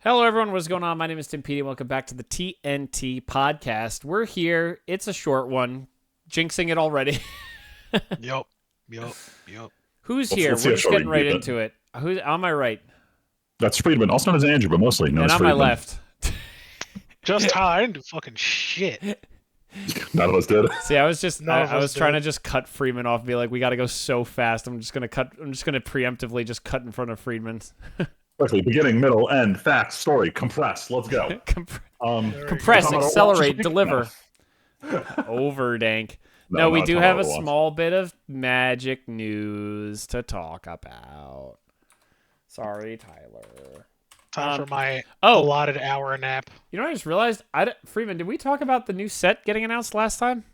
Hello, everyone. What's going on? My name is Timpedia. Welcome back to the TNT podcast. We're here. It's a short one. Jinxing it already. Yup. Who's Let's here? see We're how just short we getting can right keep it. into it. Who's on my right? That's Friedman, also known as Andrew, but mostly known And as on my Friedman. left. Just how I didn't do fucking shit. None of us did. See, I was just, None of I was us trying to did. just cut Freeman off and be like, we got to go so fast. I'm just going to preemptively just cut in front of Freeman. Quickly, beginning, middle, end, facts, story, compress. Let's go. Compress, Commodore accelerate, Watch- deliver. Overdank. No, No, we not do have a Commodore Watch. small bit of magic news to talk about. Sorry, Tyler. Time for my oh. allotted hour nap. You know what I just realized? Freeman, did we talk about the new set getting announced last time?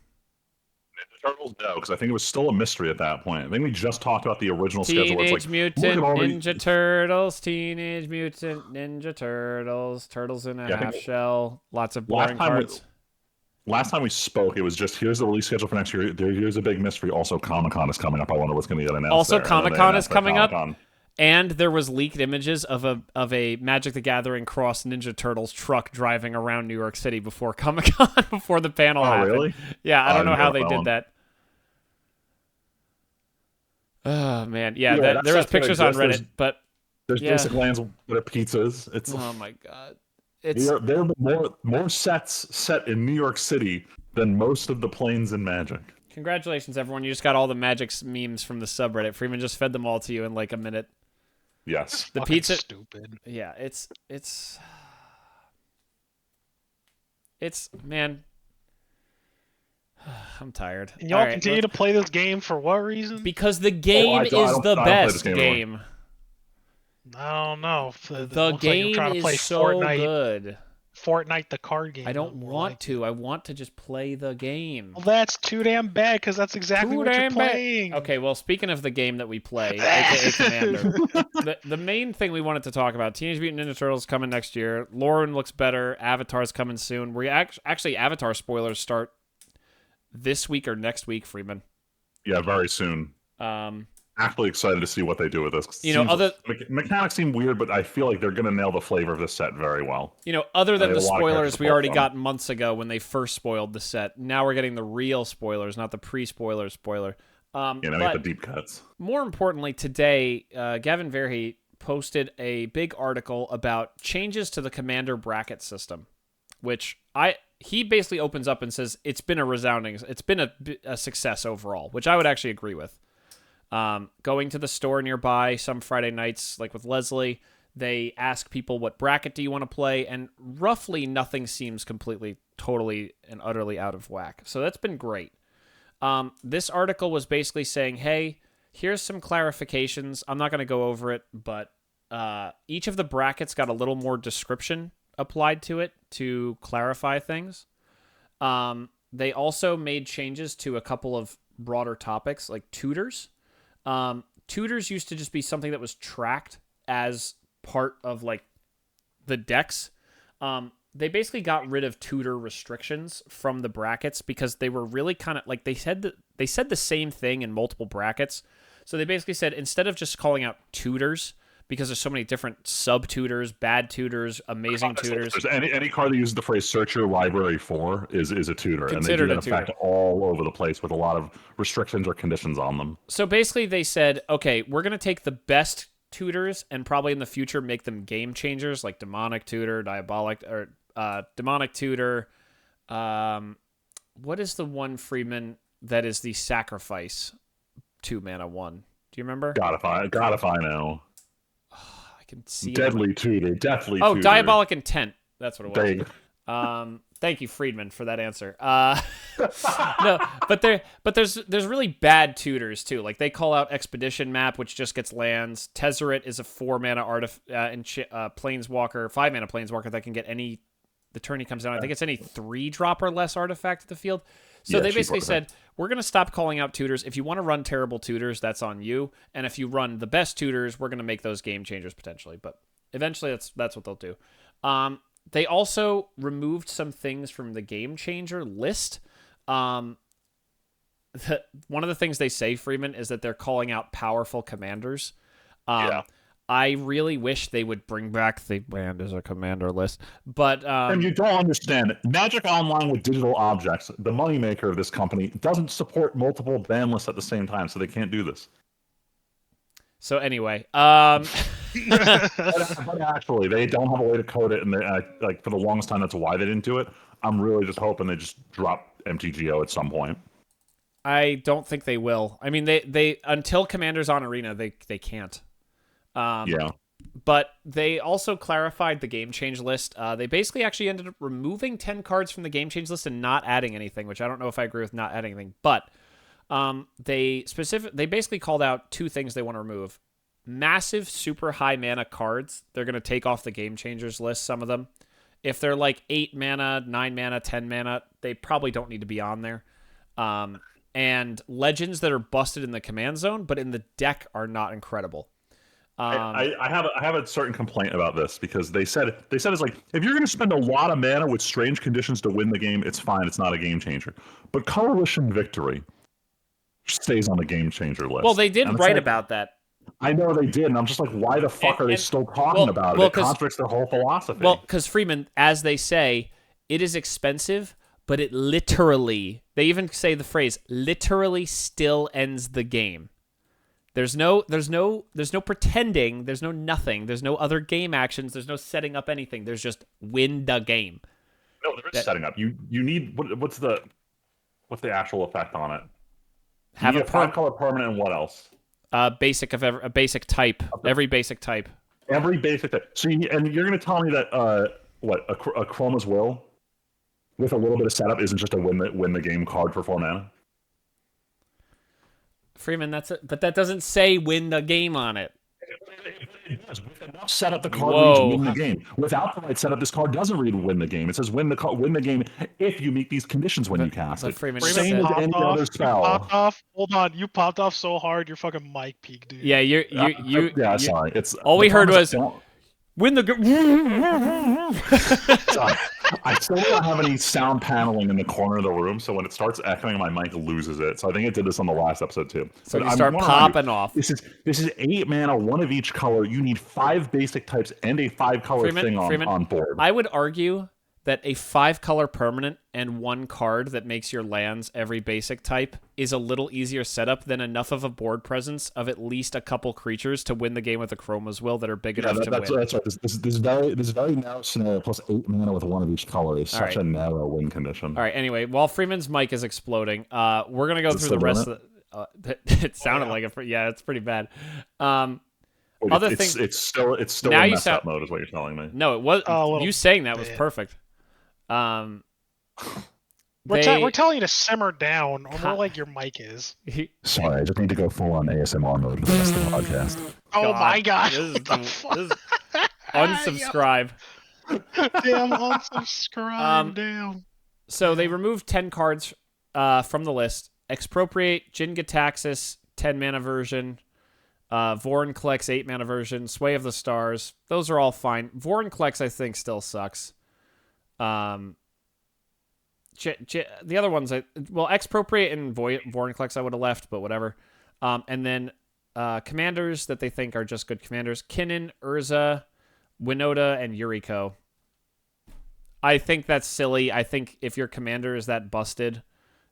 Ninja Turtles, no, because I think it was still a mystery at that point. I think we just talked about the original schedule. Where it's Teenage like, Mutant look at all Ninja Turtles, Teenage Mutant Ninja Turtles, Turtles in a Yeah, I half think shell, lots of last boring time cards. Last time we spoke, it was just, here's the release schedule for next year. Here's a big mystery. Also, Comic-Con is coming up. I wonder what's going to get announced Also, there. And then they Comic-Con is announced that coming up. Comic-Con. And there was leaked images of a Magic the Gathering cross Ninja Turtles truck driving around New York City before Comic-Con, before the panel Oh, happened. really? Yeah, I don't know didn't how hear they about did one. that. Oh, man. Yeah, Yeah, there was that's gonna pictures on exist. Reddit, but... There's Yeah. basic lands with pizzas. It's Oh, my God. there are more sets set in New York City than most of the planes in Magic. Congratulations, everyone. You just got all the Magic memes from the subreddit. Freeman just fed them all to you in like a minute. Yes. The Fucking pizza... stupid. Yeah, it's man. I'm tired. And y'all All right, continue to play this game for what reason? because the game I don't is the play this best game game. I don't know. The Looks like you're game trying to play is so Fortnite. good. Fortnite, the card game. I don't more want like to. it. I want to just play the game. Well, that's too damn bad because that's exactly Too what you're damn bad. playing. Okay, well, speaking of the game that we play, aka Commander, the main thing we wanted to talk about: Teenage Mutant Ninja Turtles coming next year. Lauren looks better. Avatar's coming soon. We actually Avatar spoilers start this week or next week, Freeman. Yeah, very soon. Actually excited to see what they do with this. You know, Mechanics seem weird, but I feel like they're going to nail the flavor of this set very well. You know, other than I the have a lot of spoilers characters we to pull already from. got months ago when they first spoiled the set, now we're getting the real spoilers, not the pre-spoiler spoiler. You know, But the deep cuts. more importantly, today, Gavin Verhey posted a big article about changes to the Commander bracket system, which he basically opens up and says it's been a success overall, which I would actually agree with. Going to the store nearby some Friday nights, like with Leslie, they ask people what bracket do you want to play, and roughly nothing seems completely, totally, and utterly out of whack. So that's been great. This article was basically saying, hey, here's some clarifications. I'm not going to go over it, but each of the brackets got a little more description applied to it to clarify things. They also made changes to a couple of broader topics, like tutors. Tutors used to just be something that was tracked as part of like the decks. They basically got rid of tutor restrictions from the brackets because they were really kind of like they said the same thing in multiple brackets. So they basically said instead of just calling out tutors, because there's so many different sub-tutors, bad tutors, amazing tutors. Any card that uses the phrase "search your library for" is a tutor, Considered and they do a that tutor. effect all over the place with a lot of restrictions or conditions on them. So basically they said, okay, we're going to take the best tutors and probably in the future make them game changers, like demonic tutor, demonic tutor. What is the one, Freeman, that is the sacrifice 2-mana 1? Do you remember? God if I know. I can see Deathly tutor. Oh, diabolic intent. That's what it was. There you go. Thank you, Friedman, for that answer. No, but there's really bad tutors too. Like they call out Expedition Map, which just gets lands. Tezzeret is a 4-mana planeswalker, 5-mana planeswalker that can get any the turn he comes down. I think it's any 3-drop or less artifact at the field. So Yeah, they cheap basically artifact. said, we're going to stop calling out tutors. If you want to run terrible tutors, that's on you. And if you run the best tutors, we're going to make those game changers potentially. But eventually that's what they'll do. They also removed some things from the game changer list. One of the things they say, Freeman, is that they're calling out powerful commanders. Yeah. I really wish they would bring back the band as a commander list. But And you don't understand. Magic Online with digital objects, the moneymaker of this company, doesn't support multiple ban lists at the same time, so they can't do this. so anyway, But actually, they don't have a way to code it, and like for the longest time, that's why they didn't do it. I'm really just hoping they just drop MTGO at some point. I don't think they will. I mean, they until Commander's on Arena, they can't. Yeah. But they also clarified the game change list. They basically actually ended up removing 10 cards from the game change list and not adding anything, which I don't know if I agree with not adding anything. But they basically called out 2 things they want to remove. Massive, super high mana cards. They're going to take off the game changers list, some of them. If they're like 8 mana, 9 mana, 10 mana, they probably don't need to be on there. And legends that are busted in the command zone, but in the deck are not incredible. I have a certain complaint about this because they said it's like if you're going to spend a lot of mana with strange conditions to win the game, it's fine. It's not a game changer. But Coalition Victory stays on the game changer list. Well, they did write about that. I know they did, and I'm just like, why the fuck are they still talking about it? It contradicts their whole philosophy. Well, because Freeman, as they say, it is expensive, but it literally, they even say the phrase, literally still ends the game. There's no pretending, there's no nothing, there's no other game actions, there's no setting up anything. There's just win the game. No, there is setting up. You need what's the actual effect on it? Have a 5-color permanent and what else? Basic of a basic type. Every basic type. Every basic type. So you're going to tell me that a Chroma's Will with a little bit of setup isn't just a win the game card for 4 mana? Freeman, that's it. But that doesn't say win the game on it. It does. With enough setup, the card reads win the game. Without the right setup, this card doesn't read win the game. It says win the game if you meet these conditions when you cast it. Freeman, same as any other spell. You popped off. Hold on, you popped off so hard, your fucking mic peaked, dude. Yeah, Sorry. It's all we heard was win the game. I still don't have any sound paneling in the corner of the room, so when it starts echoing, my mic loses it. So I think it did this on the last episode too. So you start popping off. This is 8 mana, 1 of each color. You need 5 basic types and a 5-color thing on board. I would argue that a 5-color permanent and 1 card that makes your lands every basic type is a little easier setup than enough of a board presence of at least a couple creatures to win the game with a Chroma's Will that are big enough to win. That's right. This very narrow scenario plus 8 mana with 1 of each color is such a narrow win condition. All right. Anyway, while Freeman's mic is exploding, we're gonna go through the rest of the. It sounded like it's pretty bad. It's still in messed up mode, is what you're telling me. No, it was. You saying that was perfect. We're telling you to simmer down, or more like your mic is. Sorry, I just need to go full on ASMR mode for the rest of the podcast. Oh my god! Unsubscribe. Damn, unsubscribe. Damn. So they removed 10 cards from the list. Expropriate, Jin-Gitaxias, 10 mana version. Vorinclex, 8 mana version. Sway of the Stars. Those are all fine. Vorinclex, I think, still sucks. The other ones, Expropriate and Vorinclex I would have left, but whatever. And then commanders that they think are just good commanders: Kinnan, Urza, Winota, and Yuriko. I think that's silly. I think if your commander is that busted,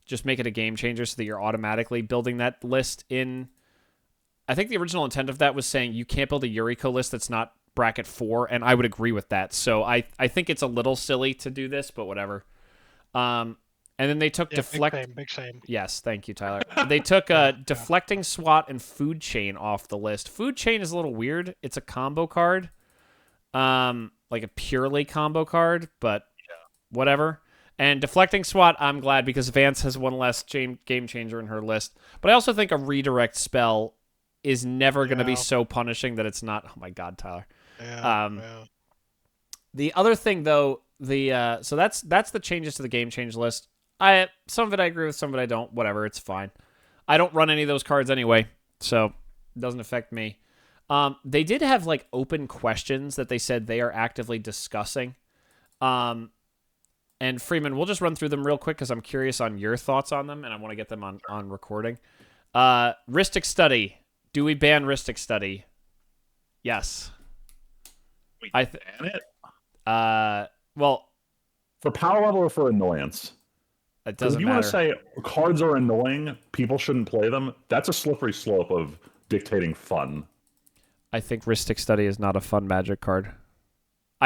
just make it a game changer so that you're automatically building that list in. I think the original intent of that was saying you can't build a Yuriko list that's not bracket 4, and I would agree with that. So I think it's a little silly to do this, but whatever. And then they took big shame. Yes, thank you, Tyler. They took Deflecting SWAT and Food Chain off the list. Food Chain is a little weird. It's a combo card, like a purely combo card, but whatever. And Deflecting SWAT, I'm glad because Vance has one less game changer in her list. But I also think a redirect spell is never going to be so punishing that it's not. Oh my God, Tyler. The other thing, though, so that's the changes to the game change list. Some of it I agree with, some of it I don't. Whatever, it's fine. I don't run any of those cards anyway, so it doesn't affect me. They did have like open questions that they said they are actively discussing. And Freeman, we'll just run through them real quick because I'm curious on your thoughts on them, and I want to get them on recording. Rhystic Study. Do we ban Rhystic Study? Yes. Wait, I ban it? well, For power level or for annoyance? it Because doesn't if you want to matter. say cards are annoying, people shouldn't play them, that's a slippery slope of dictating fun. I think Ristic Study is not a fun Magic card.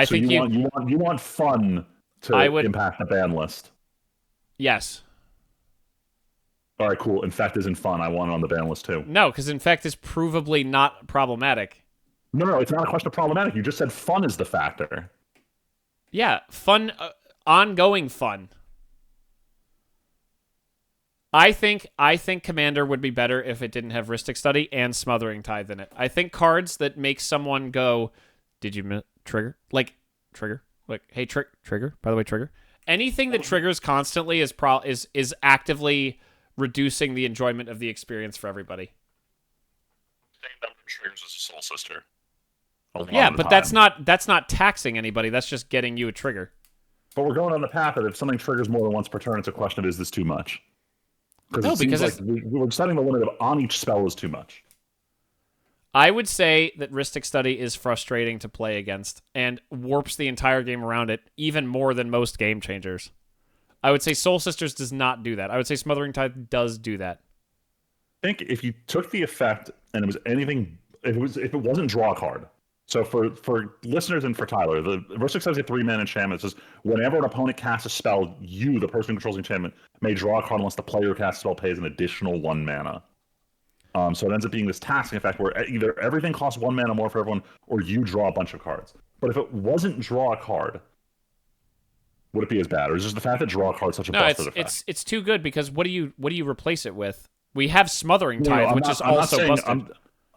So you want fun to I would impact the ban list. yes. All right, cool. Infect isn't fun. I want it on the ban list too. No, because Infect is provably not problematic. No, it's not a question of problematic. You just said fun is the factor. Yeah, fun, ongoing fun. I think Commander would be better if it didn't have Ristic Study and Smothering Tithe in it. I think cards that make someone go, "Did you trigger?" Like trigger, like hey trigger. By the way, trigger. Anything that triggers constantly is actively reducing the enjoyment of the experience for everybody. Same number of triggers as a Soul Sister. Yeah, but that's not taxing anybody. That's just getting you a trigger. But we're going on the path that if something triggers more than once per turn, it's a question of is this too much? No, Because it seems like we're setting the limit of on each spell is too much. I would say that Ristic Study is frustrating to play against and warps the entire game around it even more than most game changers. I would say Soul Sisters does not do that. I would say Smothering Tithe does do that. I think if you took the effect and it was anything, if it wasn't draw a card. So for listeners and for Tyler, the Ristic Study is a 3-mana enchantment. It says whenever an opponent casts a spell, you, the person who controls the enchantment, may draw a card unless the player who casts the spell pays an additional 1 mana. So it ends up being this taxing effect where either everything costs 1 mana more for everyone, or you draw a bunch of cards. But if it wasn't draw a card, would it be as bad, or is just the fact that draw a card such a busted effect? it's too good because what do you replace it with? We have Smothering Tithe, which is also busted.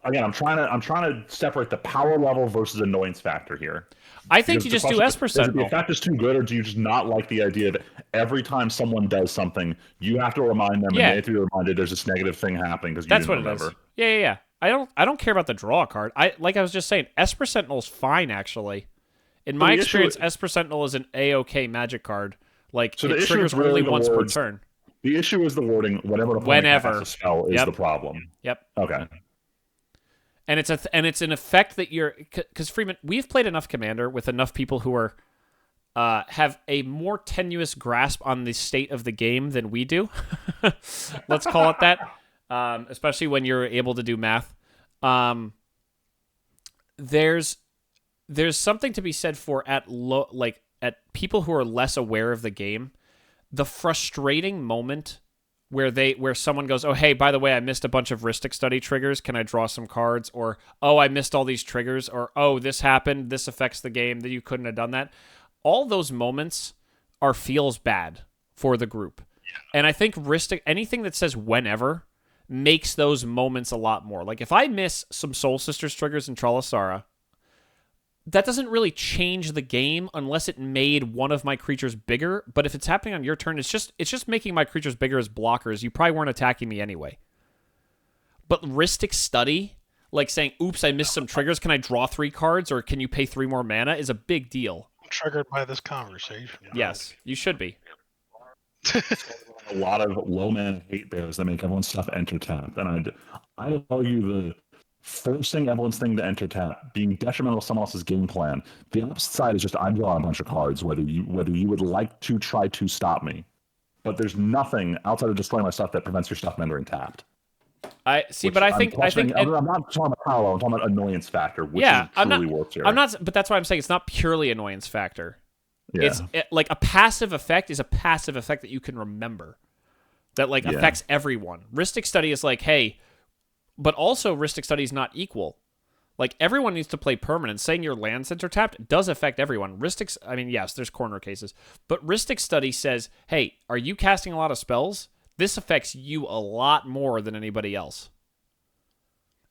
I'm trying to separate the power level versus annoyance factor here. I think you just do Esper Is the Sentinel. effect is too good, or do you just not like the idea that every time someone does something, you have to remind them, and they have to be reminded there's this negative thing happening because you That's didn't what remember. it is. Yeah. I don't care about the draw card. I was just saying, Esper Sentinel's fine actually. In my experience, Esper Sentinel is an A-OK Magic card. Like so it triggers only once per turn. The issue is the wording. Whenever casts a spell is the problem. Yep. Okay. And it's an effect that you're because Freeman, we've played enough Commander with enough people who are have a more tenuous grasp on the state of the game than we do. Let's call it that. Especially when you're able to do math. There's something to be said for at people who are less aware of the game, the frustrating moment where someone goes, "Oh, hey, by the way, I missed a bunch of Ristic Study triggers. Can I draw some cards?" Or, "Oh, I missed all these triggers." Or, "Oh, this happened. This affects the game. That you couldn't have done that." All those moments feels bad for the group. And I think anything that says whenever makes those moments a lot more. Like if I miss some Soul Sisters triggers in Tralasara, that doesn't really change the game unless it made one of my creatures bigger. But if it's happening on your turn, it's just making my creatures bigger as blockers. You probably weren't attacking me anyway. But Ristic Study, like saying, "Oops, I missed some triggers. Can I draw 3 cards or can you pay 3 more mana?" is a big deal. I'm triggered by this conversation. Yes, you should be. A lot of low mana hate bears that make everyone's stuff enter tap, and I argue the forcing everyone's thing to enter tap being detrimental to someone else's game plan. The opposite side is just I'm drawing a bunch of cards, whether you would like to try to stop me. But there's nothing outside of destroying my stuff that prevents your stuff from entering tapped. I see, but I think I'm not talking about power. I'm talking about annoyance factor, which is truly works here. I'm not, but that's why I'm saying it's not purely annoyance factor. Yeah. Like a passive effect is a passive effect that you can remember that affects everyone. Ristic Study is like, hey. But also, Ristic Study is not equal. Like, everyone needs to play permanent. Saying your land center tapped does affect everyone. Yes, there's corner cases. But Ristic Study says, hey, are you casting a lot of spells? This affects you a lot more than anybody else.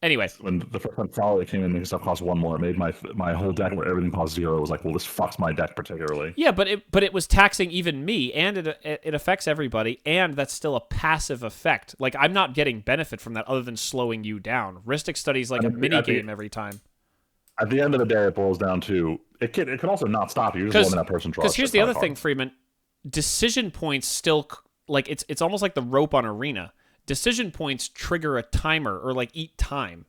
Anyway. When the first time Folly came in, making stuff cost 1 more. It made my whole deck where everything cost 0. It was like, well, this fucks my deck particularly. Yeah, but it was taxing even me, and it affects everybody, and that's still a passive effect. Like, I'm not getting benefit from that other than slowing you down. Ristic Study is like a mini game every time. At the end of the day, it boils down to it could also not stop you. You're just letting that person draw. Because here's the other thing, Freeman. Decision points still it's almost like the rope on Arena. Decision points trigger a timer or eat time.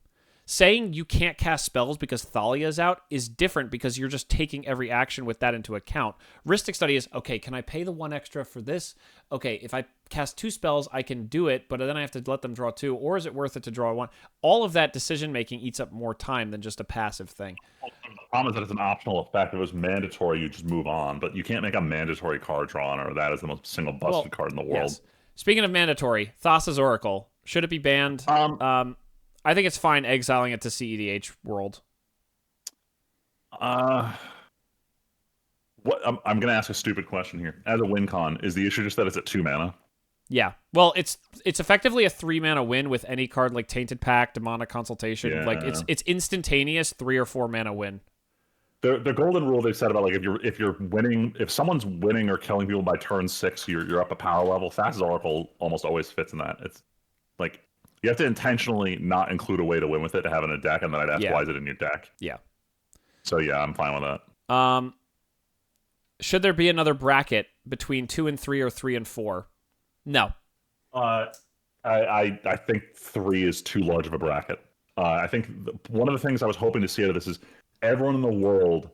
saying you can't cast spells because Thalia's out is different because you're just taking every action with that into account. Rhystic Study is, okay, can I pay the 1 extra for this? Okay, if I cast 2 spells, I can do it, but then I have to let them draw 2, or is it worth it to draw 1? All of that decision-making eats up more time than just a passive thing. The problem is that it's an optional effect. If it was mandatory, you just move on, but you can't make a mandatory card draw on her. That is the most single busted card in the world. Yes. Speaking of mandatory, Thassa's Oracle. Should it be banned? I think it's fine exiling it to CEDH world. What I'm going to ask a stupid question here. As a win con, is the issue just that it's at 2 mana? Yeah. Well, it's effectively a 3 mana win with any card like Tainted Pact, Demonic Consultation. Yeah. Like it's instantaneous 3 or 4 mana win. The golden rule they've said about like if you're winning, if someone's winning or killing people by turn 6, you're up a power level. Thassa's Oracle almost always fits in that. It's like you have to intentionally not include a way to win with it to have in a deck, and then I'd ask why is it in your deck? Yeah. So yeah, I'm fine with that. Should there be another bracket between 2 and 3 or 3 and 4? No. I think 3 is too large of a bracket. I think one of the things I was hoping to see out of this is everyone in the world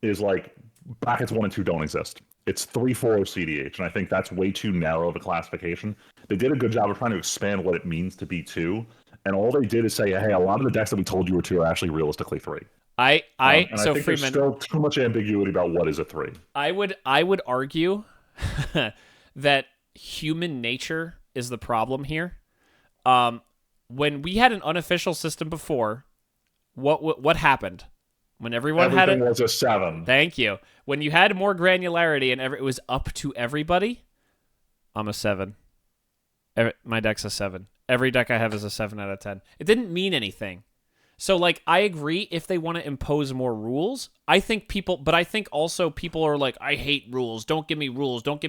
is like brackets 1 and 2 don't exist. It's 3, 4 CDH, and I think that's way too narrow of a classification. They did a good job of trying to expand what it means to be 2, and all they did is say, hey, a lot of the decks that we told you were 2 are actually realistically 3. So I think Freeman, there's still too much ambiguity about what is a 3. I would argue that human nature is the problem here. When we had an unofficial system before, what happened? When everything had it was a 7. Thank you. When you had more granularity and it was up to everybody, I'm a 7. My deck's a 7. Every deck I have is a 7 out of 10. It didn't mean anything. So, like, I agree if they want to impose more rules. I think also people are like, I hate rules. Don't give me rules. Don't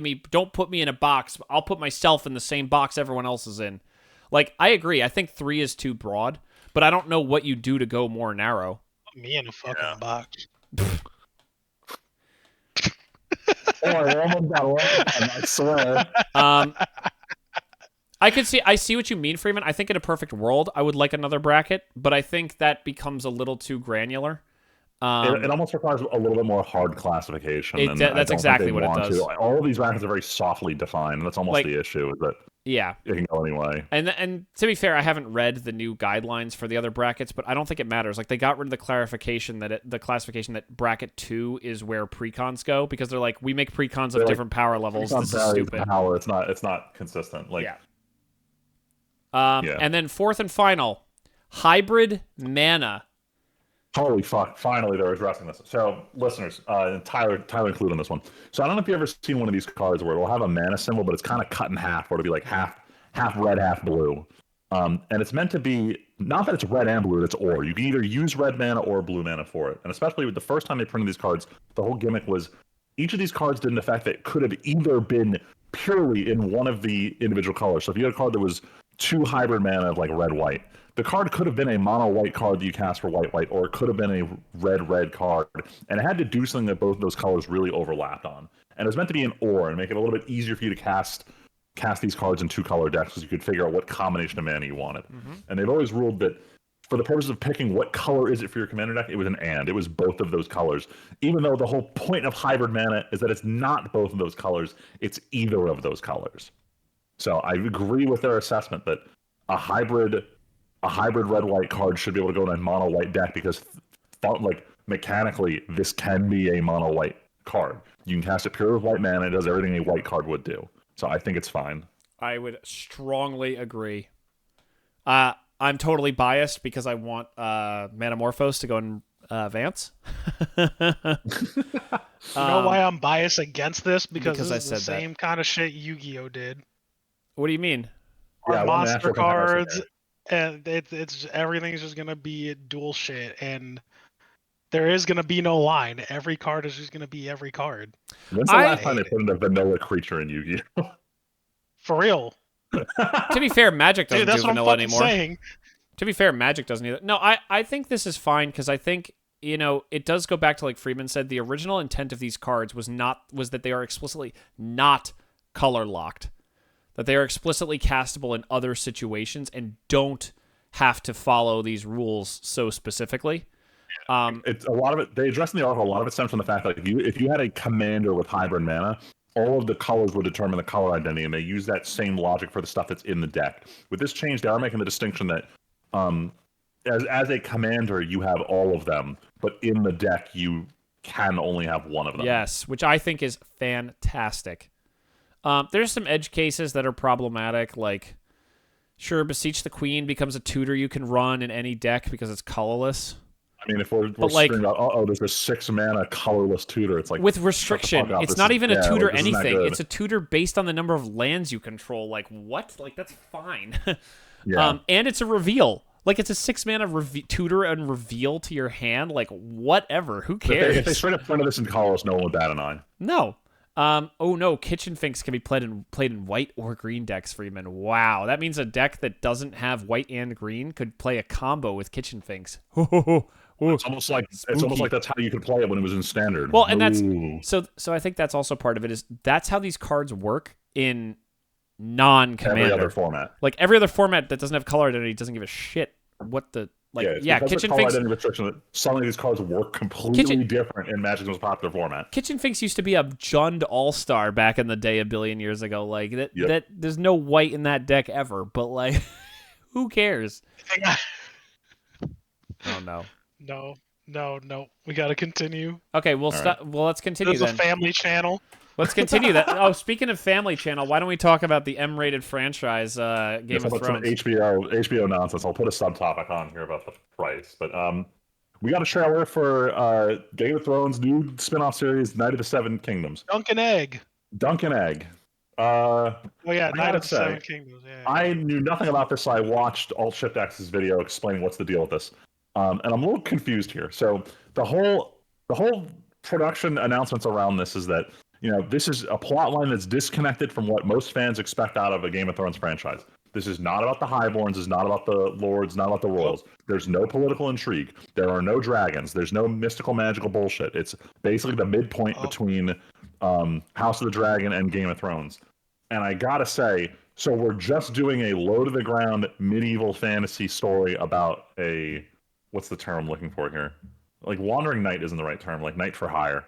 put me in a box. I'll put myself in the same box everyone else is in. Like, I agree. I think 3 is too broad, but I don't know what you do to go more narrow. Put me in a fucking box. I swear. I see what you mean, Freeman. I think in a perfect world, I would like another bracket, but I think that becomes a little too granular. It almost requires a little bit more hard classification. That's exactly what it does. All of these brackets are very softly defined, and that's almost the issue. Is that it can go anyway. And to be fair, I haven't read the new guidelines for the other brackets, but I don't think it matters. Like they got rid of the classification that bracket 2 is where precons go because they're like we make precons of different power levels. This is stupid. Power. It's not consistent. And then fourth and final, hybrid mana. Holy fuck! Finally, they're addressing this. So, listeners, and Tyler included in this one. So, I don't know if you've ever seen one of these cards where it'll have a mana symbol, but it's kind of cut in half, or it'll be like half red, half blue. And it's meant to be not that it's red and blue; it's or. You can either use red mana or blue mana for it. And especially with the first time they printed these cards, the whole gimmick was each of these cards did an effect that could have either been purely in one of the individual colors. So, if you had a card that was 2 hybrid mana of like red-white. The card could have been a mono-white card that you cast for white-white, or it could have been a red-red card, and it had to do something that both of those colors really overlapped on. And it was meant to be an or, and make it a little bit easier for you to cast these cards in 2-color decks, because you could figure out what combination of mana you wanted. Mm-hmm. And they've always ruled that for the purpose of picking what color is it for your commander deck, it was an and. It was both of those colors. Even though the whole point of hybrid mana is that it's not both of those colors, it's either of those colors. So I agree with their assessment that a hybrid red-white card should be able to go in a mono-white deck because, mechanically, this can be a mono-white card. You can cast it pure with white mana. It does everything a white card would do. So I think it's fine. I would strongly agree. I'm totally biased because I want Manamorphose to go in Vance. You know why I'm biased against this? Because this I is the same kind of shit Yu-Gi-Oh did. What do you mean? Monster cards, and it's everything's just gonna be dual shit, and there is gonna be no line. Every card is just gonna be every card. When's the last time they put in a vanilla creature in Yu-Gi-Oh? For real. To be fair, Magic doesn't do vanilla anymore. Saying. To be fair, Magic doesn't either. No, I think this is fine because I think it does go back to like Freeman said. The original intent of these cards was that they are explicitly not color locked. That they are explicitly castable in other situations and don't have to follow these rules so specifically. It's a lot of it. They address in the article. A lot of it stems from the fact that if you had a commander with hybrid mana, all of the colors would determine the color identity, and they use that same logic for the stuff that's in the deck. With this change, they are making the distinction that as a commander, you have all of them, but in the deck, you can only have one of them. Yes, which I think is fantastic. There's some edge cases that are problematic, like, sure, Beseech the Queen becomes a tutor you can run in any deck because it's colorless. I mean, if we're screaming out, there's a 6-mana colorless tutor, it's like... With restriction. It's not even a tutor anything. It's a tutor based on the number of lands you control. Like, what? Like, that's fine. Yeah. And it's a reveal. Like, it's a 6-mana tutor and reveal to your hand. Like, whatever. Who cares? If they straight up printed this in colorless, no one would bat an eye. No. Oh no, Kitchen Finks can be played in white or green decks, Freeman. Wow, that means a deck that doesn't have white and green could play a combo with Kitchen Finks. It's almost like that's how you could play it when it was in standard. Well, and that's so I think that's also part of it, is that's how these cards work in non-commander. Every other format. Like every other format that doesn't have color identity doesn't give a shit what the Kitchen Finks. Suddenly these cards work completely different in Magic's most popular format. Kitchen Finks used to be a Jund All-Star back in the day, a billion years ago. Like that there's no white in that deck ever, but like who cares? Oh no. No. We got to continue. Okay, we'll stop. Right. Well, let's continue. There's a family channel. Let's continue that. Oh, speaking of family channel, why don't we talk about the M-rated franchise Game of Thrones? Some HBO nonsense. I'll put a subtopic on here about the price, but we got a trailer for Game of Thrones new spin-off series, Night of the Seven Kingdoms. Dunk and Egg. Night of the Seven Kingdoms. Yeah. I knew nothing about this, so I watched Alt Shift X's video explaining what's the deal with this. And I'm a little confused here. So the whole production announcements around this is that, this is a plot line that's disconnected from what most fans expect out of a Game of Thrones franchise. This is not about the Highborns, it's not about the Lords, not about the Royals. There's no political intrigue. There are no dragons. There's no mystical, magical bullshit. It's basically the midpoint between House of the Dragon and Game of Thrones. And I gotta say, so we're just doing a low-to-the-ground medieval fantasy story about a... What's the term I'm looking for here? Like, wandering knight isn't the right term. Like, knight for hire.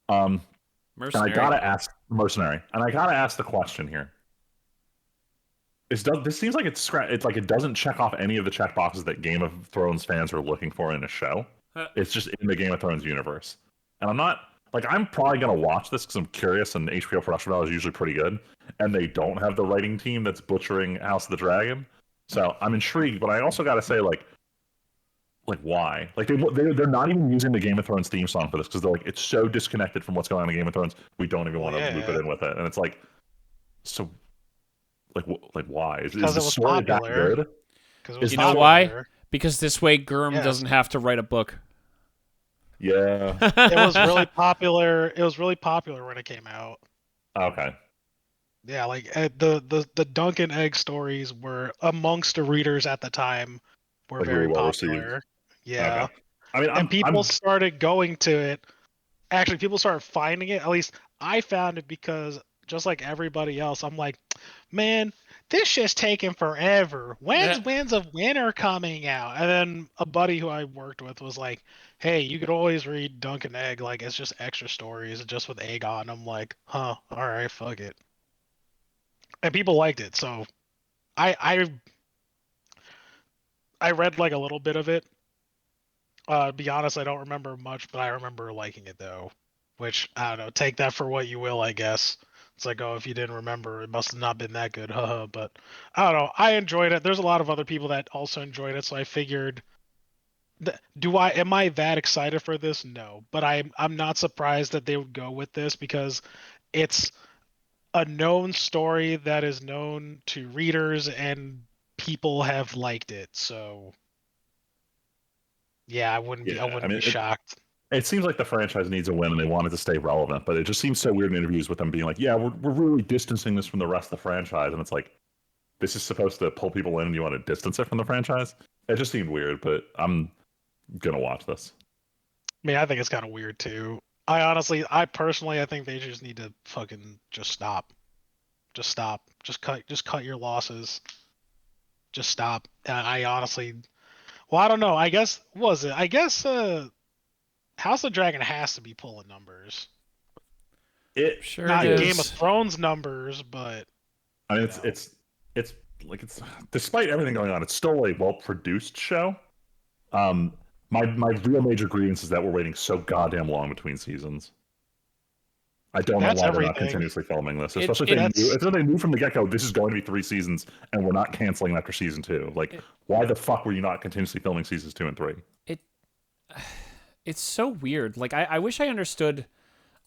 Mercenary. And I gotta ask... Mercenary. And I gotta ask the question here. This seems like it's like it doesn't check off any of the checkboxes that Game of Thrones fans are looking for in a show. It's just in the Game of Thrones universe. And I'm not... Like, I'm probably going to watch this because I'm curious, and HBO production value is usually pretty good. And they don't have the writing team that's butchering House of the Dragon. So I'm intrigued, but I also got to say, like, why? Like, they're not even using the Game of Thrones theme song for this because they're like, it's so disconnected from what's going on in Game of Thrones, we don't even want to loop it in with it. And it's like, so, like why? Is the story that good? You know why? Because this way Gurm doesn't have to write a book. Yeah. It was really popular. It was really popular when it came out. Okay. Yeah, like the Dunk and Egg stories were amongst the readers at the time were very really well popular. Received. Yeah. Okay. I mean, people started going to it. Actually, people started finding it. At least I found it because just like everybody else, I'm like, man, this shit's taking forever. When's Winds of Winter coming out? And then a buddy who I worked with was like, hey, you could always read Dunk and Egg. Like, it's just extra stories just with Aegon. I'm like, huh, all right, fuck it. And people liked it. So I read like a little bit of it. To be honest, I don't remember much, but I remember liking it though. Which, I don't know, take that for what you will, I guess. It's like, oh, if you didn't remember, it must have not been that good, haha. But I don't know. I enjoyed it. There's a lot of other people that also enjoyed it, so I figured, am I that excited for this? No, but I'm not surprised that they would go with this because it's a known story that is known to readers and people have liked it. So yeah, I wouldn't be shocked. It seems like the franchise needs a win and they want it to stay relevant, but it just seems so weird in interviews with them being like, yeah, we're really distancing this from the rest of the franchise. And it's like, this is supposed to pull people in and you want to distance it from the franchise? It just seemed weird, but I'm going to watch this. I mean, I think it's kind of weird too. I personally think they just need to fucking just stop. Just stop. Just cut your losses. just stop. I honestly, well, I don't know. I guess was it? I guess House of Dragon has to be pulling numbers, It Sure it not Game of is. Thrones numbers, but I mean, you know. it's like it's despite everything going on, it's still a well produced show. Um, my real major grievance is that we're waiting so goddamn long between seasons. I don't know That's why they're not everything. continuously filming this, It, especially it, if they knew from the get go this is going to be 3 seasons and we're not canceling after season 2. Like, it, why the fuck were you not continuously filming seasons 2 and 3? it it's so weird. Like I wish I understood.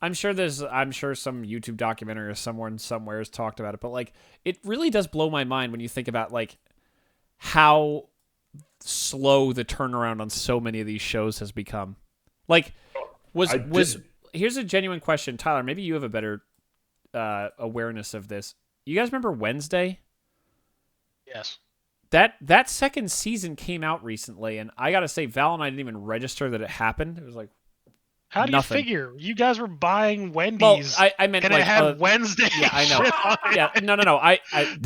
I'm sure some YouTube documentary or someone somewhere has talked about it, but like it really does blow my mind when you think about like how slow the turnaround on so many of these shows has become. Like was here's a genuine question, Tyler, maybe you have a better awareness of this. You guys remember Wednesday? Yes. That second season came out recently, and I gotta say, Val and I didn't even register that it happened. It was like How do you nothing. figure? You guys were buying Well, Wendy's, I meant and like it had Wednesday. yeah, I know. shit on it. Yeah, no.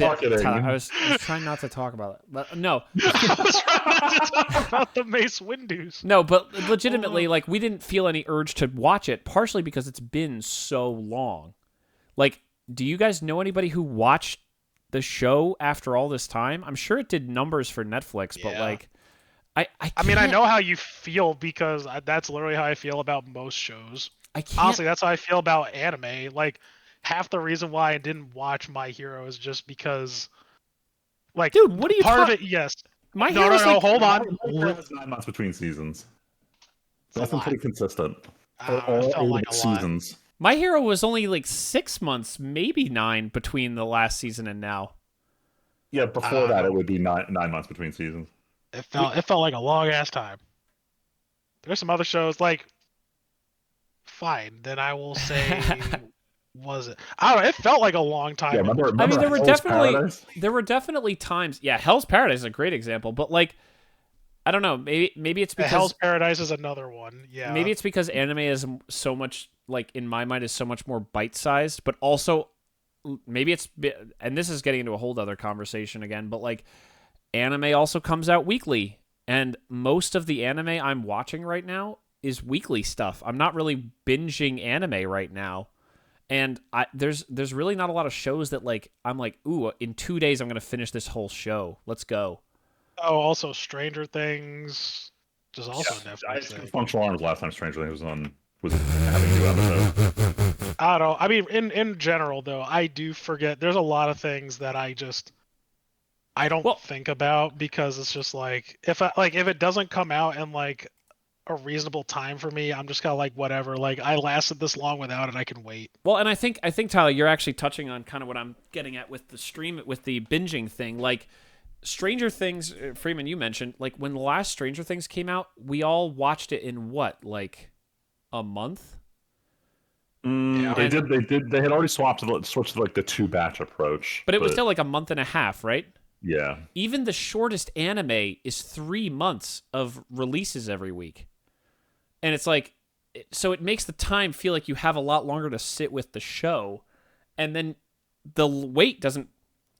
Marketing. Tyler, I was trying not to talk about it, but no, I was trying not to talk about the Mace Windows. no, but legitimately, like we didn't feel any urge to watch it, partially because it's been so long. Like, do you guys know anybody who watched the show after all this time? I'm sure it did numbers for Netflix, but Yeah. like, I mean, I can't- know how you feel because that's literally how I feel about most shows. I can't. Honestly, that's how I feel about anime. Like, half the reason why I didn't watch My Hero is just because, like, Dude, what are you part of talking? it, yes. My No, Hero's like hold on. It's 9 months between seasons. It's a That's been lot. pretty consistent. I For all felt 8 like of a its lot. seasons. My Hero was only like 6 months, maybe 9 between the last season and now. Yeah, before that know. it would be 9 months between seasons. It felt like a long ass time. There's some other shows like, fine. Then I will say, was it? I don't know. It felt like a long time. Yeah, remember I mean, Hell's Paradise? there were definitely times. Yeah, Hell's Paradise is a great example, but like, I don't know. Maybe it's because Hell's Paradise is another one. Yeah. maybe it's because anime is so much like in my mind is so much more bite sized, but also maybe it's and this is getting into a whole other conversation again. But like, anime also comes out weekly, and most of the anime I'm watching right now is weekly stuff. I'm not really binging anime right now. And there's really not a lot of shows that like I'm like, ooh, in 2 days I'm gonna finish this whole show. Let's go. Oh, also Stranger Things, which is also Yeah, Netflix thing. Functional Arms last time Stranger Things was having 2 episodes. I don't know. I mean, in general though, I do forget. There's a lot of things that I don't Well- think about because it's just like if it doesn't come out in like a reasonable time for me, I'm just kind of like whatever. Like I lasted this long without it, I can wait. Well, and I think Tyler, you're actually touching on kind of what I'm getting at with the stream with the binging thing. Like Stranger Things, Freeman, you mentioned like when the last Stranger Things came out, we all watched it in what, like a month? Yeah. They did. They had already switched to like the 2-batch approach. But it was still like a month and a half, right? Yeah. Even the shortest anime is 3 months of releases every week. And it's like, so it makes the time feel like you have a lot longer to sit with the show. And then the wait doesn't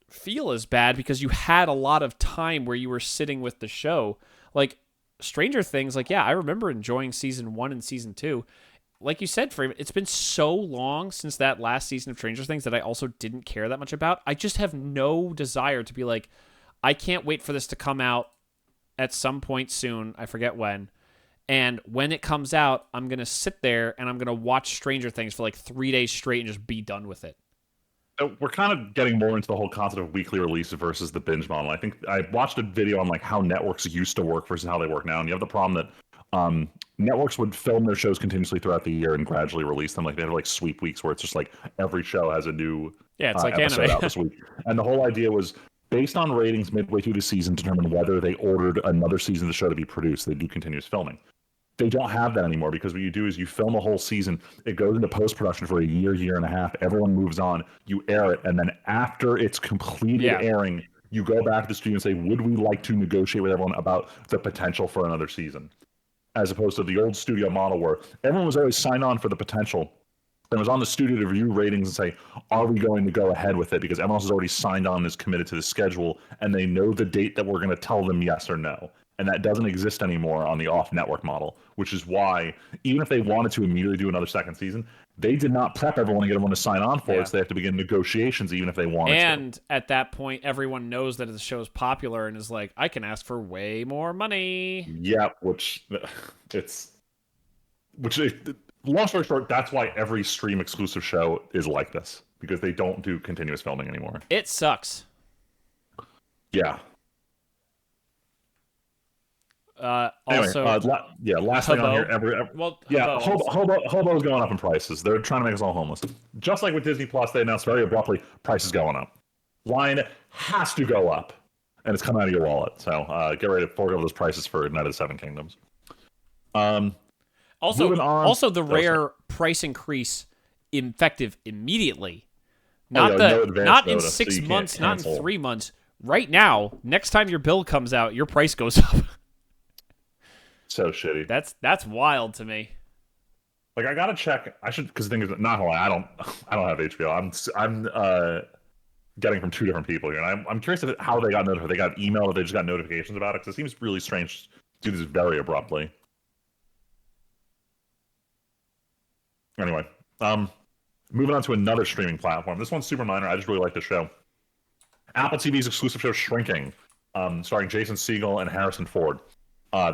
feel as bad because you had a lot of time where you were sitting with the show. Like Stranger Things, like, yeah, I remember enjoying season 1 and season 2. Like you said, Freeman, it's been so long since that last season of Stranger Things that I also didn't care that much about. I just have no desire to be like, I can't wait for this to come out at some point soon. I forget when. And when it comes out, I'm going to sit there and I'm going to watch Stranger Things for like 3 days straight and just be done with it. So we're kind of getting more into the whole concept of weekly release versus the binge model. I think I watched a video on like how networks used to work versus how they work now, and you have the problem that networks would film their shows continuously throughout the year and gradually release them. Like they have like sweep weeks where it's just like every show has a new It's like episode anime. out this week. And the whole idea was based on ratings midway through the season to determine whether they ordered another season of the show to be produced. They do continuous filming. They don't have that anymore because what you do is you film a whole season, it goes into post-production for a year and a half, everyone moves on, you air it, and then after it's completed airing, you go back to the studio and say, would we like to negotiate with everyone about the potential for another season? As opposed to the old studio model where everyone was always signed on for the potential, and it was on the studio to review ratings and say, are we going to go ahead with it? Because MLS has already signed on and is committed to the schedule, and they know the date that we're going to tell them yes or no. And that doesn't exist anymore on the off-network model, which is why, even if they wanted to immediately do another second season, they did not prep everyone and get everyone to sign on for it, so they have to begin negotiations even if they wanted to. And at that point, everyone knows that the show is popular and is like, I can ask for way more money. Yeah, long story short, that's why every stream exclusive show is like this, because they don't do continuous filming anymore. It sucks. Yeah. Also, last thing on here. Hobo's going up in prices. They're trying to make us all homeless. Just like with Disney Plus, they announced very abruptly, prices going up. Line has to go up, and it's coming out of your wallet. So get ready to forego those prices for Night of the Seven Kingdoms. Also, the rare price increase effective immediately. Not in 6 months, not in 3 months. Right now, next time your bill comes out, your price goes up. So shitty. That's wild to me. Like, I gotta check. I should, because the thing is, not Hawaii. I don't have HBO. I'm getting from two different people here, and I'm curious how they got notified. They got email, or they just got notifications about it. Because it seems really strange to do this very abruptly. Anyway, moving on to another streaming platform. This one's super minor. I just really like the show. Apple TV's exclusive show Shrinking, starring Jason Segel and Harrison Ford.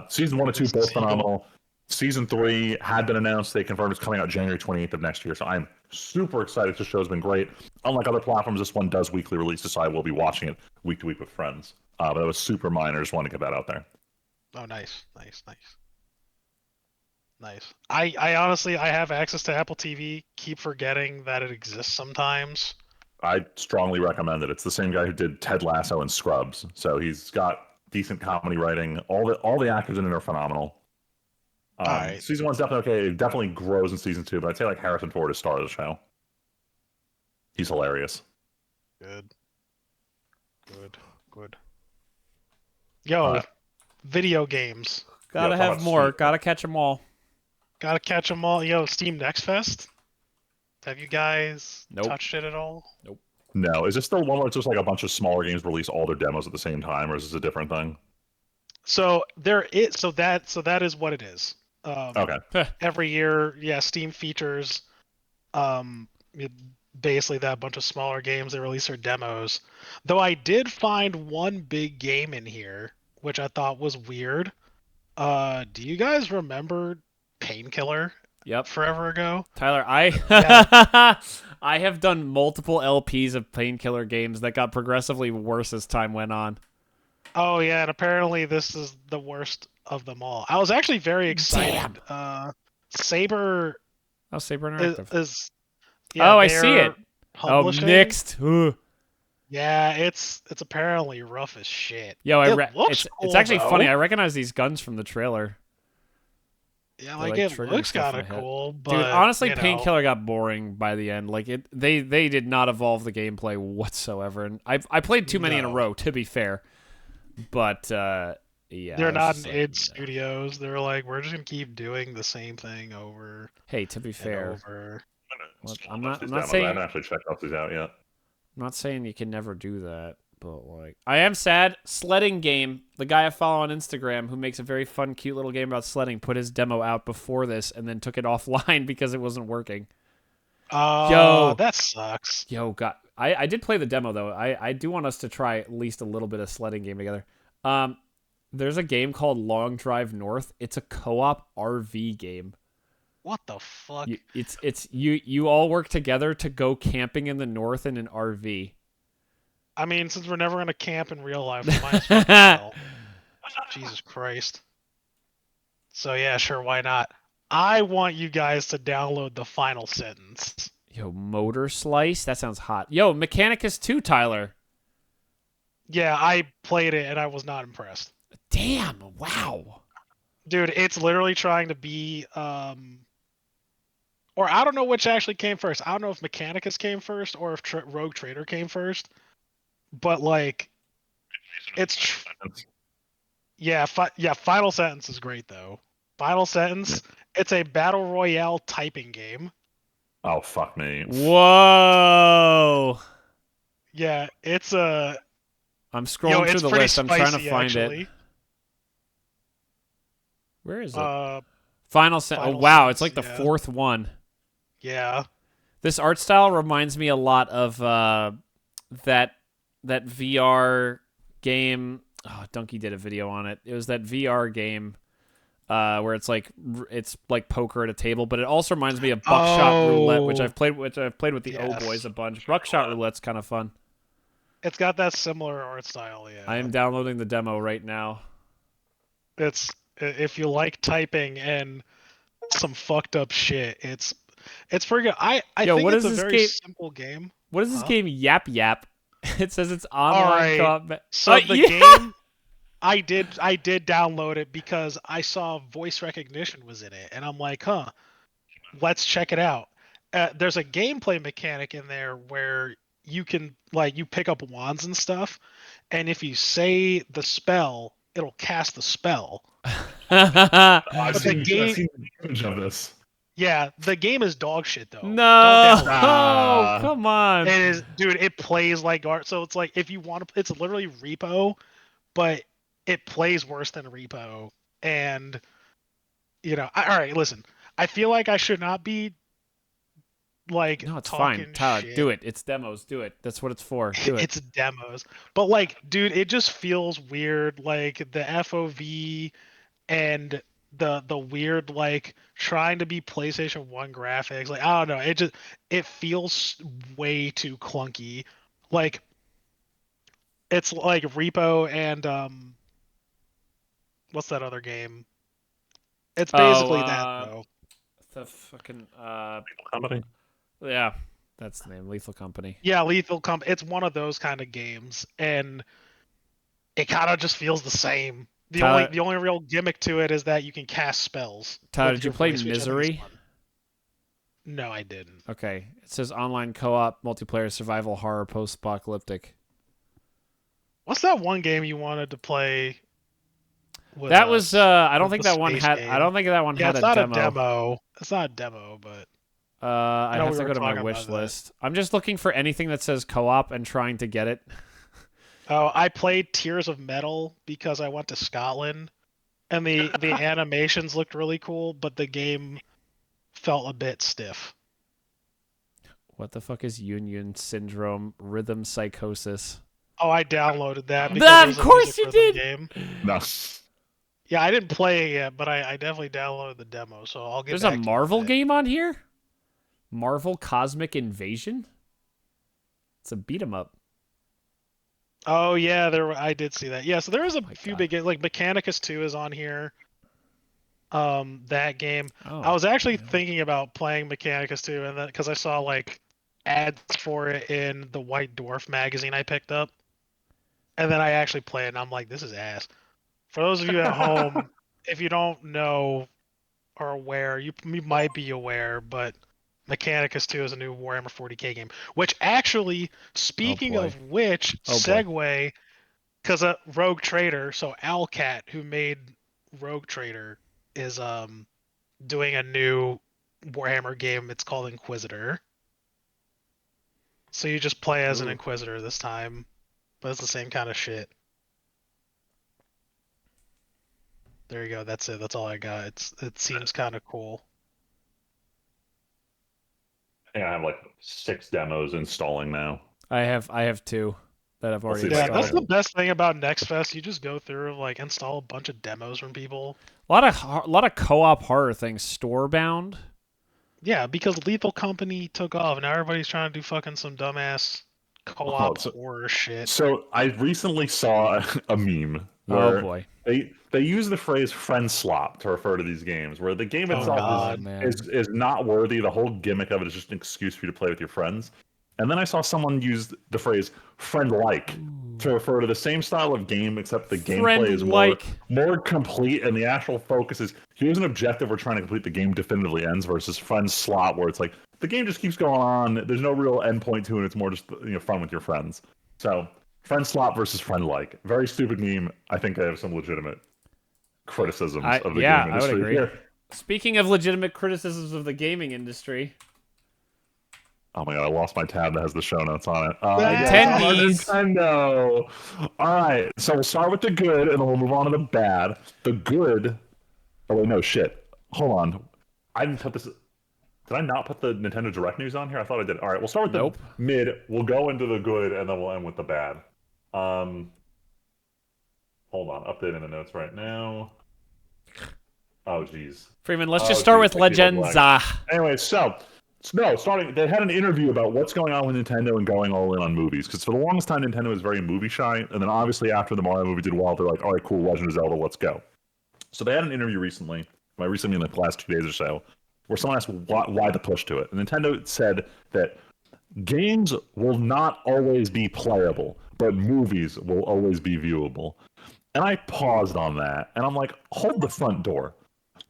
Season 1 and 2 both phenomenal. Season 3 had been announced. They confirmed it's coming out January 28th of next year. So I'm super excited. This show's been great. Unlike other platforms, this one does weekly releases, so I will be watching it week to week with friends. But it was super minor. Just wanted to get that out there. Oh, nice. I honestly, I have access to Apple TV. Keep forgetting that it exists sometimes. I strongly recommend it. It's the same guy who did Ted Lasso and Scrubs. So he's got decent comedy writing. All the actors in it are phenomenal. Right. Season 1's definitely okay. It definitely grows in season 2, but I'd say like Harrison Ford is star of the show. He's hilarious. Good. Yo, video games. Gotta have more. Gotta catch them all. Gotta catch them all. Yo, Steam Next Fest. Have you guys Nope. touched it at all? Nope. No. Is this still one where it's just like a bunch of smaller games release all their demos at the same time, or is this a different thing? So there is. So that is what it is. Okay. Every year, yeah, Steam features basically that bunch of smaller games. They release their demos. Though I did find one big game in here, which I thought was weird. Do you guys remember Painkiller? Yep. Forever ago. Tyler, I have done multiple LPs of Painkiller games that got progressively worse as time went on. Oh yeah, and apparently this is the worst of them all. I was actually very excited. Saber. Oh, Saber Interactive. I see it. Publishing. Oh, mixed. Ugh. Yeah, it's apparently rough as shit. Yo, it's it's actually funny. I recognize these guns from the trailer. Yeah, like it looks kind of cool, but dude, honestly, Painkiller got boring by the end. Like they did not evolve the gameplay whatsoever, and I played too many in a row. To be fair, but yeah, they're not in id Studios. They're like, we're just gonna keep doing the same thing over. Hey, to be fair, Well, I'm not I saying haven't actually checked out these out yet. I'm not saying you can never do that. But like, I am sad. Sledding game. The guy I follow on Instagram, who makes a very fun, cute little game about sledding, put his demo out before this and then took it offline because it wasn't working. Yo, that sucks. Yo, God, I did play the demo though. I do want us to try at least a little bit of sledding game together. There's a game called Long Drive North. It's a co-op RV game. What the fuck? You all work together to go camping in the north in an RV. I mean, since we're never gonna camp in real life, we might as well. Jesus Christ. So yeah, sure, why not? I want you guys to download the final sentence. Yo, Motor Slice? That sounds hot. Yo, Mechanicus 2, Tyler. Yeah, I played it and I was not impressed. Damn, wow. Dude, it's literally trying to be or I don't know which actually came first. I don't know if Mechanicus came first or if Rogue Trader came first. But like, it's Final Sentence is great though. Final Sentence, it's a battle royale typing game. Oh fuck me. Whoa! Yeah, it's I'm scrolling through it's the pretty list. I'm trying to spicy find it. actually. Where is it? Uh, Oh Final wow, it's like Sense, the yeah. fourth one. Yeah. This art style reminds me a lot of that VR game. Oh, Donkey did a video on it. It was that VR game where it's like poker at a table, but it also reminds me of Buckshot Roulette, which Oh, I've played with the O yes. Boys a bunch. Buckshot Roulette's kind of fun. It's got that similar art style, yeah. I am downloading the demo right now. It's if you like typing and some fucked up shit, it's pretty good. I Yo, think what it's is a this very game? simple game. What is this Huh? game? Yap Yap. It says it's All online right. co-op. So the yeah! game I did download it because I saw voice recognition was in it, and I'm like, huh, let's check it out. There's a gameplay mechanic in there where you can you pick up wands and stuff, and if you say the spell, it'll cast the spell. I've But the seen game, the image of this. yeah, the game is dog shit though. Don't No, download it. Ah. come on. It is, dude. It plays like art. So it's like if you want to, it's literally repo, but it plays worse than repo. And all right, listen. I feel like I should not be like No, it's talking fine. Tyler, shit. do it. It's demos. Do it. That's what it's for. Do it. It's demos, but like, dude, it just feels weird. Like the FOV and the weird like trying to be PlayStation 1 graphics. Like I don't know. It feels way too clunky. Like it's like Repo and what's that other game? It's basically that though. The fucking Company. yeah, that's the name. Lethal Company. Yeah, Lethal Company. It's one of those kind of games, and it kind of just feels the same. The only real gimmick to it is that you can cast spells. Tyler, with did you your play voice, which I think is Misery? fun. No, I didn't. Okay, it says online co-op multiplayer survival horror post-apocalyptic. What's that one game you wanted to play? With That was I don't The think that one space had. game. I don't think that one Yeah, had it's a not demo. a demo. It's not a demo, but I know have we to were go to my talking wish about that. list. I'm just looking for anything that says co-op and trying to get it. oh, I played Tears of Metal because I went to Scotland, and the animations looked really cool, but the game felt a bit stiff. What the fuck is Union Syndrome Rhythm Psychosis? Oh, I downloaded that because it was Of course a you music did. rhythm game. No. Yeah, I didn't play it yet, but I definitely downloaded the demo, so I'll get There's back a to you Marvel on it. game on here? Marvel Cosmic Invasion? It's a beat 'em up. Oh yeah, I did see that. Yeah, so there was a my few God. big games, like Mechanicus 2 is on here. That game. Oh, I was actually yeah. thinking about playing Mechanicus 2, and then because I saw like ads for it in the White Dwarf magazine I picked up, and then I actually played it, and I'm like, this is ass. For those of you at home, if you don't know or aware, you might be aware, but Mechanicus 2 is a new Warhammer 40k game. Which actually, speaking boy. of which, Oh, boy. segue, because Rogue Trader, so Owlcat, who made Rogue Trader, is doing a new Warhammer game. It's called Inquisitor. So you just play as an Ooh. Inquisitor this time, but it's the same kind of shit. There you go. That's it. That's all I got. It seems kind of cool. I think I have like 6 demos installing now. I have 2 that I've already see if I Yeah, can installed. that's the best thing about Next Fest. You just go through like install a bunch of demos from people. A lot of co-op horror things store bound. Yeah, because Lethal Company took off, and now everybody's trying to do fucking some dumbass co-op horror shit. So I recently saw a meme Oh where boy. they use the phrase friend slop to refer to these games, where the game Oh, itself God. man. is not worthy. The whole gimmick of it is just an excuse for you to play with your friends. And then I saw someone use the phrase friend-like to refer to the same style of game, except the gameplay is more complete, and the actual focus is here's an objective we're trying to complete. The game definitively ends versus friend slot, where it's like the game just keeps going on. There's no real endpoint to it. It's more just fun with your friends. So friend slot versus friend-like, very stupid meme. I think I have some legitimate criticisms of the game industry I would agree. here. Speaking of legitimate criticisms of the gaming industry, Oh my god, I lost my tab that has the show notes on it. Attendees. Nintendo. All right, so we'll start with the good, and then we'll move on to the bad. The good. Oh wait, no shit. Hold on. I didn't put this. Did I not put the Nintendo Direct news on here? I thought I did. All right, we'll start with Nope. the mid. We'll go into the good, and then we'll end with the bad. Hold on, updating the notes right now. Oh jeez. Freeman, let's just start with LegendsZAAAAA. Anyway, starting. They had an interview about what's going on with Nintendo and going all in on movies. Because for the longest time, Nintendo was very movie shy, and then obviously after the Mario movie did well, they're like, all right, cool, Legend of Zelda, let's go. So they had an interview recently. By recently, in like the last 2 days or so, where someone asked why the push to it, and Nintendo said that games will not always be playable, but movies will always be viewable. And I paused on that, and I'm like, hold the front door.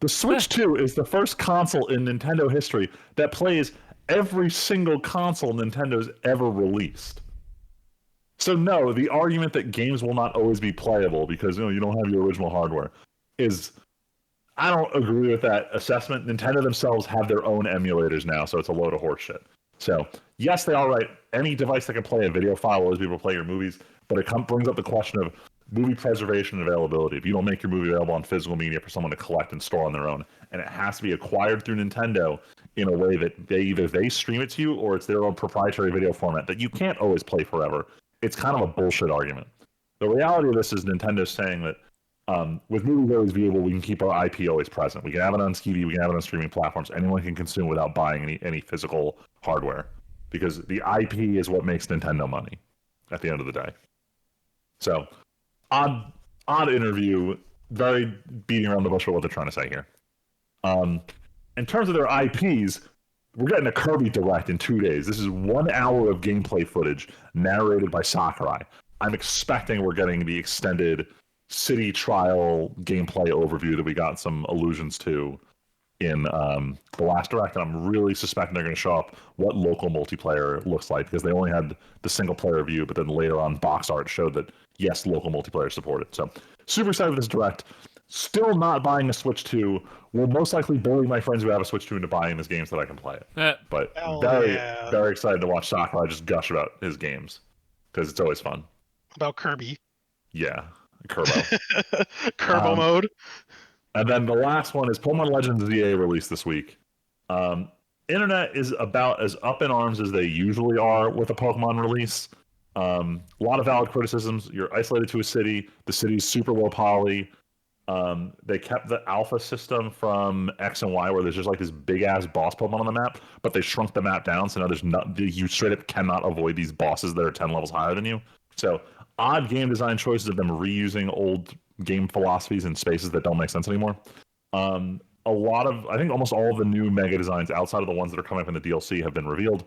The Switch 2 is the first console in Nintendo history that plays every single console Nintendo's ever released. So no, the argument that games will not always be playable because you don't have your original hardware is... I don't agree with that assessment. Nintendo themselves have their own emulators now, so it's a load of horseshit. So, yes, they are right. Any device that can play a video file will always be able to play your movies, but it brings up the question of movie preservation and availability. If you don't make your movie available on physical media for someone to collect and store on their own, and it has to be acquired through Nintendo in a way that they stream it to you or it's their own proprietary video format that you can't always play forever, it's kind of a bullshit argument. The reality of this is Nintendo's saying that with movies always viewable, we can keep our IP always present. We can have it on TV, we can have it on streaming platforms. Anyone can consume without buying any physical hardware. Because the IP is what makes Nintendo money at the end of the day. So, odd interview, very beating around the bush with what they're trying to say here. In terms of their IPs, we're getting a Kirby Direct in 2 days. This is 1 hour of gameplay footage narrated by Sakurai. I'm expecting we're getting the extended city trial gameplay overview that we got some allusions to in the last Direct, and I'm really suspecting they're going to show up what local multiplayer looks like, because they only had the single player view, but then later on box art showed that yes, local multiplayer supported. So super excited for this Direct. Still not buying a Switch 2. Will most likely bully my friends who have a Switch 2 into buying this game so that I can play it. But very excited to watch Sakurai just gush about his games, because it's always fun. About Kirby. Yeah. Kerbo. Kerbo mode. And then the last one is Pokemon Legends ZAAAAA released this week. Internet is about as up in arms as they usually are with a Pokemon release. A lot of valid criticisms. You're isolated to a city. The city's super low poly. They kept the alpha system from X and Y, where there's just like this big ass boss Pokemon on the map, but they shrunk the map down, so now you straight up cannot avoid these bosses that are 10 levels higher than you. So odd game design choices of them reusing old game philosophies in spaces that don't make sense anymore. I think almost all of the new Mega designs outside of the ones that are coming up in the DLC have been revealed.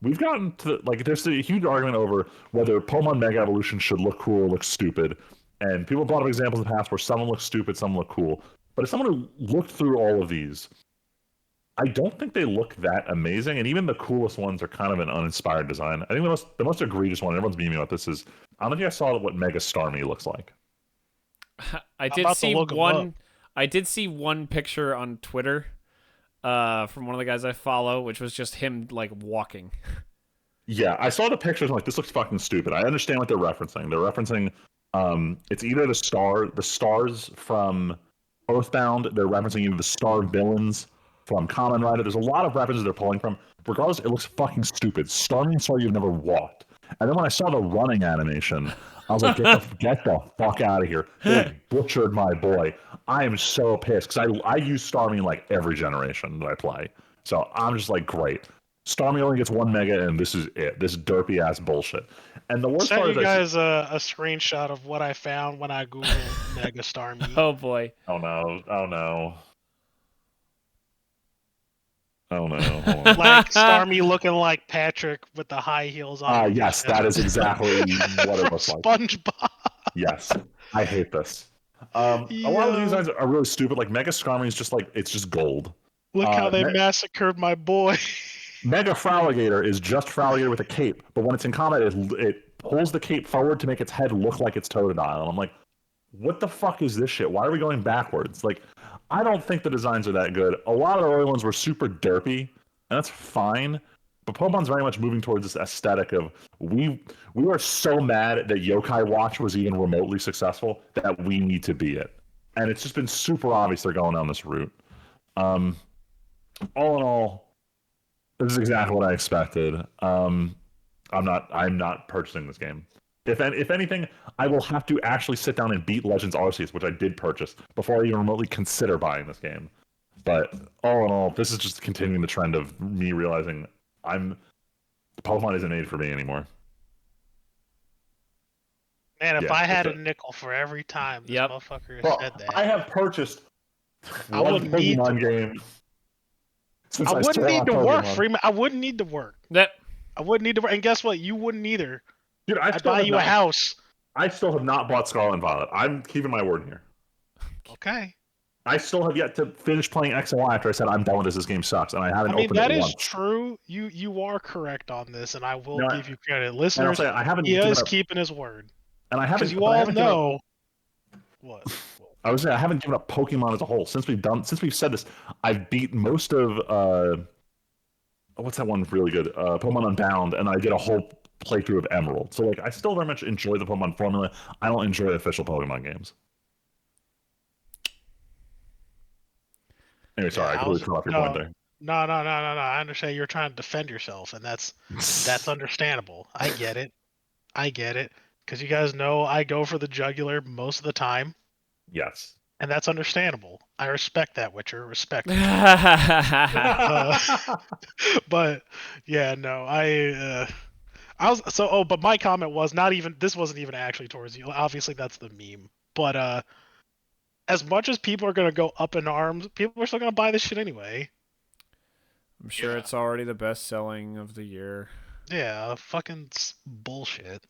We've gotten to, there's a huge argument over whether Pokemon Mega Evolution should look cool or look stupid. And people brought up examples in the past where some look stupid, some look cool. But as someone who looked through all of these, I don't think they look that amazing, and even the coolest ones are kind of an uninspired design. I think the most egregious one, everyone's beaming about this, is I don't know if you guys saw what Mega Starmie looks like. I did see one picture on Twitter from one of the guys I follow, which was just him walking. Yeah, I saw the pictures. I'm like, this looks fucking stupid. I understand what they're referencing. They're referencing it's either the stars from Earthbound. They're referencing either the star villains from Kamen Rider. There's a lot of references they're pulling from. Regardless, it looks fucking stupid. Starmie saw you've never walked. And then when I saw the running animation, I was like, get the fuck out of here. They butchered my boy. I am so pissed, because I use Starmie in every generation that I play. So I'm just great. Starmie only gets one Mega, and this is it. This derpy ass bullshit. And the worst part is, you guys a screenshot of what I found when I googled Mega Starmie. Oh boy. Oh no. Starmie looking like Patrick with the high heels on. Yes, that is exactly what it looks like. SpongeBob. Yes, I hate this. A lot of the designs are really stupid. Mega Starmie is just it's just gold. Look how they massacred my boy. Mega Fraligator is just Fraligator with a cape, but when it's in combat, it pulls the cape forward to make its head look like it's Totodile. And I'm like, what the fuck is this shit? Why are we going backwards? I don't think the designs are that good. A lot of the early ones were super derpy, and that's fine. But Pokemon's very much moving towards this aesthetic of we are so mad that Yokai Watch was even remotely successful that we need to be it. And it's just been super obvious they're going down this route. All in all, this is exactly what I expected. I'm not purchasing this game. If anything, I will have to actually sit down and beat Legends Arceus, which I did purchase, before I even remotely consider buying this game. But all in all, this is just continuing the trend of me realizing Pokemon isn't made for me anymore. Man, if Yeah, I had that's a it. nickel for every time this Yep. motherfucker Well, said that, I have purchased I one wouldn't need Pokemon to game since I wouldn't started need on to work, Pokemon. Freeman. I wouldn't need to work. That I wouldn't need to work. And guess what? You wouldn't either. Dude, I'd buy you a house. I still have not bought Scarlet and Violet. I'm keeping my word here. Okay. I still have yet to finish playing X and Y after I said I'm done with this. This game sucks, and I haven't opened that it is once. true. You are correct on this, and I will No, give you credit. And I'll Listeners, say I haven't he given is up, keeping his word. and I Because haven't. you but I all haven't given up- know what. I was saying I haven't given up Pokemon as a whole since we've said this. I've beat most of what's that one really good? Pokemon Unbound, and I did a whole playthrough of Emerald. So like, I still very much enjoy the Pokemon formula. I don't enjoy official Pokemon games. Anyway, sorry, I completely cut off your point there. No. I understand you're trying to defend yourself, and that's understandable. I get it. Because you guys know I go for the jugular most of the time, Yes. and that's understandable. I respect that, Witcher. Respect. But yeah, no, I was so. Oh, but my comment was not even. This wasn't even actually towards you. Obviously, that's the meme. But as much as people are gonna go up in arms, people are still gonna buy this shit anyway. I'm sure it's already the best selling of the year. Yeah, fucking bullshit.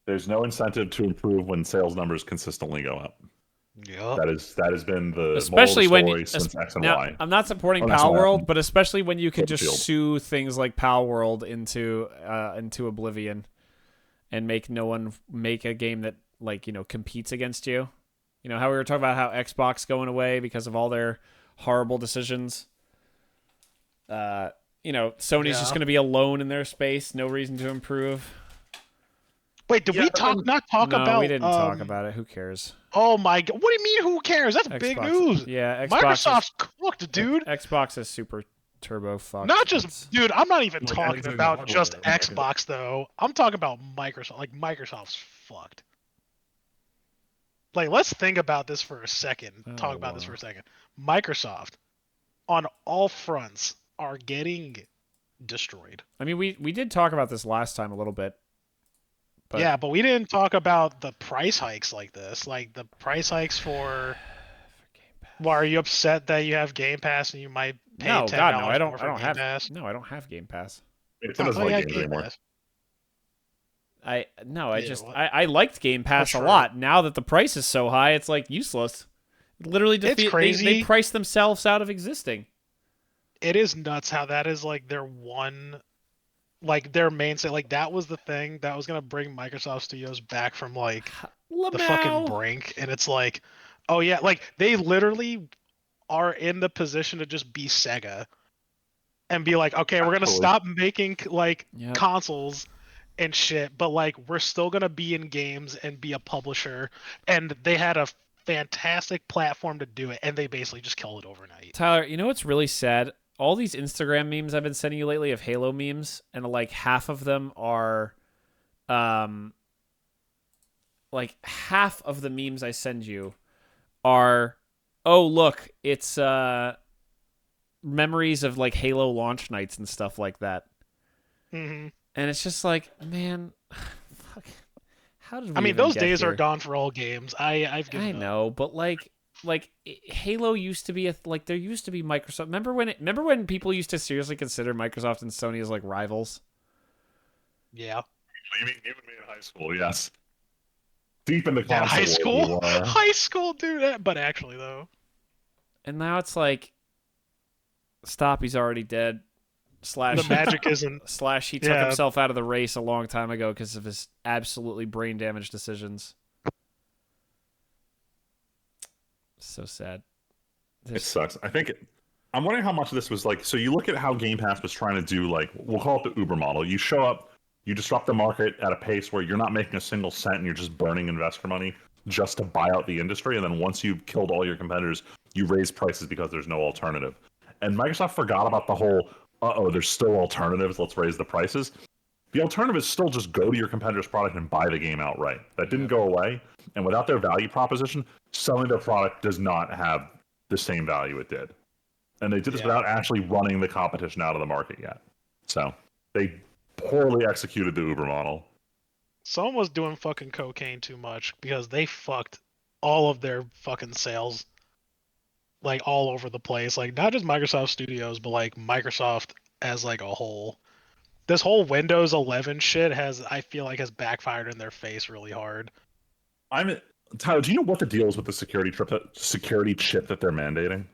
There's no incentive to improve when sales numbers consistently go up. Yep. That has been the Especially moral when of the story since X and now, Y. I'm not supporting Oh, that's Pal why World, I'm- but especially when you can just Field. sue things like Pal World into oblivion, and make no one make a game that competes against you. You know how we were talking about how Xbox going away because of all their horrible decisions. Sony's just going to be alone in their space, no reason to improve. Wait, did we not talk no, about? we didn't talk about it. Who cares? Oh my god! What do you mean? Who cares? That's big news. Yeah, Microsoft's cooked, dude. Xbox is super turbo fucked. Not just, dude. I'm not even Like, talking anything about about just it. Xbox though. I'm talking about Microsoft. Like Microsoft's fucked. Like, let's think about this for a second. Talk about this for a second. Microsoft, on all fronts, are getting destroyed. I mean, we did talk about this last time a little bit. But yeah, but we didn't talk about the price hikes like this. Like the price hikes for. Well, are you upset that you have Game Pass and you might pay $10 more for Game Pass? No, I don't have Game Pass. It doesn't like games anymore. I liked Game Pass a lot. Now that the price is so high, it's like useless. Literally, it's crazy. They price themselves out of existing. It is nuts how that is like their one, like their mainstay. Like that was the thing that was gonna bring Microsoft Studios back from like the fucking brink, and it's like, oh yeah, like they literally are in the position to just be Sega, and be like, okay, we're gonna stop making like consoles and shit, but like we're still gonna be in games and be a publisher, and they had a fantastic platform to do it, and they basically just killed it overnight. Tyler, you know what's really sad? All these Instagram memes I've been sending you lately of Halo memes, and like half of them are, like half of the memes I send you are, oh look, it's memories of like Halo launch nights and stuff like that. Mm-hmm. And it's just like, man, fuck. How did we? I mean, those days here? are gone for all games. I've given I know, but like Halo used to be there used to be Microsoft. Remember when people used to seriously consider Microsoft and Sony as like rivals? Yeah. You mean you and me in high school? Yes. Deep in the high school. High school, dude. But actually, though. And now it's like, stop. He's already dead. The magic isn't. / he took himself out of the race a long time ago because of his absolutely brain damaged decisions. So sad. It sucks. I think I'm wondering how much of this was like. So you look at how Game Pass was trying to do, like, we'll call it the Uber model. You show up, you disrupt the market at a pace where you're not making a single cent, and you're just burning investor money just to buy out the industry. And then once you've killed all your competitors, you raise prices because there's no alternative. And Microsoft forgot about the whole, there's still alternatives. Let's raise the prices. The alternative is still just go to your competitor's product and buy the game outright. That didn't go away. And without their value proposition, selling their product does not have the same value it did. And they did this without actually running the competition out of the market yet. So they poorly executed the Uber model. Someone was doing fucking cocaine too much because they fucked all of their fucking sales like all over the place. Like not just Microsoft Studios, but like Microsoft as like a whole. This whole Windows 11 shit I feel like has backfired in their face really hard. Tyler, do you know what the deal is with the security chip that they're mandating?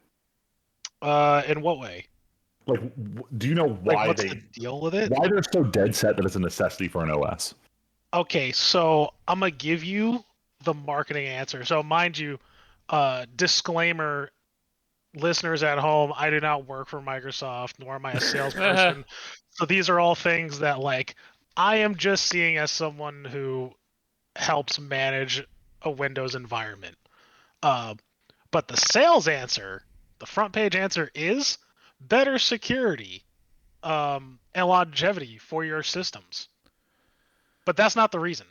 In what way? Like, do you know why like, what's the deal with it? Why they're so dead set that it's a necessity for an OS? Okay, so I'm gonna give you the marketing answer. So mind you, disclaimer, listeners at home, I do not work for Microsoft, nor am I a salesperson. So these are all things that like I am just seeing as someone who helps manage a Windows environment. But the sales answer, the front page answer is better security and longevity for your systems. But that's not the reason.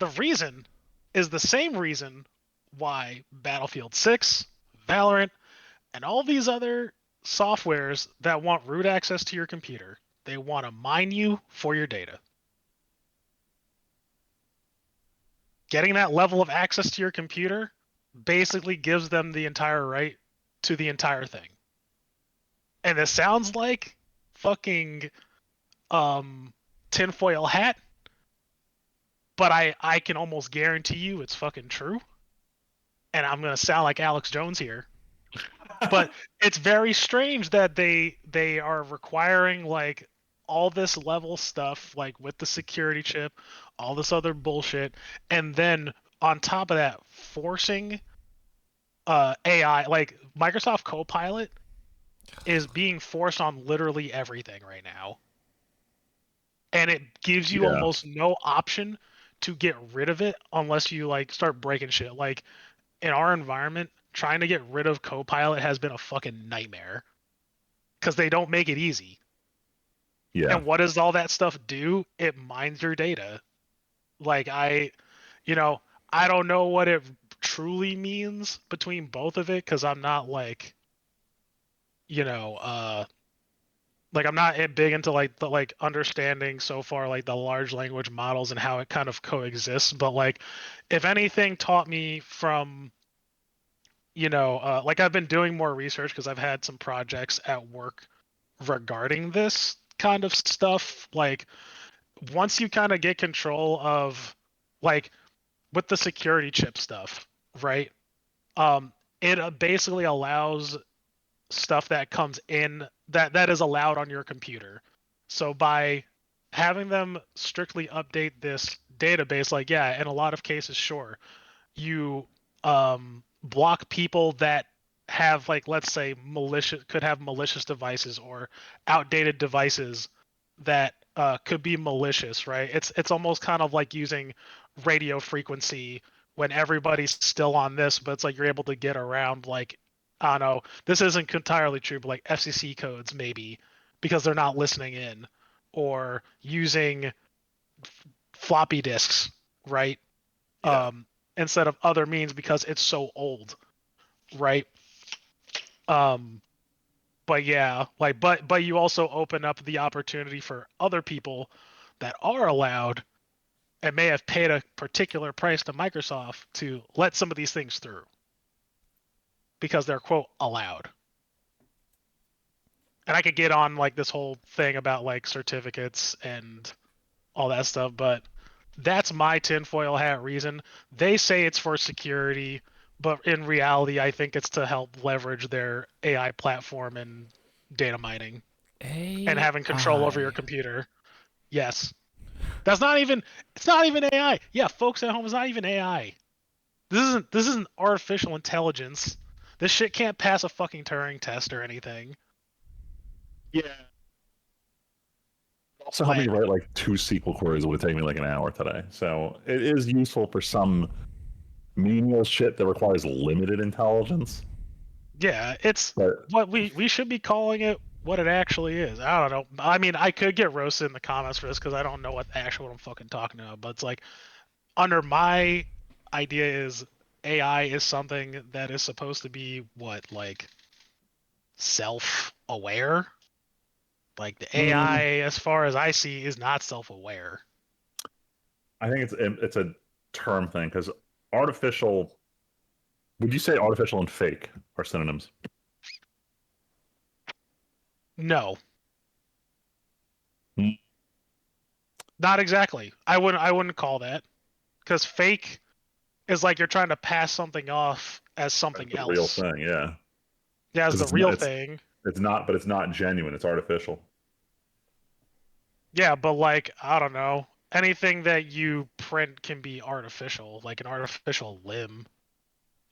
The reason is the same reason why Battlefield 6, Valorant, and all these other softwares that want root access to your computer, they want to mine you for your data. Getting that level of access to your computer basically gives them the entire right to the entire thing. And it sounds like fucking tinfoil hat, but I can almost guarantee you it's fucking true. And I'm gonna sound like Alex Jones here. But it's very strange that they are requiring like all this level stuff, like with the security chip, all this other bullshit, and then on top of that, forcing AI, like Microsoft Copilot is being forced on literally everything right now. And it gives you almost no option to get rid of it unless you like start breaking shit. Like in our environment, trying to get rid of Copilot has been a fucking nightmare because they don't make it easy. Yeah. And what does all that stuff do? It mines your data. Like I don't know what it truly means between both of it because I'm not like, like I'm not big into like the like understanding so far like the large language models and how it kind of coexists. But like, if anything taught me from like I've been doing more research because I've had some projects at work regarding this kind of stuff. Like once you kind of get control of like with the security chip stuff, right? It basically allows stuff that comes in that is allowed on your computer. So by having them strictly update this database, like yeah, in a lot of cases, sure, you block people that have like let's say malicious devices or outdated devices that could be malicious, right? It's almost kind of like using radio frequency when everybody's still on this, but it's like you're able to get around like I don't know. This isn't entirely true, but like FCC codes maybe because they're not listening in or using floppy disks, right? Yeah. Instead of other means because it's so old, right? But yeah, like but you also open up the opportunity for other people that are allowed and may have paid a particular price to Microsoft to let some of these things through because they're quote allowed. And I could get on like this whole thing about like certificates and all that stuff, but that's my tinfoil hat reason. They say it's for security, but in reality, I think it's to help leverage their AI platform and data mining and having control over your computer. Yes. That's not even it's not even AI. Yeah, folks at home, it's not even AI. This isn't artificial intelligence. This shit can't pass a fucking Turing test or anything. Yeah. Also helped me write like 2 SQL queries. It would take me like an hour today. So it is useful for some menial shit that requires limited intelligence. Yeah, it's what we should be calling it what it actually is. I don't know. I mean, I could get roasted in the comments for this because I don't know what I'm fucking talking about. But it's like, under my idea is AI is something that is supposed to be what, like, self-aware. Like the AI, as far as I see, is not self-aware. I think it's a term thing because artificial. Would you say artificial and fake are synonyms? No, Hmm. not exactly. I wouldn't call that, because fake is like you're trying to pass something off as something It's a else. real thing, yeah. Yeah, as the It's real not, thing. It's not, but it's not genuine. It's artificial. Yeah, but like, I don't know. Anything that you print can be artificial, like an artificial limb.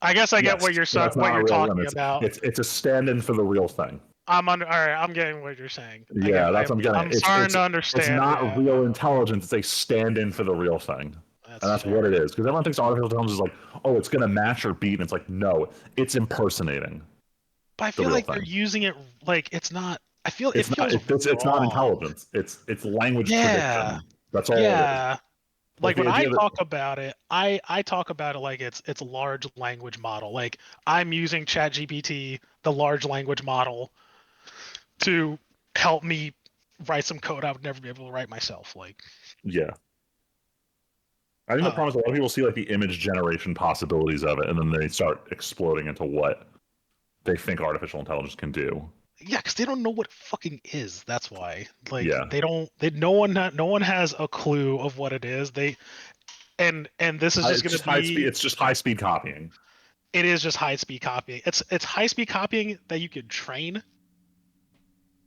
I guess I get Yes, what you're but that's not a real limb. talking about. It's a stand-in for the real thing. All right. I'm getting what you're saying. Yeah, that's what I'm getting. I'm starting to understand. It's not Yeah, real intelligence. It's a stand-in for the real thing, and that's fair. what it is. Because everyone thinks artificial intelligence is like, oh, it's gonna match your beat, and it's like, no, it's impersonating. But I feel like they're using it like it's not. I feel it feels It's not wrong. intelligence. It's language Yeah, prediction. That's all it is. yeah. Like the when I idea that talk about it, I talk about it like it's a large language model. Like I'm using ChatGPT, the large language model, to help me write some code I would never be able to write myself. Like, yeah. I think the problem is a lot of people see like the image generation possibilities of it, and then they start exploding into what they think artificial intelligence can do. yeah, because they don't know what it fucking is. That's why. Like, Yeah. they don't. No one has a clue of what it is. And this is just going to be high speed. It's just high speed copying. It is just high speed copying. It's high speed copying that you could train,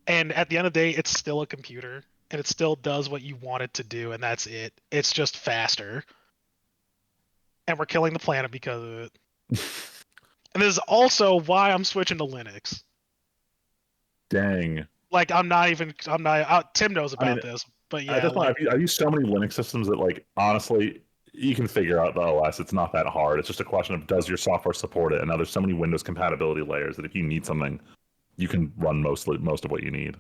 and at the end of the day, it's still a computer, and it still does what you want it to do, and that's it. It's just faster, and we're killing the planet because of it. And this is also why I'm switching to Linux. Dang. Like I'm not. Tim knows about this, but yeah, at this point, I've used so many Linux systems that, like, honestly, you can figure out the OS. It's not that hard. It's just a question of does your software support it. And now there's so many Windows compatibility layers that if you need something, you can run most of what you need.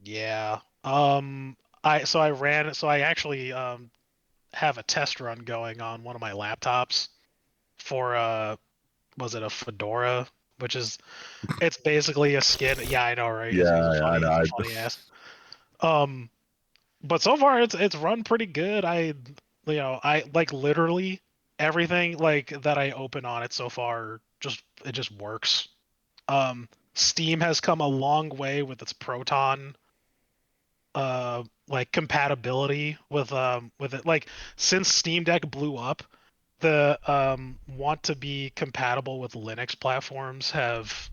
Yeah. I actually have a test run going on one of my laptops for was it a Fedora, which is it's basically a skin. Yeah, I know, right? Yeah, I He's know. a funny ass. But so far it's run pretty good. I like literally everything like that I open on it so far it just works. Steam has come a long way with its Proton like compatibility with it. Like since Steam Deck blew up, the want to be compatible with Linux platforms have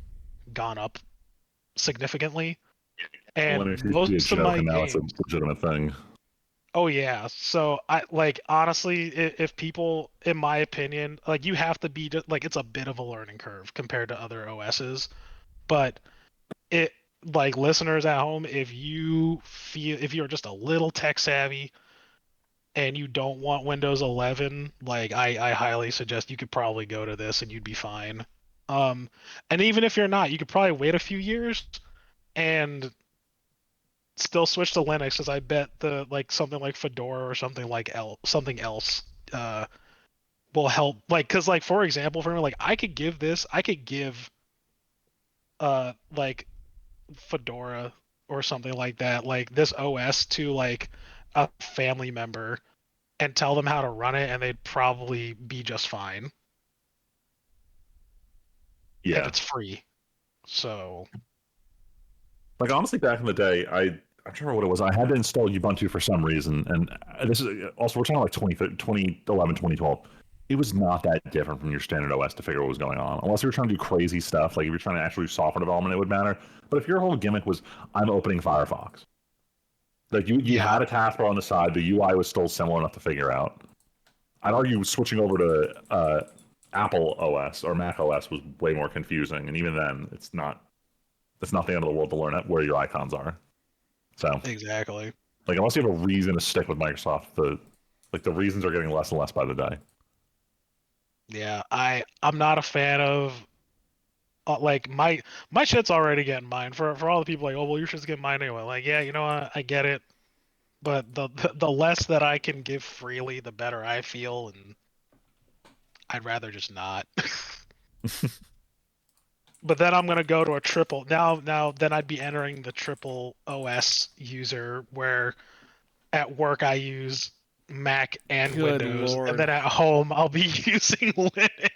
gone up significantly. And Linux used to be a most of joke, my and now it's a games. legitimate thing. Oh yeah. So I like honestly, if people, in my opinion, like you have to be like it's a bit of a learning curve compared to other OSs, but it like listeners at home, if you're just a little tech savvy and you don't want Windows 11, like I highly suggest you could probably go to this and you'd be fine. And even if you're not, you could probably wait a few years and still switch to Linux, because I bet the like something like Fedora or something else will help. Like, because like for example, for me, like I could give like Fedora or something like that, like this OS to like a family member and tell them how to run it, and they'd probably be just fine. Yeah. If it's free. So like honestly, back in the day, I don't remember what it was. I had to install Ubuntu for some reason, and this is also we're talking like 2011, 2012. It was not that different from your standard OS to figure out what was going on, unless you were trying to do crazy stuff. Like if you're trying to actually do software development, it would matter. But if your whole gimmick was I'm opening Firefox, like you had a taskbar on the side, the UI was still similar enough to figure out. I'd argue switching over to Apple OS or Mac OS was way more confusing, and even then, it's not the end of the world to learn where your icons are. So Exactly. like unless you have a reason to stick with Microsoft, the reasons are getting less and less by the day. Yeah, I'm not a fan of like my shit's already getting mined for all the people like, oh well, your shit's getting mined anyway. Like, yeah, you know what, I get it, but the less that I can give freely, the better I feel, and I'd rather just not. But then I'm gonna go to a triple now. Then I'd be entering the triple OS user where at work I use Mac and Good Windows, and Lord. then at home I'll be using Linux.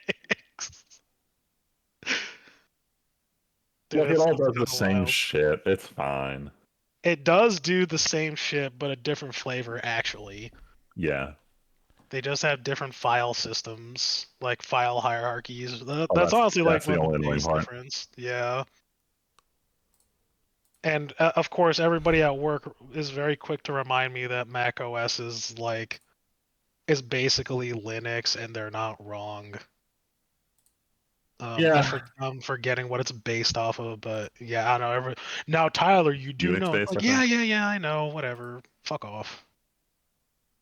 Dude, Look, it it's all does the kind of same wild. shit. It's fine. It does do the same shit, but a different flavor, actually. Yeah. They just have different file systems, like file hierarchies. Oh, That's honestly like that's the one of only the annoying biggest part. difference. Yeah. And of course, everybody at work is very quick to remind me that Mac OS is basically Linux, and they're not wrong. Yeah. I'm forgetting what it's based off of, but yeah, I don't know. Now, Tyler, you do Unix know. based, I Like, think. yeah, I know. Whatever. Fuck off.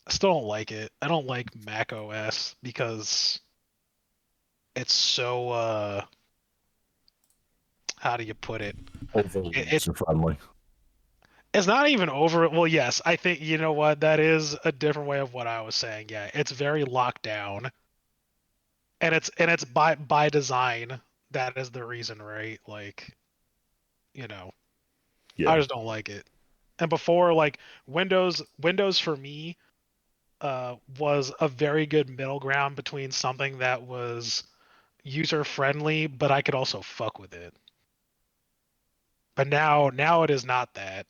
I still don't like it. I don't like Mac OS because it's so how do you put it? Overly It user friendly. it's not even over. Well, yes, I think you know what that is a different way of what I was saying. Yeah, it's very locked down, and it's by design. That is the reason, right? Like, you know, I Yeah. just don't like it. And before, like Windows for me was a very good middle ground between something that was user friendly, but I could also fuck with it. But now it is not that.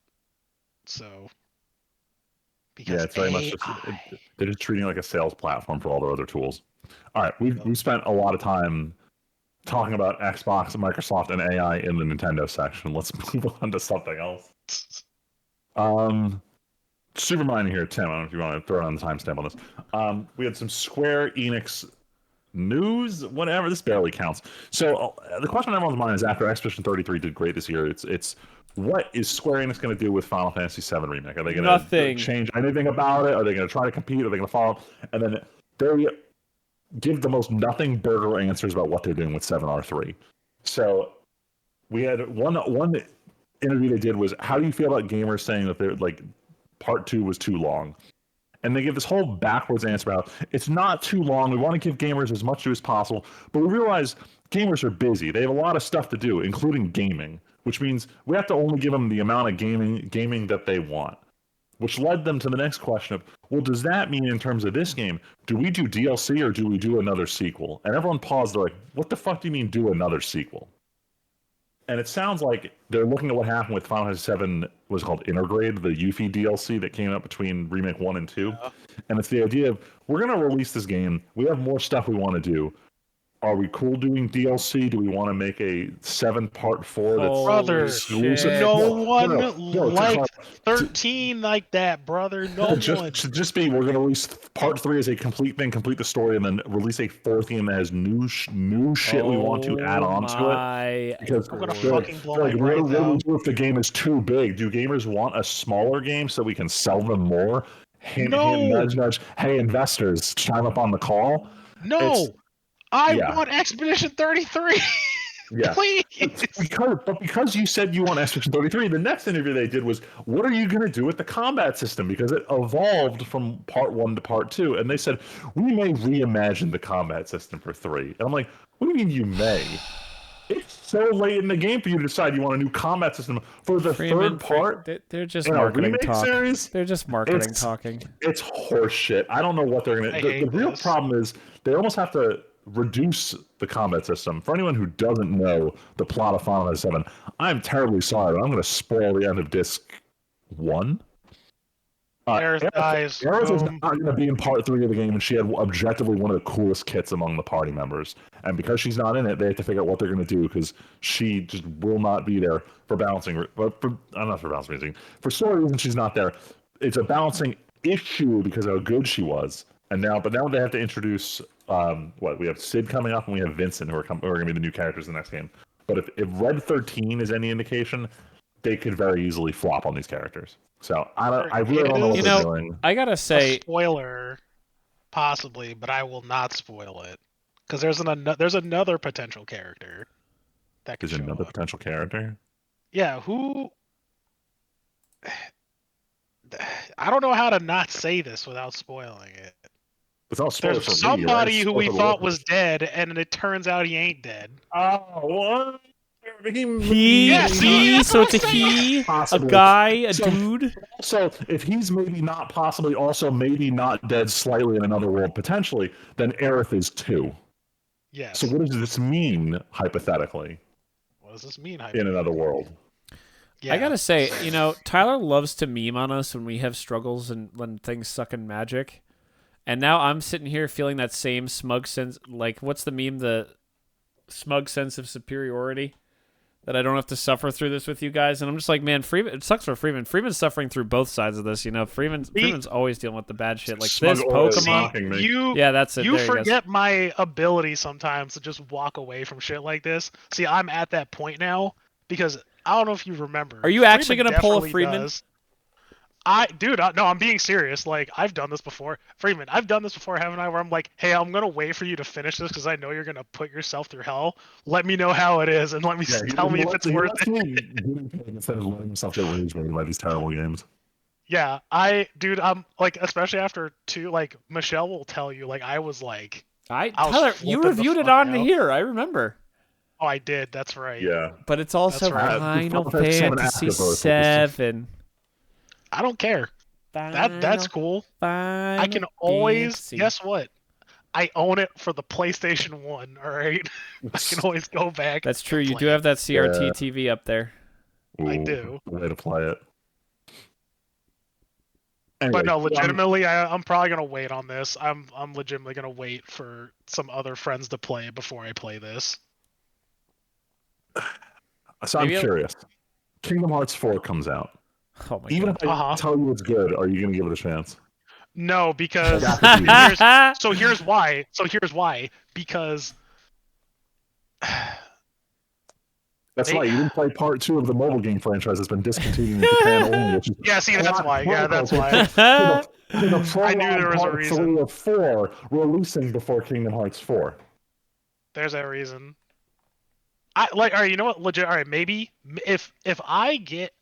So Yeah, because it's very much just AI. they're just treating it like a sales platform for all their other tools. All right, we've spent a lot of time talking about Xbox and Microsoft and AI in the Nintendo section. Let's move on to something else. Um, super minor here, Tim. I don't know if you want to throw it on the timestamp on this. We had some Square Enix news, whatever. This barely counts. So the question on everyone's mind is: after Expedition 33 did great this year, it's what is Square Enix going to do with Final Fantasy VII Remake? Are they going to Nothing. change anything about it? Are they going to try to compete? Are they going to follow? And then they give the most nothing burger answers about what they're doing with 7R3. So we had one interview they did was, how do you feel about gamers saying that they're like part 2 was too long? And they give this whole backwards answer about it's not too long. We want to give gamers as much as possible, but we realize gamers are busy. They have a lot of stuff to do, including gaming, which means we have to only give them the amount of gaming that they want. Which led them to the next question of, well, does that mean in terms of this game, do we do DLC or do we do another sequel? And everyone paused. They're like, what the fuck do you mean do another sequel? And it sounds like they're looking at what happened with Final Fantasy VII, was called Intergrade, the Yuffie DLC that came out between Remake 1 and 2. Yeah. And it's the idea of, we're going to release this game. We have more stuff we want to do. Are we cool doing DLC? Do we want to make a 7-part 4 that's Brother, exclusive? shit. no No, one no, no. liked 13 like that, brother. No one. Just be, we're going to release part 3 as a complete thing, complete the story, and then release a 4th game that has new shit we want to add Oh on to it. my Because I'm gonna they're like, fucking blow they're my like, brains what do we out. do if the game is too big? Do gamers want a smaller game so we can sell them more? Hint, hint, No, nudge, nudge. Hey, investors, chime up on the call. It's, no. I yeah. want Expedition 33. Yeah. Please. Because you said you want Expedition 33, the next interview they did was, what are you going to do with the combat system? Because it evolved from part 1 to part 2. And they said, we may reimagine the combat system for 3. And I'm like, what do you mean you may? It's so late in the game for you to decide you want a new combat system for the Freeman, third part they're just in a marketing remake talk. series. They're just marketing It's talking. it's horseshit. I don't know what they're gonna. I The hate real this. problem is they almost have to reduce the combat system. For anyone who doesn't know the plot of Final Fantasy VII, I'm terribly sorry, but I'm going to spoil the end of Disc 1. Aerith dies. Aerith is Boom. not going to be in part 3 of the game, and she had objectively one of the coolest kits among the party members. And because she's not in it, they have to figure out what they're going to do, because she just will not be there for balancing. But I'm not for balancing reason. For story reasons, she's not there. It's a balancing issue because of how good she was. But now they have to introduce what we have Sid coming up and we have Vincent who are going to be the new characters in the next game. But if Red 13 is any indication, they could very easily flop on these characters. So I really don't know what they're doing. I gotta say, a spoiler, possibly, but I will not spoil it because there's another potential character that could There's show another up. potential character. Yeah, who? I don't know how to not say this without spoiling it. Without spoiler There's for me, somebody right? who we Spoiler thought for was dead, and it turns out he ain't dead. Oh, what? So it's a he, Possibly. a guy, a dude. So if he's maybe not possibly also maybe not dead slightly in another world potentially, then Aerith is too. Yes. So what does this mean hypothetically? What does this mean? In another world? Yeah. I gotta say, Tyler loves to meme on us when we have struggles and when things suck in Magic. And now I'm sitting here feeling that same smug sense. Like, what's the meme? The smug sense of superiority. That I don't have to suffer through this with you guys. And I'm just like, man, Freeman, it sucks for Freeman. Freeman's suffering through both sides of this, Freeman's always dealing with the bad shit. Like this Pokemon. Yeah, that's it. You forget my ability sometimes to just walk away from shit like this. See, I'm at that point now because I don't know if you remember. Are you actually going to pull a Freeman? No, I'm being serious. Like, I've done this before. Freeman, I've done this before, haven't I? Where I'm like, hey, I'm going to wait for you to finish this because I know you're going to put yourself through hell. Let me know how it is and tell me if it's worth it. Instead of letting himself get rage by these terrible games. Yeah, I'm like, especially after 2, like, Michelle will tell you, like, I was like... Tyler, you reviewed it on here, I remember. Oh, I did, that's right. Yeah. But it's also Final Fantasy 7. I don't care. That's cool. I can always guess what? I own it for the PlayStation 1, all right? I can always go back. That's true. You do have that CRT TV up there. Ooh, I do. Way to play it. Anyway, but no, legitimately, I'm probably gonna wait on this. I'm legitimately gonna wait for some other friends to play it before I play this. So I'm curious. Kingdom Hearts 4 comes out. Oh my Even God. if I tell you it's good, are you going to give it a chance? No, because here's why. Because that's right. You didn't play part 2 of the mobile game franchise that's been discontinued in Japan only. Which is that's why. Yeah, that's why. I knew there was a reason. 3 or 4 releasing before Kingdom Hearts 4. There's a reason. All right, you know what? Legit. All right, maybe if I get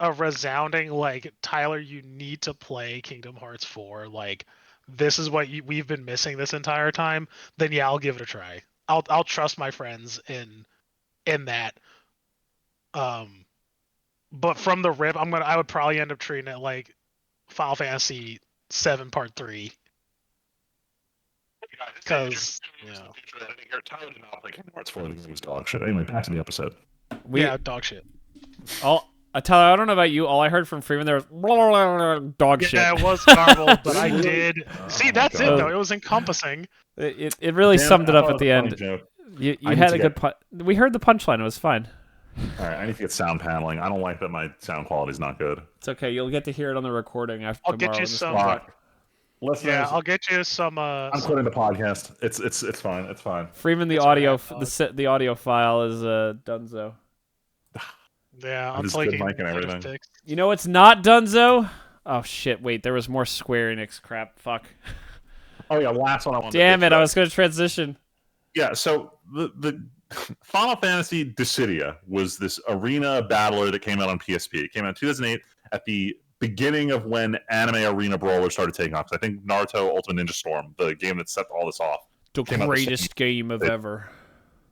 a resounding like, Tyler, you need to play Kingdom Hearts 4, like this is what we've been missing this entire time, then yeah, I'll give it a try. I'll trust my friends in that. But from the rip, I would probably end up treating it like Final Fantasy 7 Part 3. Because Tyler did not play Kingdom Hearts 4. The game was dog shit. Anyway, back to the episode. Dog shit. Tyler, I don't know about you. All I heard from Freeman there was dog shit. Yeah, it was garbled, but I did. See, that's it though. It was encompassing. It really summed it up at the end. You had a good we heard the punchline. It was fine. All right, I need to get sound paneling. I don't like that my sound quality is not good. It's okay. You'll get to hear it on the recording after I'll tomorrow. Get you some. I'll get you some. I'm quitting the podcast. It's fine. It's fine. Freeman, the audio file is Dunzo. Yeah, I'm just good mic and everything. You know it's not Dunzo? Oh shit! Wait, there was more Square Enix crap. Fuck. Oh yeah, last one I wanted. Damn it! I was going to transition. Yeah, so the Final Fantasy Dissidia was this arena battler that came out on PSP. It came out in 2008 at the beginning of when anime arena brawlers started taking off. I think Naruto Ultimate Ninja Storm, the game that set all this off, the greatest game of ever.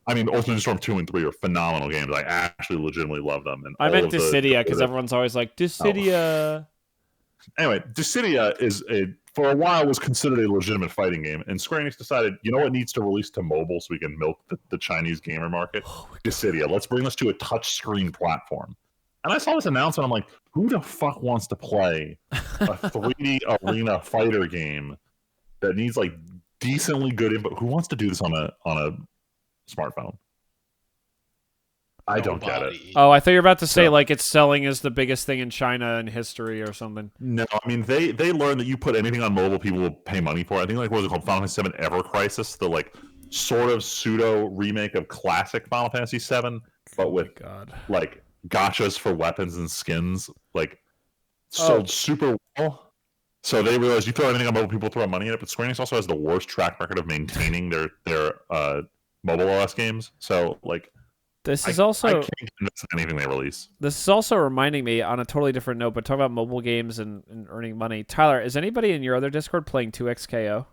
I mean, Ultimate Ninja Storm 2 and 3 are phenomenal games. I actually legitimately love them. And I meant Dissidia because everyone's always like, Dissidia. Anyway, Dissidia for a while was considered a legitimate fighting game. And Square Enix decided, you know what needs to release to mobile so we can milk the Chinese gamer market? Dissidia. Let's bring this to a touchscreen platform. And I saw this announcement. I'm like, who the fuck wants to play a 3D arena fighter game that needs like decently good input? Who wants to do this on a smartphone? I don't get it. Oh, I thought you were about to say So- like it's selling as the biggest thing in China in history or something. No, I mean they learned that you put anything on mobile, people will pay money for. I think like what was it called, Final Fantasy VII Ever Crisis, the like sort of pseudo remake of classic Final Fantasy VII, but with God. like gachas for weapons and skins, like sold super well. So they realized you throw anything on mobile, people throw money at it. But Squeenix also has the worst track record of maintaining their mobile OS games. So like. This is I also can't invest in anything they release. this is also reminding me on a totally different note, but talk about mobile games and earning money. Tyler, is anybody in your other Discord playing 2XKO?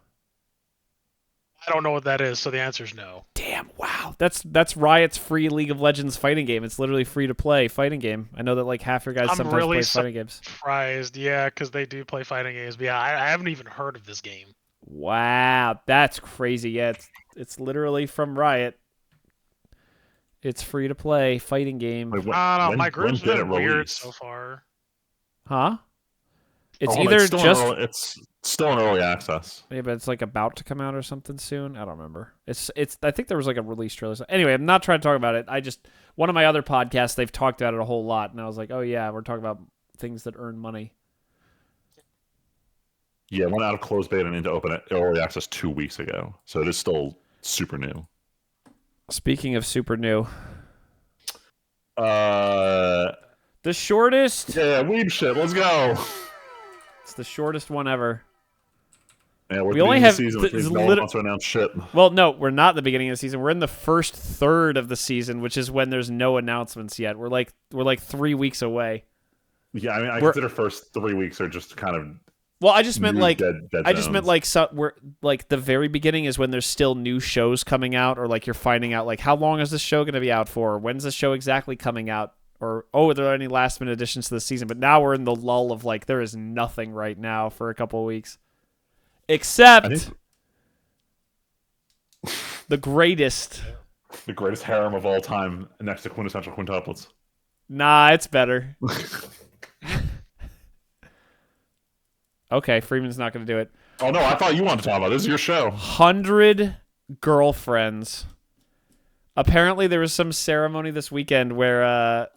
I don't know what that is, so the answer is no. Damn, wow. That's Riot's free League of Legends fighting game. It's literally free to play fighting game. I know that like half your guys I'm sometimes really play fighting games. surprised, yeah, because they do play fighting games. But yeah, I haven't even heard of this game. Wow, that's crazy. Yeah, it's literally from Riot. It's free to play fighting game. Like, I don't know. My when group's did it been weird release? so far. Huh? It's Oh, either still just it's still in early access. yeah, but it's like about to come out or something soon. I don't remember. It's I think there was like a release trailer. Anyway, I'm not trying to talk about it. I just one of my other podcasts they've talked about it a whole lot, and I was like, oh yeah, we're talking about things that earn money. Yeah, it went out of closed beta and into open early access 2 weeks ago, so it is still super new. Speaking of super new, Uh, the shortest. yeah, Weeb shit. Let's go. It's the shortest one ever. Yeah, we're We only have have season, th- which means is no one lit- wants to announce shit. Well, no, we're not at the beginning of the season. We're in the first third of the season, which is when there's no announcements yet. We're like 3 weeks away. Yeah, I mean, I We're- consider first 3 weeks are just kind of. Well, I just meant new like dead I just meant zones. like we're like the very beginning is when there's still new shows coming out, or like you're finding out like how long is this show going to be out for? When's the show exactly coming out? Or are there any last minute additions to the season? But now we're in the lull of like there is nothing right now for a couple of weeks, except I think the greatest. the greatest harem of all time, next to quintessential quintuplets. Nah, it's better. Okay, Freeman's not going to do it. Oh no, I thought you wanted to talk about it. This is your show. 100 girlfriends. Apparently, there was some ceremony this weekend where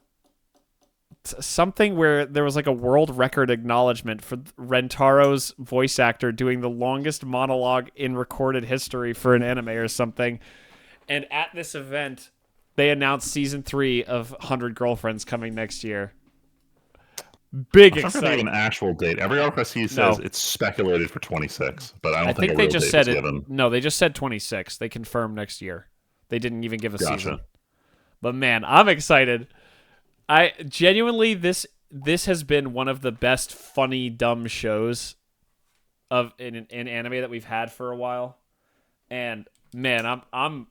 something where there was like a world record acknowledgement for Rentaro's voice actor doing the longest monologue in recorded history for an anime or something. And at this event, they announced season 3 of 100 Girlfriends coming next year. Big I'm not gonna give excitement. an actual date. Every article I see says No. it's speculated for 26, but I don't I think, think a they real just date said was it. given. No, they just said 26. They confirmed next year. They didn't even give a Gotcha. season. But man, I'm excited. I genuinely this has been one of the best funny dumb shows of in anime that we've had for a while. And man, I'm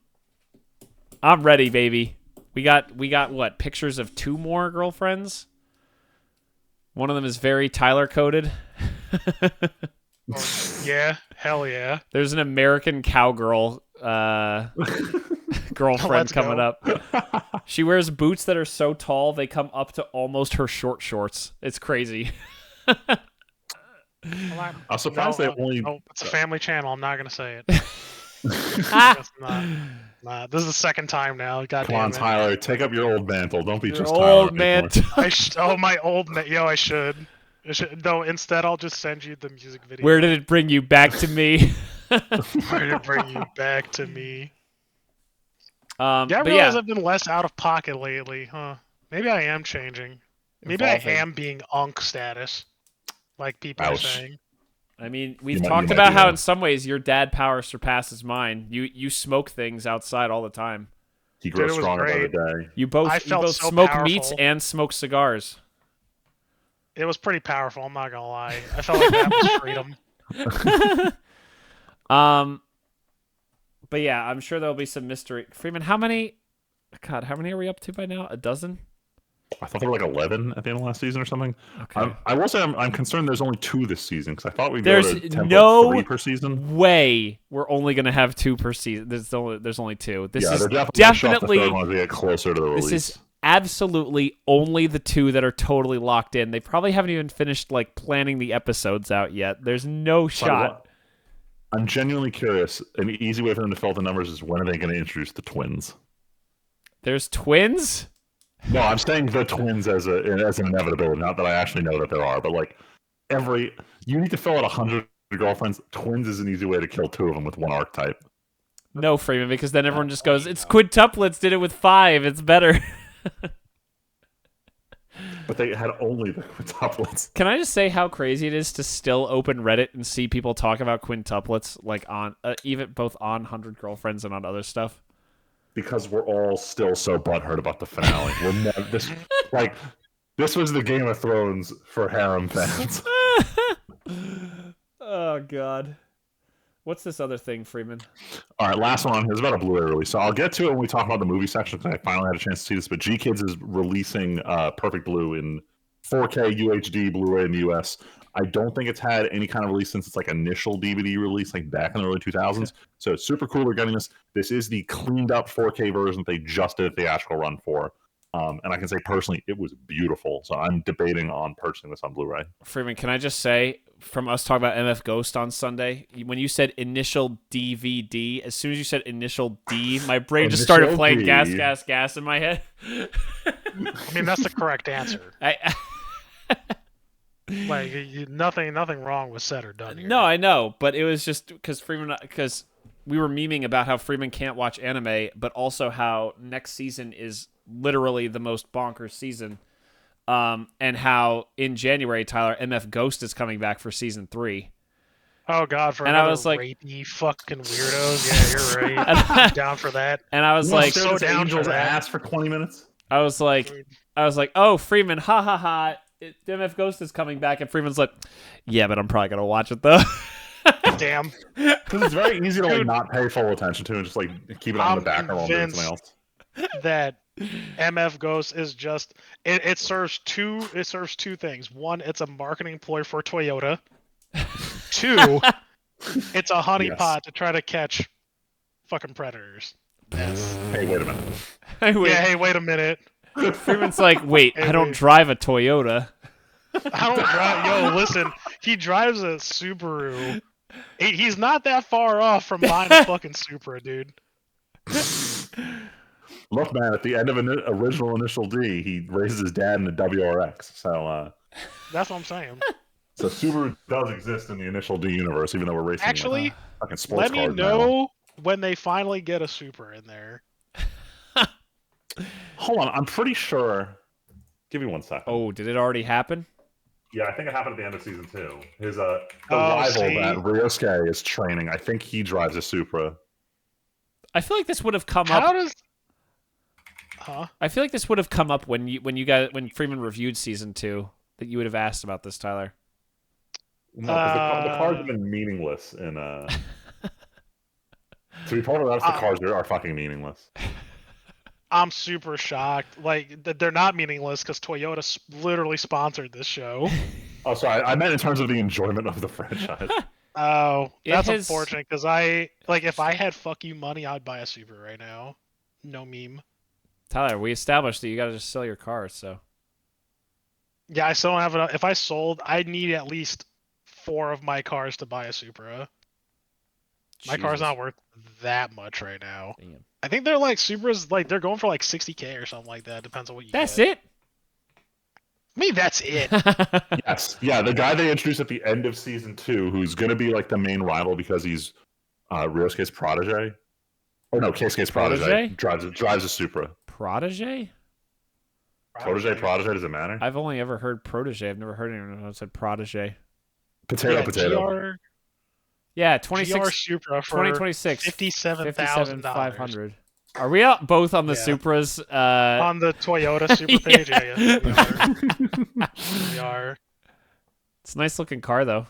ready, baby. We got what? Pictures of 2 more girlfriends? One of them is very Tyler coded. Yeah, hell yeah. There's an American cowgirl girlfriend Let's coming go. up. She wears boots that are so tall they come up to almost her short shorts. It's crazy. I'm surprised they only. No, it's a family channel. I'm not gonna say it. That's not. This is the second time now. God Come damn on, it. Tyler, take up your old mantle. Don't be Your just old Tyler man. anymore. My old man. Yo, I should. No, instead I'll just send you the music video. Where did it bring you back to me? Where did it bring you back to me? Yeah, I but realize yeah, I've been less out of pocket lately, huh? Maybe I am changing. Maybe Evolving. I am being unk status, like people are Ouch. saying. I mean, we've You talked might about be how right. in some ways your dad power surpasses mine. You smoke things outside all the time. He grows Dude, it was stronger by the great. day. You both I felt so smoke powerful. meats and smoke cigars. It was pretty powerful. I'm not gonna lie. I felt like that was freedom. But yeah, I'm sure there'll be some mystery. Freeman, how many? God, how many are we up to by now? A dozen? I thought there were like 11 at the end of last season or something. Okay. I will say I'm concerned there's only 2 this season because I thought we'd There's go to template no 3 per season. way we're only gonna have 2 per season. There's only 2. This Yeah, is they're definitely gonna show off the definitely third one as we get closer to the release. this is absolutely only the 2 that are totally locked in. They probably haven't even finished like planning the episodes out yet. There's no So shot. I'm genuinely curious. An easy way for them to fill out the numbers is when are they going to introduce the twins? There's twins? No, I'm saying the twins as an inevitability. Not that I actually know that there are, but like you need to fill out 100 girlfriends. Twins is an easy way to kill 2 of them with one archetype. No, Freeman, because then everyone just goes, funny, it's though. quintuplets, did it with 5, it's better. But they had only the quintuplets. Can I just say how crazy it is to still open Reddit and see people talk about quintuplets, like on even both on 100 Girlfriends and on other stuff? Because we're all still so butthurt about the finale. We're never, this was the Game of Thrones for harem fans. Oh God. What's this other thing, Freeman? All right, last one is about a Blu-ray release. So I'll get to it when we talk about the movie section because I finally had a chance to see this. But G Kids is releasing Perfect Blue in 4K UHD Blu-ray in the US. I don't think it's had any kind of release since its like initial DVD release, like back in the early 2000s. So it's super cool they're getting this. This is the cleaned up 4K version that they just did a theatrical run for. And I can say personally, it was beautiful. So I'm debating on purchasing this on Blu-ray. Freeman, can I just say, from us talking about MF Ghost on Sunday, when you said initial DVD, as soon as you said initial D, my brain just started Initial playing D. gas, gas, gas in my head. I mean, that's the correct answer. Like, nothing wrong was said or done here. No, I know, but it was just because we were memeing about how Freeman can't watch anime, but also how next season is literally the most bonkers season, and how in January, Tyler, MF Ghost is coming back for season 3. Oh God, for And I another was like- rapey fucking weirdos. Yeah, you're right. I'm down for that. And I was You wanna like, stare so at this down angel's for that. ass for 20 minutes. I was like, oh, Freeman, ha ha ha. MF Ghost is coming back, and Freeman's like, yeah, but I'm probably gonna watch it though. Damn. Because it's very easy to like Dude. not pay full attention to and just like keep it on I'm the background while doing something else. That MF Ghost is just it serves two things. One, it's a marketing ploy for Toyota. 2, it's a honeypot Yes. to try to catch fucking predators. Yes. Hey, wait a minute. Wait, Yeah, hey, wait a minute. Freeman's like, wait, Hey, I don't wait. drive a Toyota. I don't drive. Yo, listen, he drives a Subaru. He's not that far off from buying a fucking Supra, dude. Look, man, at the end of an original Initial D, he raises his dad in a WRX. That's what I'm saying. So Subaru does exist in the Initial D universe, even though we're racing Actually, fucking sports let me cars now. know when they finally get a Supra in there. Hold on, I'm pretty sure. Give me 1 second. Oh, did it already happen? Yeah, I think it happened at the end of season 2. His the Oh, rival see? that Ryosuke is training. I think he drives a Supra. I feel like this would have come How up. does? Huh? I feel like this would have come up when when Freeman reviewed season 2. That you would have asked about this, Tyler. No, because the cars have been meaningless in To be totally honest, the cars are fucking meaningless. I'm super shocked. Like they're not meaningless because Toyota literally sponsored this show. Oh, sorry. I meant in terms of the enjoyment of the franchise. Oh, It that's has- unfortunate because if I had fuck you money, I'd buy a Subaru right now. No meme. Tyler, we established that you got to just sell your car, so. Yeah, I still don't have enough. If I sold, I'd need at least 4 of my cars to buy a Supra. My car's Jesus. not worth that much right now. Damn. I think they're like Supras, like they're going for like 60K or something like that. Depends on what you That's get. it. I mean, that's it. Yes. Yeah, the guy they introduced at the end of season 2, who's going to be like the main rival because he's Ryosuke's protege. Or no, Keisuke's protege. Drives a Supra. Protege? Protege, does it matter? I've only ever heard protege. I've never heard anyone who said protege. Potato. GR, Yeah, GR 26, Supra for 2026. 57,000 500. Are we out both on the Yeah. Supras? on the Toyota Supra page. Yeah, yes, we are. It's a nice looking car, though.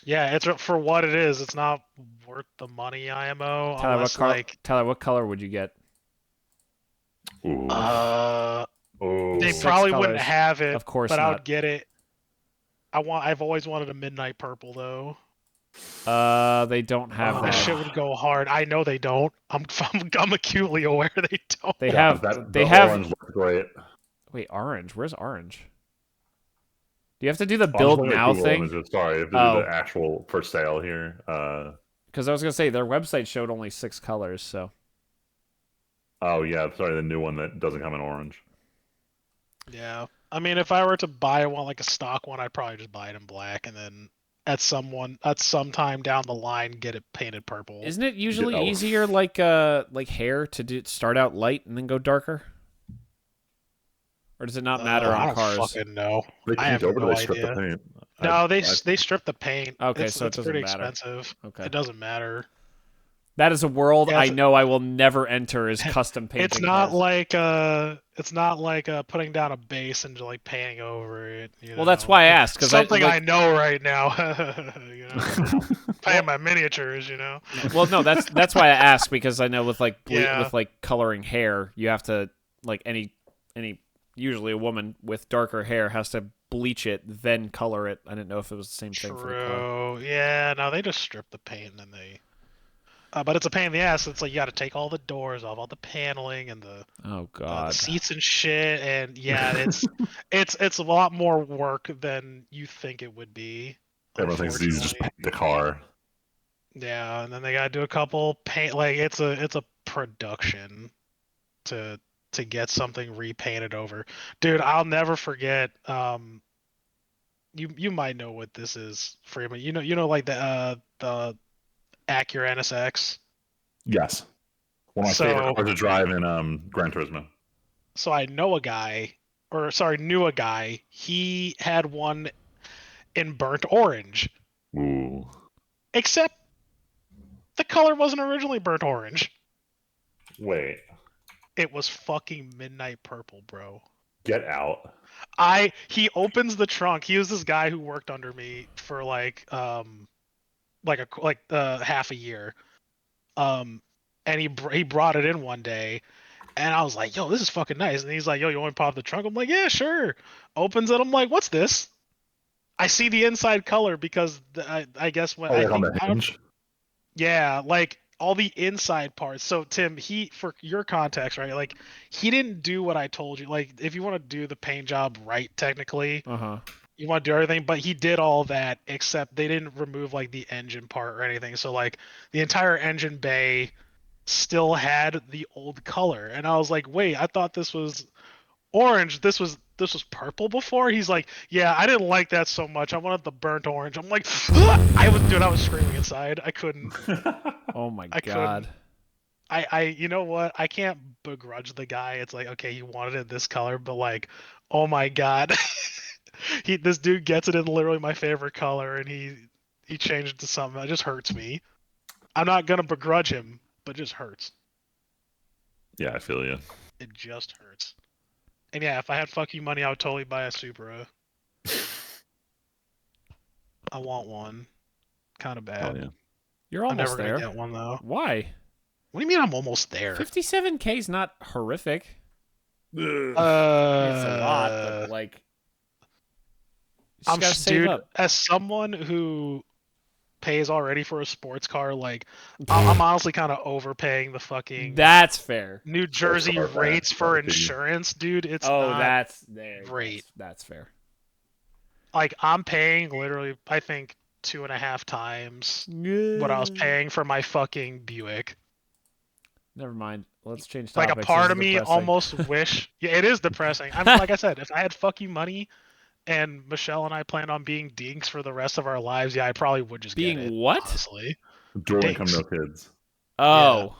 Yeah, it's for what it is. It's not worth the money IMO. Tyler, Unless, Tyler, what color would you get? Ooh. they Six probably colors. wouldn't have it. Of course but I not. would get it. I've always wanted a midnight purple though. They don't have This that. shit would go hard. I know they don't. I'm acutely aware they don't. They Yeah, have. that, They the have. orange looks great. Wait, orange. Where's orange? Do you have to do the Oh, I'm just build looking at now Google thing? Images. Sorry, I have to Oh. do the actual for sale here. Because I was gonna say their website showed only 6 colors. So Oh yeah, sorry, the new one that doesn't come in orange. Yeah. I mean, if I were to buy one, like a stock one, I'd probably just buy it in black, and then at some time down the line, get it painted purple. Isn't it usually Oh. easier, like hair, to start out light and then go darker? Or does it not matter I on don't cars? fucking know. They I have paint over, no they strip the idea. paint. No, they strip the paint. Okay, it's so it doesn't pretty matter. expensive. Okay. It doesn't matter. That is a world Yeah, I know I will never enter, is custom painting It's not cars. like putting down a base and just like painting over it. Well, that's why I asked, because something I I know right now. You know, painting my miniatures. You know. Well, no, that's why I asked, because I know with like Yeah. with like coloring hair, you have to, like, any usually a woman with darker hair has to bleach it then color it. I didn't know if it was the same thing for the car. True. Yeah. No, they just strip the paint and then they. But it's a pain in the ass. It's like you got to take all the doors off, all the paneling, and Oh the God. seats and shit. And yeah, it's a lot more work than you think it would be. Everyone thinks it's easy to just paint the car. Yeah, and then they gotta do a couple paint. Like it's a production to get something repainted over. Dude, I'll never forget. You might know what this is, Freeman. You know like the Acura NSX. Yes. One of my favorite cars to drive in Gran Turismo. So I know a guy, or sorry, knew a guy. He had one in burnt orange. Ooh. Except the color wasn't originally burnt orange. Wait. It was fucking midnight purple, bro. Get out. He opens the trunk. He was this guy who worked under me for like half a year. And he brought it in one day, and I was like, "Yo, this is fucking nice." And he's like, "Yo, you want to pop the trunk?" I'm like, "Yeah, sure." Opens it. I'm like, "What's this?" I see the inside color because I guess when on the hinge? Yeah, like all the inside parts. So Tim, for your context, right? Like he didn't do what I told you. Like if you want to do the paint job right, technically, you want to do everything, but he did all that except they didn't remove like the engine part or anything. So like the entire engine bay still had the old color, and I was like, wait, I thought this was orange. This was purple before. He's like, yeah, I didn't like that so much. I wanted the burnt orange. I'm like, I was screaming inside. I couldn't. Oh my I God. couldn't. You know what? I can't begrudge the guy. It's like, okay, he wanted it this color, but like, oh my God, this dude gets it in literally my favorite color, and he changed it to something that just hurts me. I'm not gonna begrudge him, but it just hurts. Yeah, I feel you. It just hurts. And yeah, if I had fuck you money, I would totally buy a Supra. I want one. Kind of bad. Oh, yeah. You're I'm almost never there. gonna get one though. Why? What do you mean I'm almost there? 57K is not horrific. Ugh. It's a lot, but like, you just gotta save up. As someone who pays already for a sports car, like I'm honestly kind of overpaying the fucking That's fair. New Jersey rates for insurance, dude. It's not that's there. great. That's fair. Like I'm paying literally, I think 2.5 times what I was paying for my fucking Buick. Never mind. Let's change Like topics. a part of me almost wish. Yeah, it is depressing. I mean, like I said, if I had fuck you money, and Michelle and I planned on being dinks for the rest of our lives, yeah, I probably would just being get it, what? honestly. Dual income, no kids. Oh.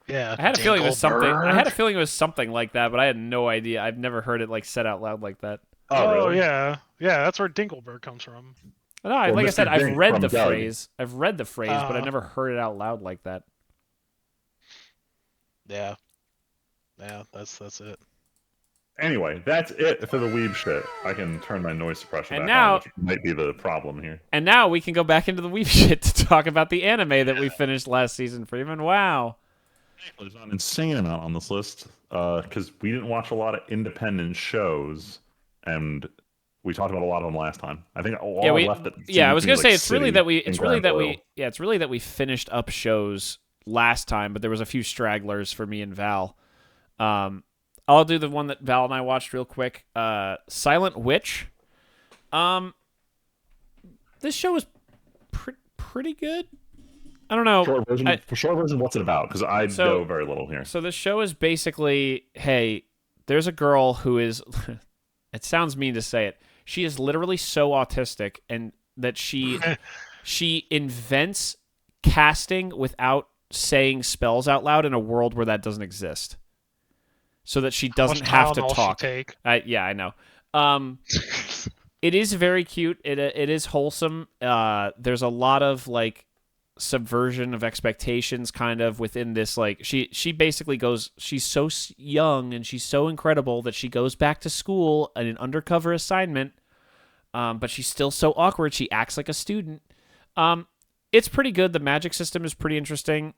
Yeah. I had a feeling it was something. I had a feeling it was something like that, but I had no idea. I've never heard it like said out loud like that. Oh, really? Yeah. Yeah, that's where Dinkelberg comes from. No, like I said, I've read the phrase. I've read the phrase, but I've never heard it out loud like that. Yeah. Yeah, that's it. Anyway, that's it for the Weeb shit. I can turn my noise suppression And back now, on, which might be the problem here. And now we can go back into the Weeb shit to talk about the anime that we finished last season, Freeman. Wow. There's an insane amount on this list because we didn't watch a lot of independent shows, and we talked about a lot of them last time. I think all left. I was gonna say it's really that we finished up shows last time, but there was a few stragglers for me and Val. I'll do the one that Val and I watched real quick. Silent Witch. This show was pretty good. I don't know. Short version, what's it about? Because I know very little here. So this show is basically, hey, there's a girl who is, it sounds mean to say it, she is literally so autistic and that she invents casting without saying spells out loud in a world where that doesn't exist. So that she doesn't have to talk. Yeah, I know. It is very cute. It is wholesome. There's a lot of like subversion of expectations kind of within this. Like she basically goes, she's so young and she's so incredible that she goes back to school on an undercover assignment, but she's still so awkward she acts like a student. It's pretty good. The magic system is pretty interesting.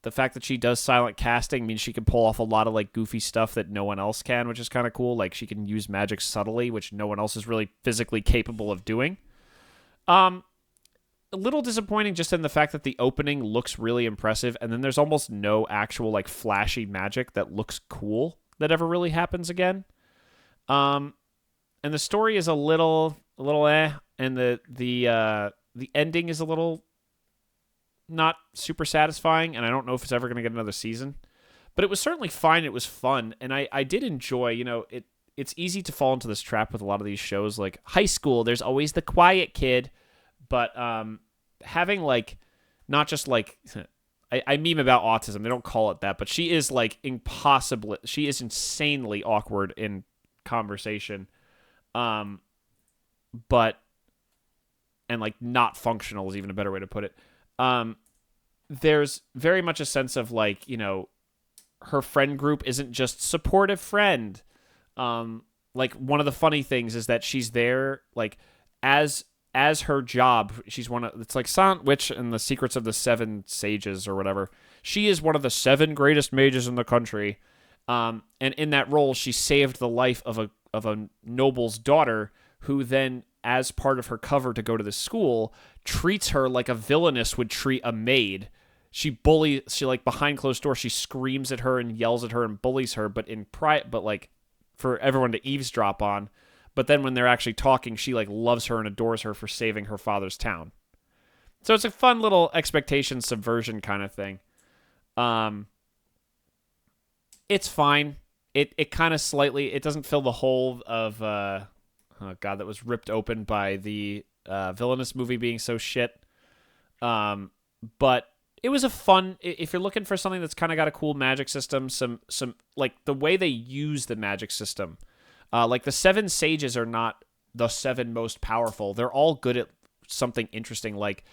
The fact that she does silent casting means she can pull off a lot of like goofy stuff that no one else can, which is kind of cool. Like she can use magic subtly, which no one else is really physically capable of doing. A little disappointing just in the fact that the opening looks really impressive, and then there's almost no actual like flashy magic that looks cool that ever really happens again. And the story is a little and the ending is a little not super satisfying, and I don't know if it's ever going to get another season. But it was certainly fine. It was fun, and I did enjoy, it's easy to fall into this trap with a lot of these shows. Like high school, there's always the quiet kid, but having like, not just like, I meme about autism. They don't call it that, but she is like impossible. She is insanely awkward in conversation, and like not functional is even a better way to put it. There's very much a sense of like, her friend group isn't just supportive friend. Like one of the funny things is that she's there like as her job. She's it's like Silent Witch and the Secrets of the Seven Sages or whatever. She is one of the 7 greatest mages in the country. And in that role, she saved the life of a noble's daughter, who then, as part of her cover to go to the school, treats her like a villainess would treat a maid. She like behind closed doors, she screams at her and yells at her and bullies her, but like for everyone to eavesdrop on. But then when they're actually talking, she like loves her and adores her for saving her father's town. So it's a fun little expectation subversion kind of thing. It's fine. It kind of slightly, it doesn't fill the hole of that was ripped open by the Villainous movie being so shit. But it was a fun, if you're looking for something that's kind of got a cool magic system, some like the way they use the magic system. Like the 7 sages are not the 7 most powerful. They're all good at something interesting. Like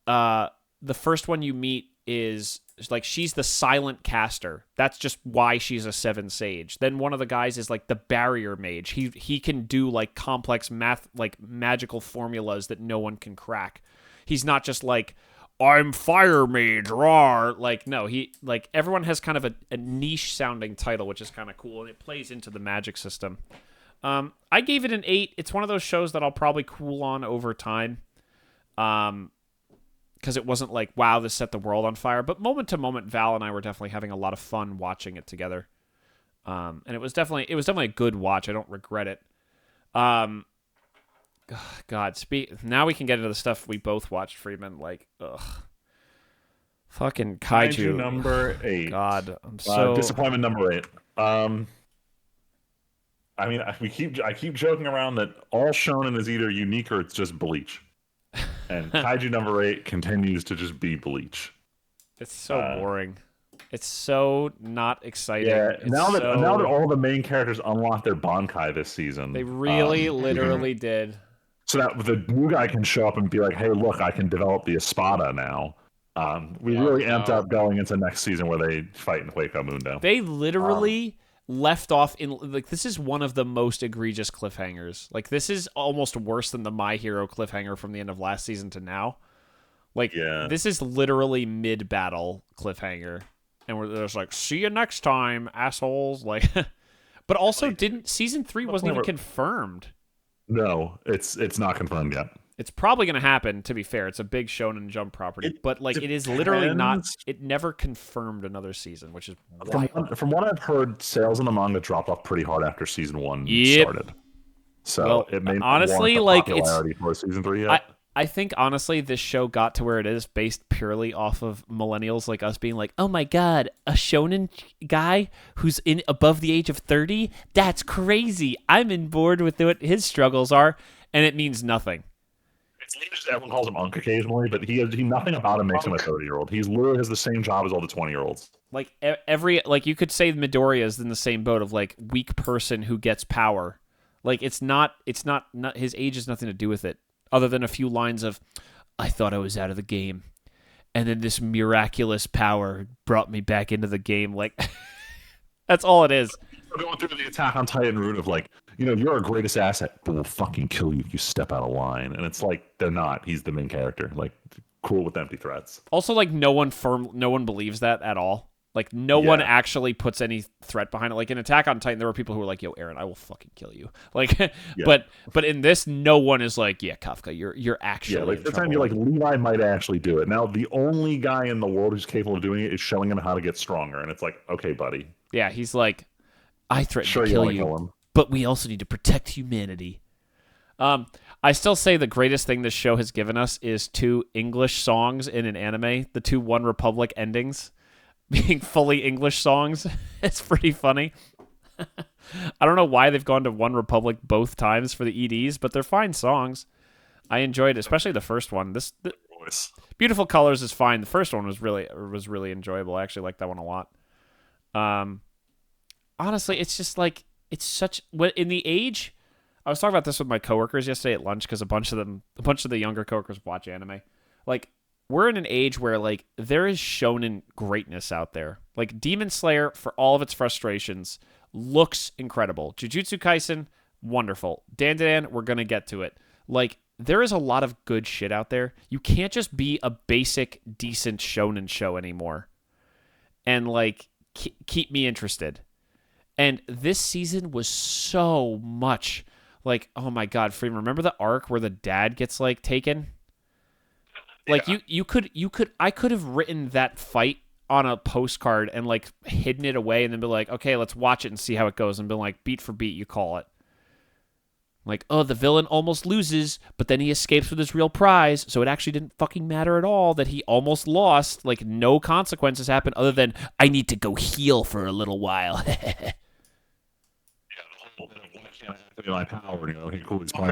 the first one you meet is like, she's the silent caster. That's just why she's a 7 sage. Then one of the guys is like the barrier mage. He can do like complex math, like magical formulas that no one can crack. He's not just like, I'm fire mage, rawr. Like, no, he like everyone has kind of a niche sounding title, which is kind of cool, and it plays into the magic system. I gave it an 8. It's one of those shows that I'll probably cool on over time. Because it wasn't like, wow, this set the world on fire. But moment to moment, Val and I were definitely having a lot of fun watching it together. And it was definitely a good watch. I don't regret it. God, now we can get into the stuff we both watched, Freeman. Like, ugh. Fucking Kaiju. Number 8. God, I'm so... Disappointment number 8. I mean, I keep joking around that all shonen is either unique or it's just Bleach. And Kaiju number 8 continues to just be Bleach. It's so boring. It's so not exciting. Yeah, now that all the main characters unlocked their Bankai this season. They really literally did. So that the new guy can show up and be like, hey, look, I can develop the Espada now. We really amped up going into next season where they fight in Hueco Mundo. They literally left off in like, this is one of the most egregious cliffhangers. Like, this is almost worse than the My Hero cliffhanger from the end of last season to now. Like, This is literally mid-battle cliffhanger. And we're just like, see you next time, assholes. Like, but also season 3 wasn't even confirmed. No, it's not confirmed yet. It's probably going to happen, to be fair. It's a big Shonen Jump property. But like, it is literally not... It never confirmed another season, which is from what I've heard, sales in the manga dropped off pretty hard after season 1 started. So it may not honestly, want the like, popularity for season 3 yet. I think honestly this show got to where it is based purely off of millennials like us being like, "Oh my god, a shonen guy who's in above the age of 30? That's crazy. I'm in board with what his struggles are." And it means nothing. It's just everyone calls him Unk occasionally, but he nothing about him makes him a 30-year-old. He's literally has the same job as all the 20-year-olds. Like every like you could say Midoriya is in the same boat of like weak person who gets power. Like it's not his age has nothing to do with it other than a few lines of I thought I was out of the game and then this miraculous power brought me back into the game. Like that's all it is. We're going through the Attack on Titan route of like, you're our greatest asset, but we'll fucking kill you if you step out of line. And it's like they're not. He's the main character. Like cool with empty threats. Also like no one believes that at all. Like, no one actually puts any threat behind it. Like, in Attack on Titan, there were people who were like, yo, Aaron, I will fucking kill you. Like, but in this, no one is like, yeah, Kafka, you're actually like, the time you're like, Levi might actually do it. Now, the only guy in the world who's capable of doing it is showing him how to get stronger. And it's like, okay, buddy. Yeah, he's like, I threaten to kill you, but we also need to protect humanity. I still say the greatest thing this show has given us is 2 English songs in an anime, the 2 One Republic endings. Being fully English songs. It's pretty funny. I don't know why they've gone to One Republic both times for the EDs, but they're fine songs. I enjoyed it, especially the first one. This Beautiful Colors is fine. The first one was really enjoyable. I actually liked that one a lot. Honestly, it's just like it's such in the age. I was talking about this with my coworkers yesterday at lunch because a bunch of the younger coworkers watch anime. Like, we're in an age where, like, there is shonen greatness out there. Like, Demon Slayer, for all of its frustrations, looks incredible. Jujutsu Kaisen, wonderful. Dandadan, we're going to get to it. Like, there is a lot of good shit out there. You can't just be a basic, decent shonen show anymore. And, like, keep me interested. And this season was so much. Like, oh my god, Freeman, remember the arc where the dad gets, like, taken? Like, I could have written that fight on a postcard and, like, hidden it away and then be like, okay, let's watch it and see how it goes. And be like, beat for beat, you call it. Like, oh, the villain almost loses, but then he escapes with his real prize, so it actually didn't fucking matter at all that he almost lost. Like, no consequences happen other than, I need to go heal for a little while. My power, he cool. He's playing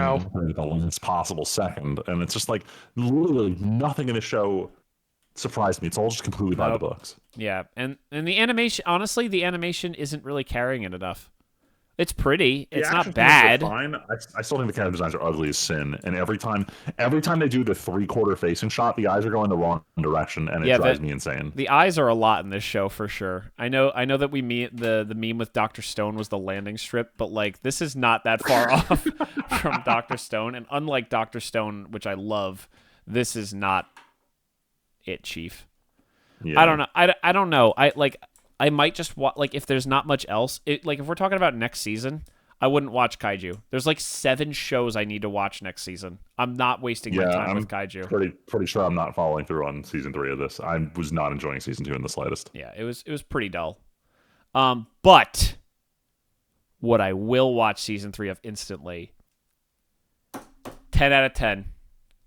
the last possible second, and it's just like literally nothing in the show surprised me. It's all just completely by the books. Yeah, and the animation, honestly, the animation isn't really carrying it enough. It's pretty. It's not bad. Fine. I still think the character designs are ugly as sin, and every time they do the 3/4 facing shot, the eyes are going the wrong direction, and it drives me insane. The eyes are a lot in this show for sure. I know that the meme with Dr. Stone was the landing strip, but like this is not that far off from Dr. Stone, and unlike Dr. Stone, which I love, this is not it, Chief. Yeah. I don't know. I don't know. I might just watch, like, if there's not much else. Like, if we're talking about next season, I wouldn't watch Kaiju. There's, like, 7 shows I need to watch next season. I'm not wasting my time with Kaiju. Pretty sure I'm not following through on season 3 of this. I was not enjoying season 2 in the slightest. Yeah, it was pretty dull. But what I will watch season 3 of instantly, 10 out of 10.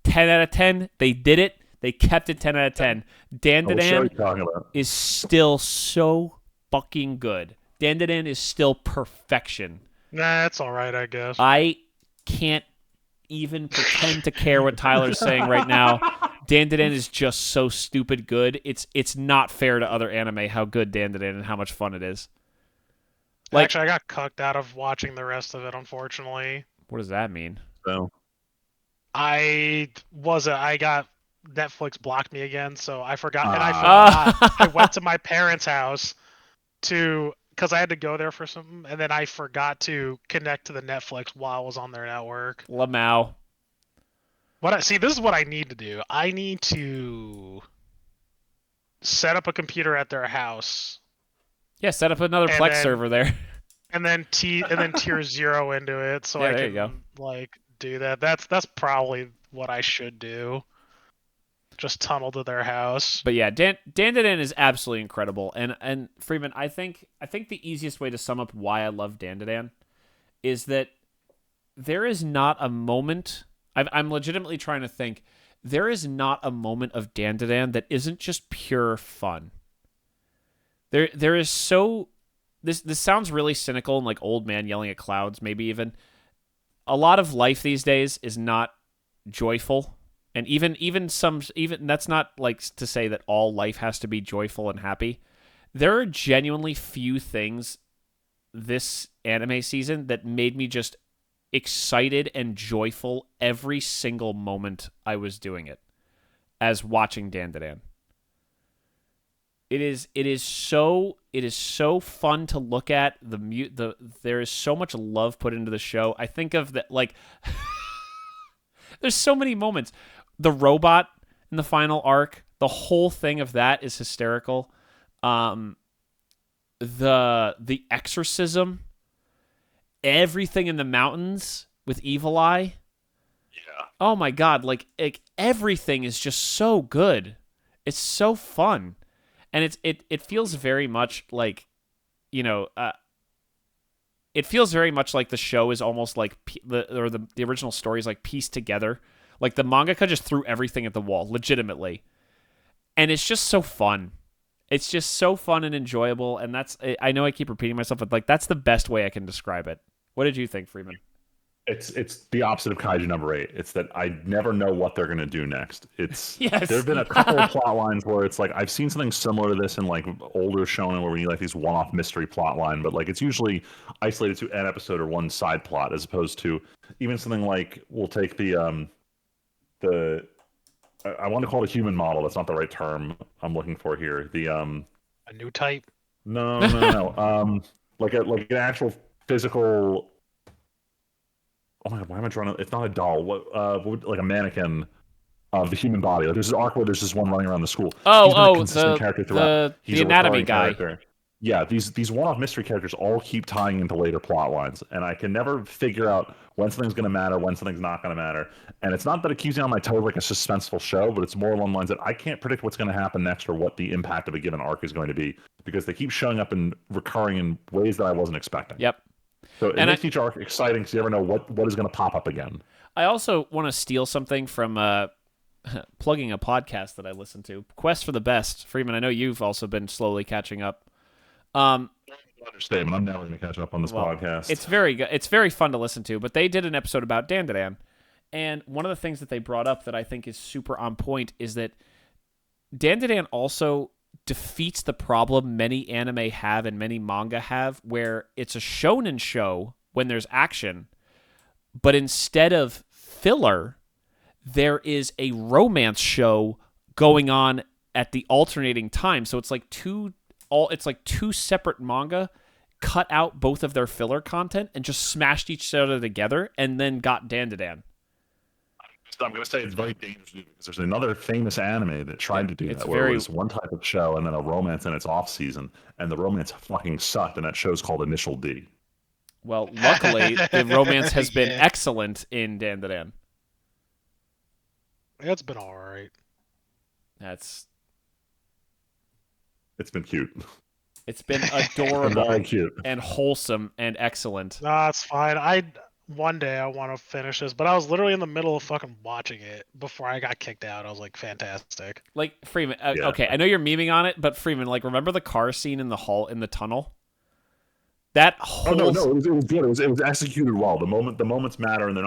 10 out of 10. They did it. They kept it 10 out of 10. Dandadan is still so fucking good. Dandadan is still perfection. Nah, it's all right, I guess. I can't even pretend to care what Tyler's saying right now. Dandadan is just so stupid good. It's not fair to other anime how good Dandadan and how much fun it is. Like, actually, I got cucked out of watching the rest of it, unfortunately. What does that mean? So, I got Netflix blocked me again, so I forgot. And I forgot. I went to my parents' house because I had to go there for something, and then I forgot to connect to the Netflix while I was on their network. Lamau. See, this is what I need to do. I need to set up a computer at their house. Yeah, set up another Plex server there. And then tier 0 into it, so I can like do that. That's probably what I should do. Just tunnel to their house. But yeah, Dandadan is absolutely incredible. And Freeman, I think the easiest way to sum up why I love Dandadan is that there is not a moment I'm legitimately trying to think. There is not a moment of Dandadan that isn't just pure fun. There is so this sounds really cynical and like old man yelling at clouds, maybe even. A lot of life these days is not joyful. And even that's not like to say that all life has to be joyful and happy. There are genuinely few things this anime season that made me just excited and joyful every single moment I was doing it as watching Dandadan. It is so fun to look at. There is so much love put into the show. I think of that like there's so many moments. The robot in the final arc, the whole thing of that is hysterical. The exorcism, everything in the mountains with Evil Eye. Yeah. Oh my god, like everything is just so good. It's so fun. And it feels very much like, it feels very much like the show is almost like the original story is like pieced together. Like the mangaka just threw everything at the wall, legitimately. And it's just so fun. It's just so fun and enjoyable. And I know I keep repeating myself, but like that's the best way I can describe it. What did you think, Freeman? It's the opposite of Kaiju number 8. It's that I never know what they're going to do next. It's Yes. There have been a couple of plot lines where it's like I've seen something similar to this in like older shonen where we need like these one-off mystery plot line, but like it's usually isolated to an episode or one side plot as opposed to even something like we'll take the I want to call it a human model. That's not the right term I'm looking for here. The A new type. no. Like an actual physical. Oh my god, why am I drawing? It's not a doll. What like a mannequin of the human body. Like there's this arc where there's this one running around the school. He's been a consistent character throughout. He's the a anatomy recurring guy. character. Yeah, these one-off mystery characters all keep tying into later plot lines, and I can never figure out when something's going to matter, when something's not going to matter. And it's not that it keeps me on my toes like a suspenseful show, but it's more along the lines that I can't predict what's going to happen next or what the impact of a given arc is going to be because they keep showing up and recurring in ways that I wasn't expecting. Yep. So it makes each arc exciting because you never know what is going to pop up again. I also want to steal something from plugging a podcast that I listen to, Quest for the Best. Freeman, I know you've also been slowly catching up. Understatement. I'm never going to catch up on this podcast. It's very good. It's very fun to listen to. But they did an episode about Dandadan, and one of the things that they brought up that I think is super on point is that Dandadan also defeats the problem many anime have and many manga have, where it's a shonen show when there's action, but instead of filler, there is a romance show going on at the alternating time. So it's like two separate manga cut out both of their filler content and just smashed each other together and then got Dandadan. I'm going to say it's very dangerous because there's another famous anime that tried to do that where it was one type of show and then a romance in its off season, and the romance fucking sucked, and that show's called Initial D. Well, luckily, the romance has been excellent in Dandadan. It's been all right. It's been cute. It's been adorable very cute and wholesome and excellent. That's fine. One day I want to finish this, but I was literally in the middle of fucking watching it before I got kicked out. I was like, fantastic. Like Freeman, okay, I know you're memeing on it, but Freeman, like, remember the car scene in the tunnel? That whole it was good. It was executed well. The moments matter, and they're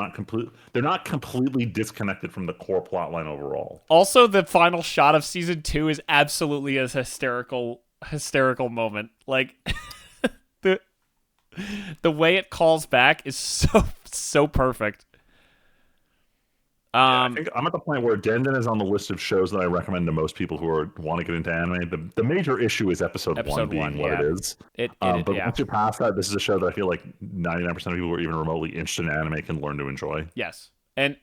not completely disconnected from the core plot line overall. Also, the final shot of season 2 is absolutely a hysterical moment. Like the way it calls back is so perfect. I think I'm at the point where Dandan is on the list of shows that I recommend to most people who want to get into anime. The major issue is episode 1 being what it is. But once you pass that, this is a show that I feel like 99% of people who are even remotely interested in anime can learn to enjoy. Yes. And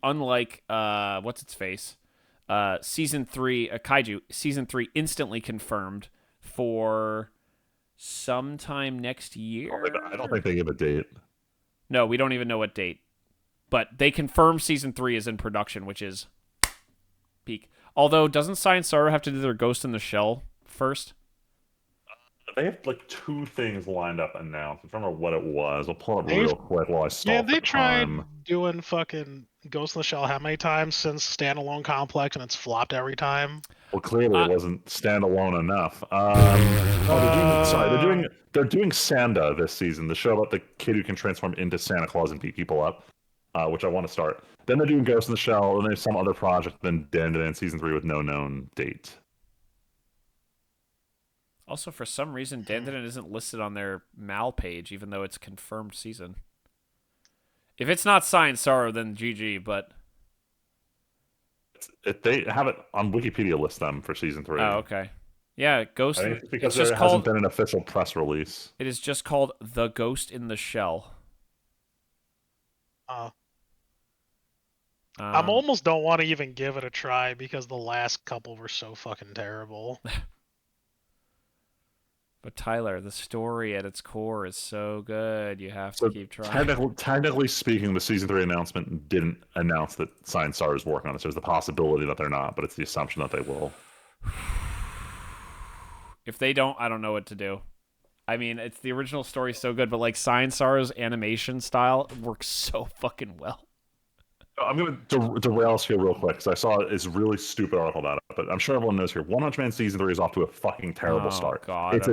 unlike what's its face, season 3, Kaiju season 3 instantly confirmed for sometime next year. I don't think they give a date. No, we don't even know what date. But they confirm season 3 is in production, which is peak. Although, doesn't Science Sorrow have to do their Ghost in the Shell first? They have like 2 things lined up announced. I don't remember what it was. I'll pull it up They've real quick while I stall they for time. tried doing fucking Ghost in the Shell how many times since standalone complex and it's flopped every time. Well, clearly I- it wasn't standalone enough. They're doing Sanda this season, the show about the kid who can transform into Santa Claus and beat people up, which I want to start. Then they're doing Ghost in the Shell, and there's some other project. Then Dan season 3 with no known date. Also, for some reason, Dandadan isn't listed on their Mal page, even though it's confirmed season. If it's not Signed Sorrow, then GG, but... They have it on Wikipedia, list them for season 3. Oh, okay. Yeah, Ghost... I think it's because just there hasn't called... been an official press release. It is just called The Ghost in the Shell. I'm almost don't want to even give it a try because the last couple were so fucking terrible. But Tyler, the story at its core is so good. You have to keep trying. Technically speaking, the season 3 announcement didn't announce that Science Star is working on this. There's the possibility that they're not, but it's the assumption that they will. If they don't, I don't know what to do. I mean, it's the original story so good, but like Science Star's animation style works so fucking well. I'm going to derail us here real quick because I saw this really stupid article about it, but I'm sure everyone knows here. 100 Man Season 3 is off to a fucking terrible start. God, it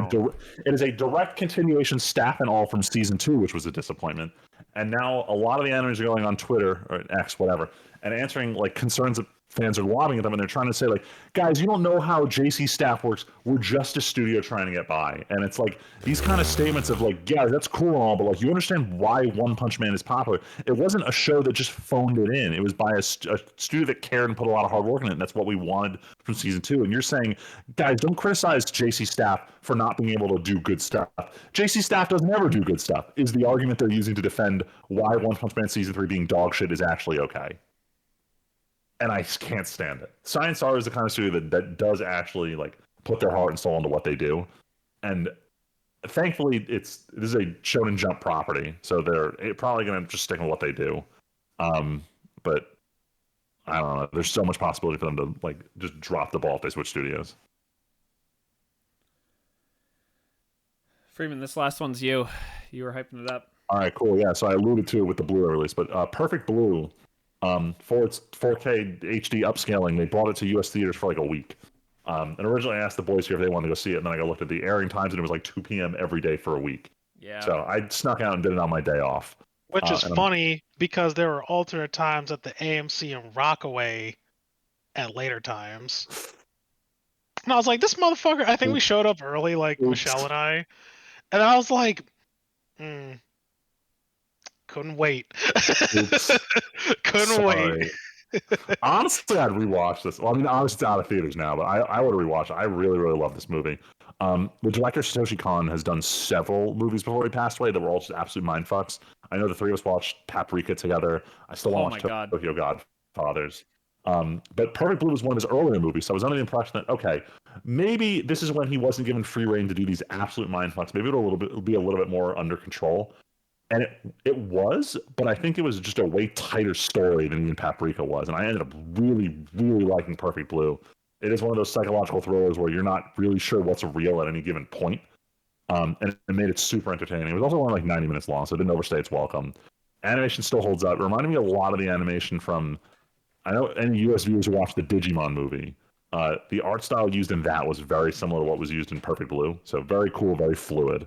is a direct continuation, staff and all, from Season 2, which was a disappointment. And now a lot of the animators are going on Twitter, or X, whatever, and answering like concerns that fans are lobbying at them, and they're trying to say, like, guys, you don't know how JC staff works. We're just a studio trying to get by. And it's like these kind of statements of like, yeah, that's cool and all, but like, you understand why One Punch Man is popular. It wasn't a show that just phoned it in. It was by a studio that cared and put a lot of hard work in it, and that's what we wanted from season 2. And you're saying, guys, don't criticize JC staff for not being able to do good stuff. JC staff doesn't ever do good stuff, is the argument they're using to defend why One Punch Man season 3 being dog shit is actually okay. And I can't stand it. Science Star is the kind of studio that does actually like put their heart and soul into what they do, and thankfully this is a Shonen Jump property, so they're probably going to just stick with what they do. But I don't know. There's so much possibility for them to like just drop the ball if they switch studios. Freeman, this last one's you. You were hyping it up. All right, cool. Yeah, so I alluded to it with the Blu-ray release, but Perfect Blue. For its 4K HD upscaling, they brought it to U.S. theaters for like a week. And originally I asked the boys here if they wanted to go see it, and then I looked at the airing times, and it was like 2 p.m. every day for a week. Yeah. So I snuck out and did it on my day off. Which is funny because there were alternate times at the AMC in Rockaway at later times. And I was like, this motherfucker, I think we showed up early, like Michelle and I. And I was like, couldn't wait. Couldn't wait. Honestly, I'd rewatch this. Well, I mean, obviously it's out of theaters now, but I would rewatch it. I really, really love this movie. The director Satoshi Kon has done several movies before he passed away that were all just absolute mindfucks. I know the three of us watched Paprika together. I still want to watch Tokyo Godfathers. But Perfect Blue was one of his earlier movies, so I was under the impression that, okay, maybe this is when he wasn't given free reign to do these absolute mindfucks. Maybe it'll be a little bit more under control. And it was, but I think it was just a way tighter story than even Paprika was. And I ended up really, really liking Perfect Blue. It is one of those psychological thrillers where you're not really sure what's real at any given point. And it made it super entertaining. It was also only like 90 minutes long, so it didn't overstay its welcome. Animation still holds up. It reminded me a lot of the animation from, I know any US viewers who watched the Digimon movie. The art style used in that was very similar to what was used in Perfect Blue. So very cool, very fluid.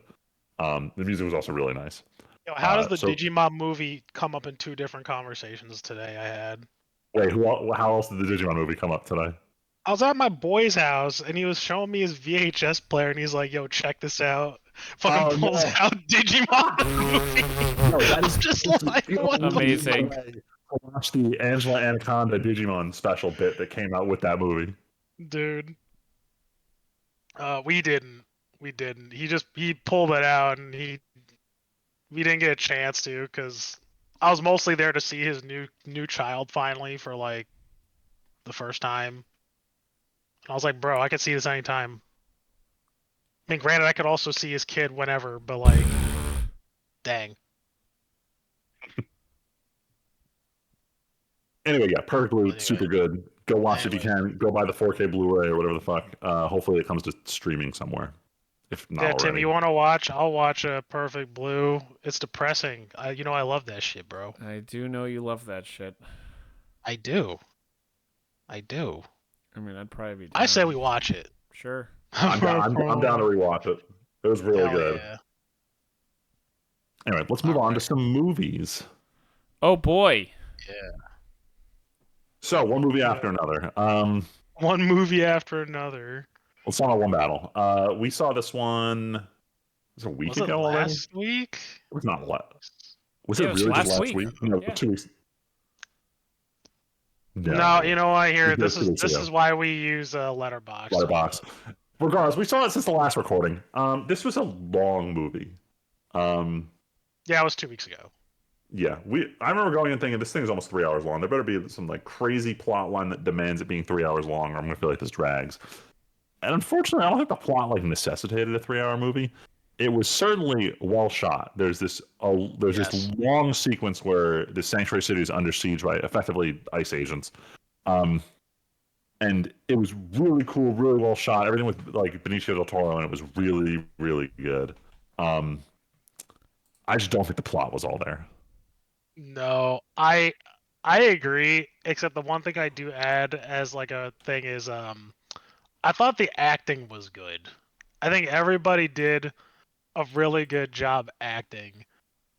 The music was also really nice. Yo, how does the Digimon movie come up in 2 different conversations today I had? Wait, how else did the Digimon movie come up today? I was at my boy's house, and he was showing me his VHS player, and he's like, yo, check this out. Fucking pulls out Digimon movie. No, that is just like, what amazing. Watch the Angela Anaconda Digimon special bit that came out with that movie. Dude. We didn't. He pulled it out, and we didn't get a chance to, because I was mostly there to see his new child finally for like the first time. And I was like, bro, I could see this anytime. I mean, granted, I could also see his kid whenever, but like, dang. Anyway, yeah, Perfect Blue, super good. Go watch it if you can. Go buy the 4K Blu-ray or whatever the fuck. Hopefully it comes to streaming somewhere. if not Yeah, Tim, already. you want to watch? I'll watch Perfect Blue. It's depressing. I love that shit, bro. I do know you love that shit. I do. I do. I mean, I'd probably be I say down. we watch it. Sure. I'm down to rewatch it. It was really Hell good. yeah. Anyway, let's move All on to right. some movies. Oh boy. Yeah. So one movie Yeah. after another. One movie after another. Let's start on one battle. We saw this one. Was it a week Was it ago already? last week? It was not last. Was Yeah, it it was really just last last week. week? No, Yeah. 2 weeks. No, you know what? Here, It was this 2 weeks ago. is why we use Letterboxd. Letterboxd. Regardless, we saw it since the last recording. This was a long movie. Yeah, it was 2 weeks ago. Yeah, I remember going and thinking this thing is almost 3 hours long. There better be some like crazy plot line that demands it being 3 hours long, or I'm gonna feel like this drags. And unfortunately, I don't think the plot like necessitated a 3-hour movie. It was certainly well shot. There's this long sequence where the sanctuary city is under siege by effectively ICE agents, and it was really cool, really well shot. Everything with like Benicio del Toro, and it was really, really good. I just don't think the plot was all there. No, I agree. Except the one thing I do add as like a thing is I thought the acting was good. I think everybody did a really good job acting,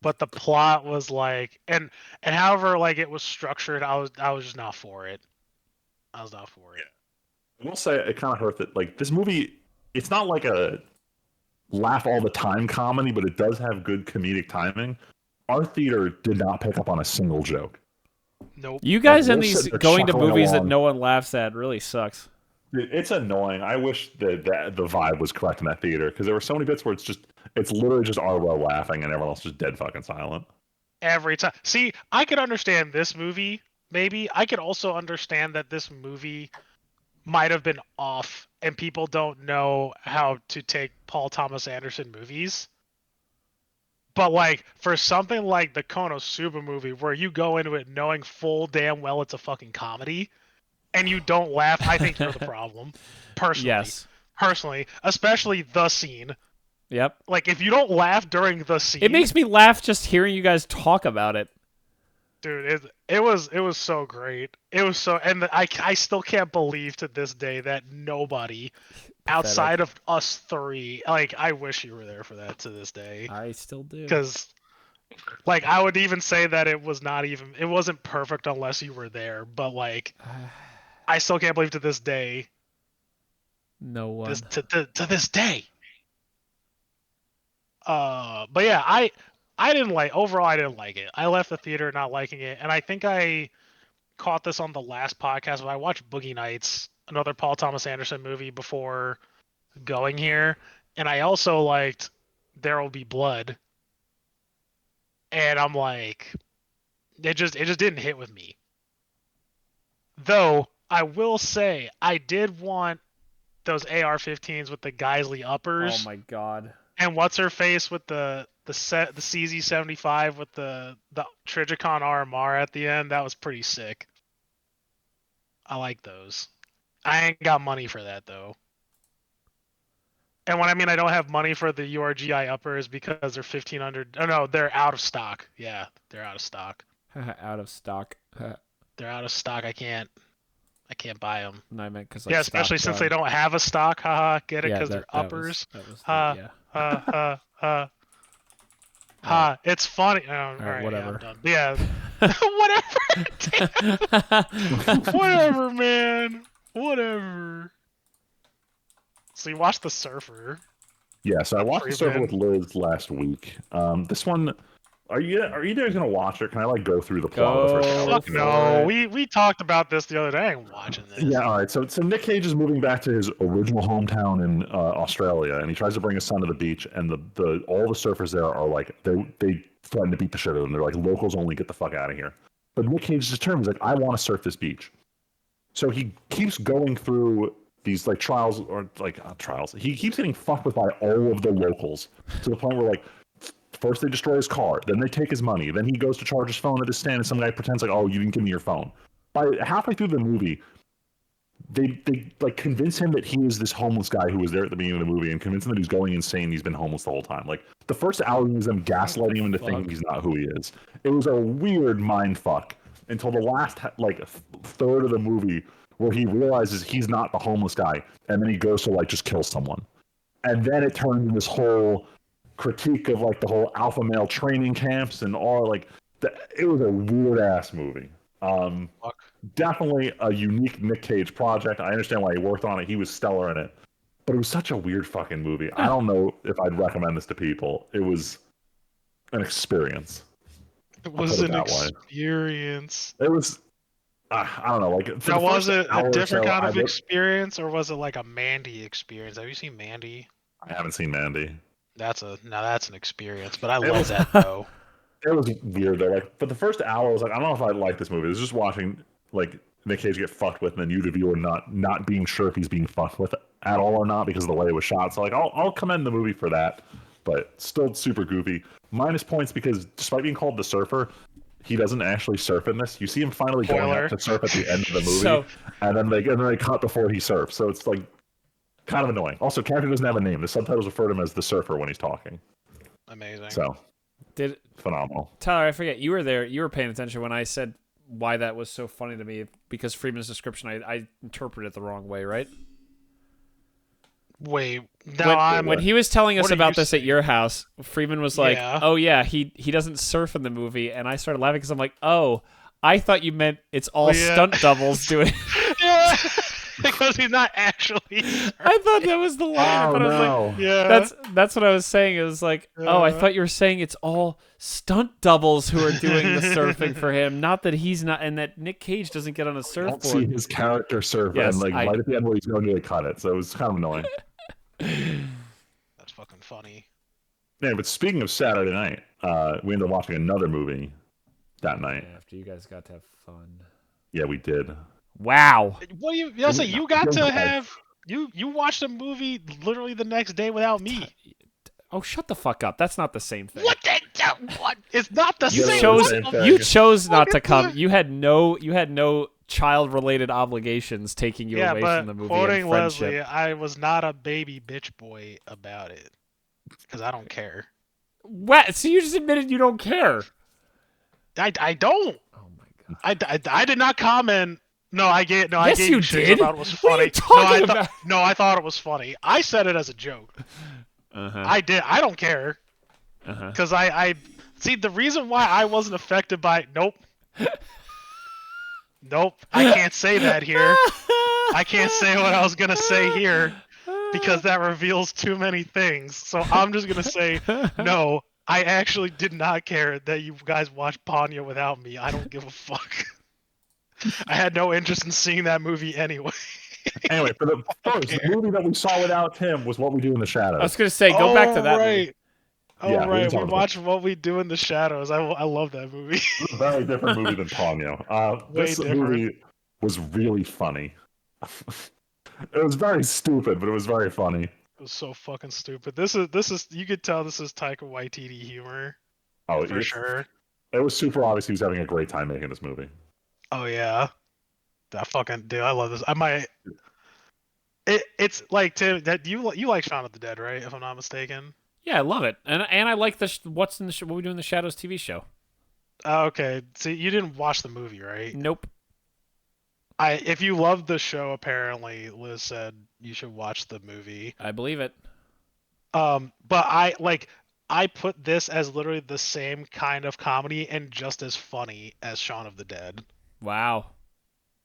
but the plot was like and however like it was structured, I was just not for it. I was not for it. I will say it kind of hurt that like this movie. It's not like a laugh all the time comedy, but it does have good comedic timing. Our theater did not pick up on a single joke. Nope. You guys Like, in we're these sitting there going to chuckling movies that along. no one laughs at really sucks. It's annoying. I wish that the vibe was correct in that theater because there were so many bits where it's literally just Arlo laughing and everyone else just dead fucking silent. Every time. See, I could understand this movie. Maybe I could also understand that this movie might have been off and people don't know how to take Paul Thomas Anderson movies. But like for something like the Konosuba movie where you go into it knowing full damn well it's a fucking comedy and you don't laugh, I think you're the problem. Personally. Yes. Personally, especially the scene. Yep. Like if you don't laugh during the scene, It makes me laugh just hearing you guys talk about it. dude, it was so great. It was so, and I still can't believe to this day that nobody outside of us three, like I wish you were there for that to this day. I still do. Because, like, I would even say that it wasn't perfect unless you were there. But like, I still can't believe to this day. No one. To this day. But yeah, I didn't like overall. I didn't like it. I left the theater not liking it, and I think I caught this on the last podcast. But I watched Boogie Nights, another Paul Thomas Anderson movie, before going here, and I also liked There Will Be Blood, and I'm like, it just didn't hit with me. Though I will say, I did want those AR-15s with the Geisley uppers. Oh my god. And what's her face with the CZ75 with the Trigicon RMR at the end? That was pretty sick. I like those. I ain't got money for that though. And when I mean I don't have money for the URGI uppers because they're 1,500. Oh no, they're out of stock. Yeah, they're out of stock. Out of stock. They're out of stock. I can't buy them. No, I meant because yeah, especially since they don't have a stock. Haha, get it? Because they're uppers. Yeah. Ha! It's funny. Oh, all right, whatever. Yeah, whatever. Whatever, man. Whatever. So you watched The Surfer. Yeah, so I watched The Surfer with Liz last week. This one, are you guys gonna watch it? Can I like go through the plot of the first hour? Fuck no. We talked about this the other day. I ain't watching this. Yeah, all right. So Nick Cage is moving back to his original hometown in Australia, and he tries to bring his son to the beach. And all the surfers there are like they threaten to beat the shit out of him. They're like, locals only, get the fuck out of here. But Nick Cage is determined. He's like, I want to surf this beach. So he keeps going through these like trials or like trials. He keeps getting fucked with by all of the locals to the point where like first they destroy his car, then they take his money, then he goes to charge his phone at his stand, and some guy pretends like, oh, you didn't give me your phone. By halfway through the movie, they like convince him that he is this homeless guy who was there at the beginning of the movie, and convince him that he's going insane. He's been homeless the whole time. Like the first hour was them gaslighting him into thinking he's not who he is. It was a weird mind fuck until the last like third of the movie where he realizes he's not the homeless guy, and then he goes to like just kill someone, and then it turns into this whole critique of like the whole alpha male training camps and all like. It was a weird ass movie. Definitely a unique Nick Cage project. I understand why he worked on it. He was stellar in it. But it was such a weird fucking movie. I don't know if I'd recommend this to people. It was an experience. It was an experience. It was, I don't know. Like, now, was it a different kind of experience, or was it like a Mandy experience? Have you seen Mandy? I haven't seen Mandy. That's an experience, but I love that though. It was weird though. Like, for the first hour, I was like, I don't know if I like this movie. It was just watching like Nick Cage get fucked with, and then you, the viewer, not being sure if he's being fucked with at all or not because of the way it was shot. So like, I'll commend the movie for that, but still super goofy. Minus points because despite being called the surfer, he doesn't actually surf in this. You see him finally going out to surf at the end of the movie, and then they cut before he surfs. So it's like kind of annoying. Also, character doesn't have a name. The subtitles refer to him as the surfer when he's talking. Amazing. So phenomenal. Tyler, I forget, you were there. You were paying attention when I said why that was so funny to me, because Freeman's description, I interpreted it the wrong way, right? Wait, now when he was telling us about this at your house, Freeman was like, "Oh yeah, he doesn't surf in the movie," and I started laughing because I'm like, "Oh, I thought you meant it's all stunt doubles doing." Yeah, because he's not actually. I thought that was the line, but I was like, "Yeah, that's what I was saying." It was like, "Oh, I thought you were saying it's all stunt doubles who are doing the surfing for him, not that he's not, and that Nick Cage doesn't get on a surfboard." I don't see his character surf, and like right at the end where he's going to cut it, so it was kind of annoying. That's fucking funny. Yeah, but speaking of Saturday night, we ended up watching another movie that night. After you guys got to have fun. Yeah, we did. Wow. What do you? You got to have you watched a movie literally the next day without me. Oh, shut the fuck up! That's not the same thing. What? What? It's not the same. You chose not to come. You had no child-related obligations taking you away from the movie. Quoting Leslie, I was not a baby bitch boy about it because I don't care. What? So you just admitted you don't care? I don't. Oh my god. I did not comment. No, I gave. No, yes, I gave you did. I thought it was funny. What are you talking about? No, I thought it was funny. I said it as a joke. I did. I don't care. Because I see the reason why I wasn't affected by. Nope. Nope. I can't say that here. I can't say what I was gonna say here because that reveals too many things. So I'm just gonna say no. I actually did not care that you guys watched Ponyo without me. I don't give a fuck. I had no interest in seeing that movie anyway. Anyway, for the first movie that we saw without Tim was What We Do in the Shadows. I was going to say, go back to that movie. Right. We watched What We Do in the Shadows. I love that movie. It's a very different movie than Ponyo. This movie was really funny. It was very stupid, but it was very funny. It was so fucking stupid. This is you could tell this is Taika Waititi humor. Oh, for sure. It was super obvious he was having a great time making this movie. Oh yeah. That fucking dude, I love this. I might. It's like Tim. That you like Shaun of the Dead, right? If I'm not mistaken. Yeah, I love it, and I like the What We Do in the Shadows TV show. Okay, see, you didn't watch the movie, right? Nope. If you loved the show, apparently Liz said you should watch the movie. I believe it. But I put this as literally the same kind of comedy and just as funny as Shaun of the Dead. Wow.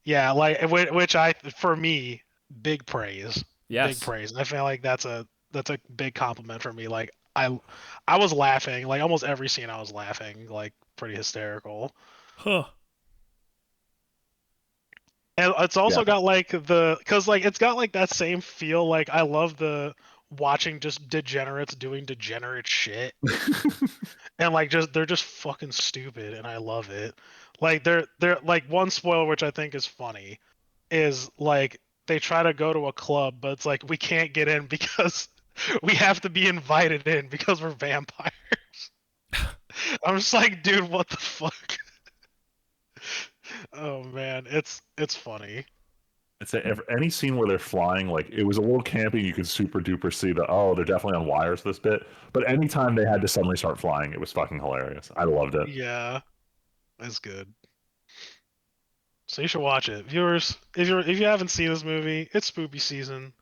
Yeah, which for me, big praise. Yes. Big praise. I feel like that's a big compliment for me. Like I was laughing, like almost every scene I was laughing, like pretty hysterical. Huh. And it's also got it's got like that same feel. Like I love the watching just degenerates doing degenerate shit. And like they're just fucking stupid and I love it. Like they're like one spoiler which I think is funny is like they try to go to a club but it's like we can't get in because we have to be invited in because we're vampires. I'm just like, dude, what the fuck? Oh man, it's funny. It's any scene where they're flying, like it was a little campy. You could super duper see that. Oh, they're definitely on wires this bit. But anytime they had to suddenly start flying, it was fucking hilarious. I loved it. Yeah, that's good. So you should watch it, viewers. If you haven't seen this movie, it's spooky season.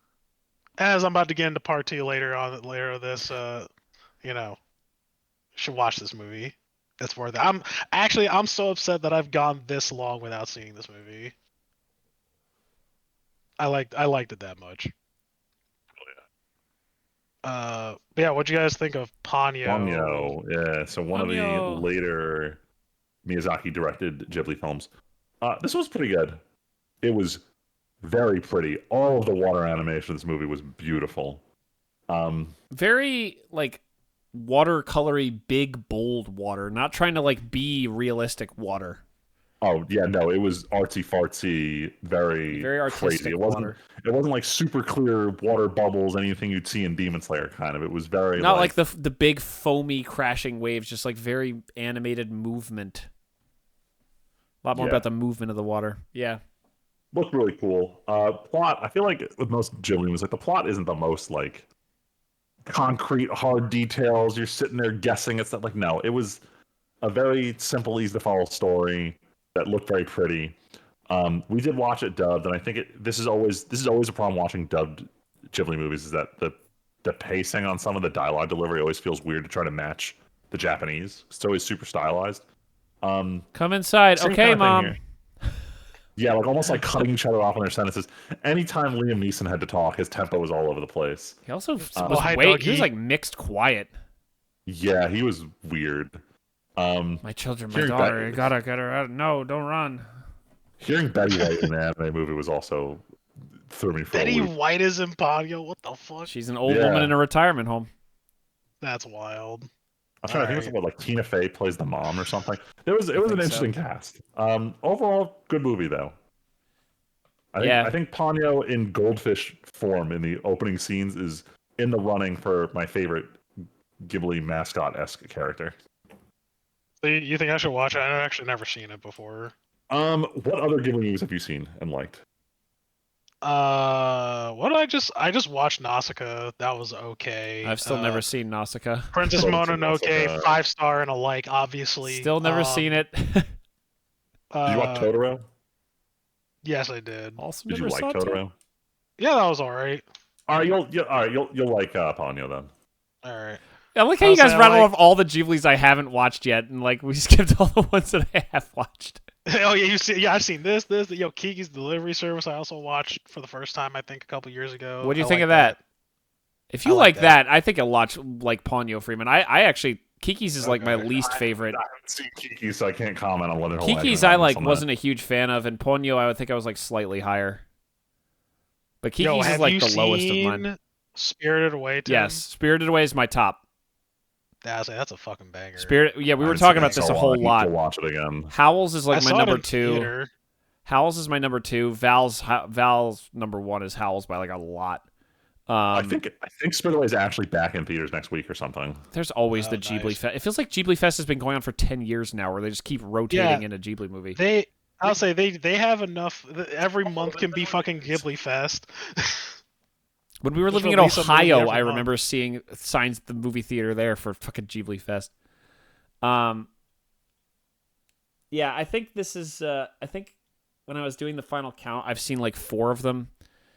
As I'm about to get into part 2 later of this, you know, you should watch this movie. It's worth it. I'm so upset that I've gone this long without seeing this movie. I liked it that much. But yeah, what'd you guys think of Ponyo? Ponyo, yeah. So one of the Ponyo. later Miyazaki directed Ghibli films. This was pretty good. It was very pretty. All of the water animation in this movie was beautiful. Very like watercolory, big, bold water. Not trying to like be realistic water. Oh yeah, no, it was artsy fartsy, very artistic crazy. It water. wasn't like super clear water bubbles, anything you'd see in Demon Slayer kind of. It was very Not like the big foamy crashing waves, just like very animated movement. A lot more about the movement of the water. Yeah. Looked really cool. Plot, I feel like with most Ghibli movies, like the plot isn't the most like concrete, hard details. You're sitting there guessing. It's not like no, it was a very simple, easy to follow story that looked very pretty. We did watch it dubbed, and I think this is always a problem watching dubbed Ghibli movies is that the pacing on some of the dialogue delivery always feels weird to try to match the Japanese. It's always super stylized. Come inside. Same Okay, kind of thing Mom. here. Yeah, like almost like cutting each other off in their sentences. Anytime Liam Neeson had to talk, his tempo was all over the place. He also was hi, he was doggy. like mixed quiet. Yeah, he was weird. My children, my Hearing daughter, you Betty- gotta get her out. No, don't run. Hearing Betty White in the anime movie was also threw me for Betty a loop. White is in Ponyo. What the fuck? She's an old Yeah. woman in a retirement home. That's wild. I'm trying to think of what like Tina Fey plays the mom or something. It was an think interesting cast. Overall, good movie though. I think Ponyo in goldfish form in the opening scenes is in the running for my favorite Ghibli mascot-esque character. So you think I should watch it? I've actually never seen it before. What other Ghibli movies have you seen and liked? What did I just watched Nausicaa. That was okay. I've still never seen Nausicaa. Princess Still haven't seen Mononoke, Nausicaa. 5-star and a like, obviously. Still never seen it. Did you watch Totoro? Yes, I did. Also Did you never like saw Totoro? Yeah, that was alright. All right, you'll like Ponyo then. Alright. I like how I'll you guys say I rattle like- off all the Ghiblis I haven't watched yet, and like we skipped all the ones that I have watched. Oh yeah, I've seen this. Yo, Kiki's Delivery Service. I also watched for the first time. I think a couple years ago. What do you I think like of that? If you I like like that, I think a lot like Ponyo Freeman. I actually Kiki's is like my Okay. least favorite. I haven't seen Kiki, so I can't comment on whether Kiki's I like wasn't a huge fan of, and Ponyo I would think I was like slightly higher. But Kiki's Yo, is have like you the lowest of mine. seen Spirited Away. Tim? Yes, Spirited Away is my top. That's a fucking banger. Yeah, we were talking about this a whole lot. To watch it again. Howls is like I my saw it number in 2. theater. Howls is my number 2. Val's number 1 is Howls by like a lot. I think Spirited Away is actually back in theaters next week or something. There's always Oh, the Ghibli nice. Fest. It feels like Ghibli Fest has been going on for 10 years now, where they just keep rotating in a Ghibli movie. I'll say they have enough. Every month can be fucking Ghibli Fest. When we were Just living in release a movie Ohio, every I month. remember seeing signs at the movie theater there for fucking Ghibli Fest. Yeah, I think this is. I think when I was doing the final count, I've seen like 4 of them: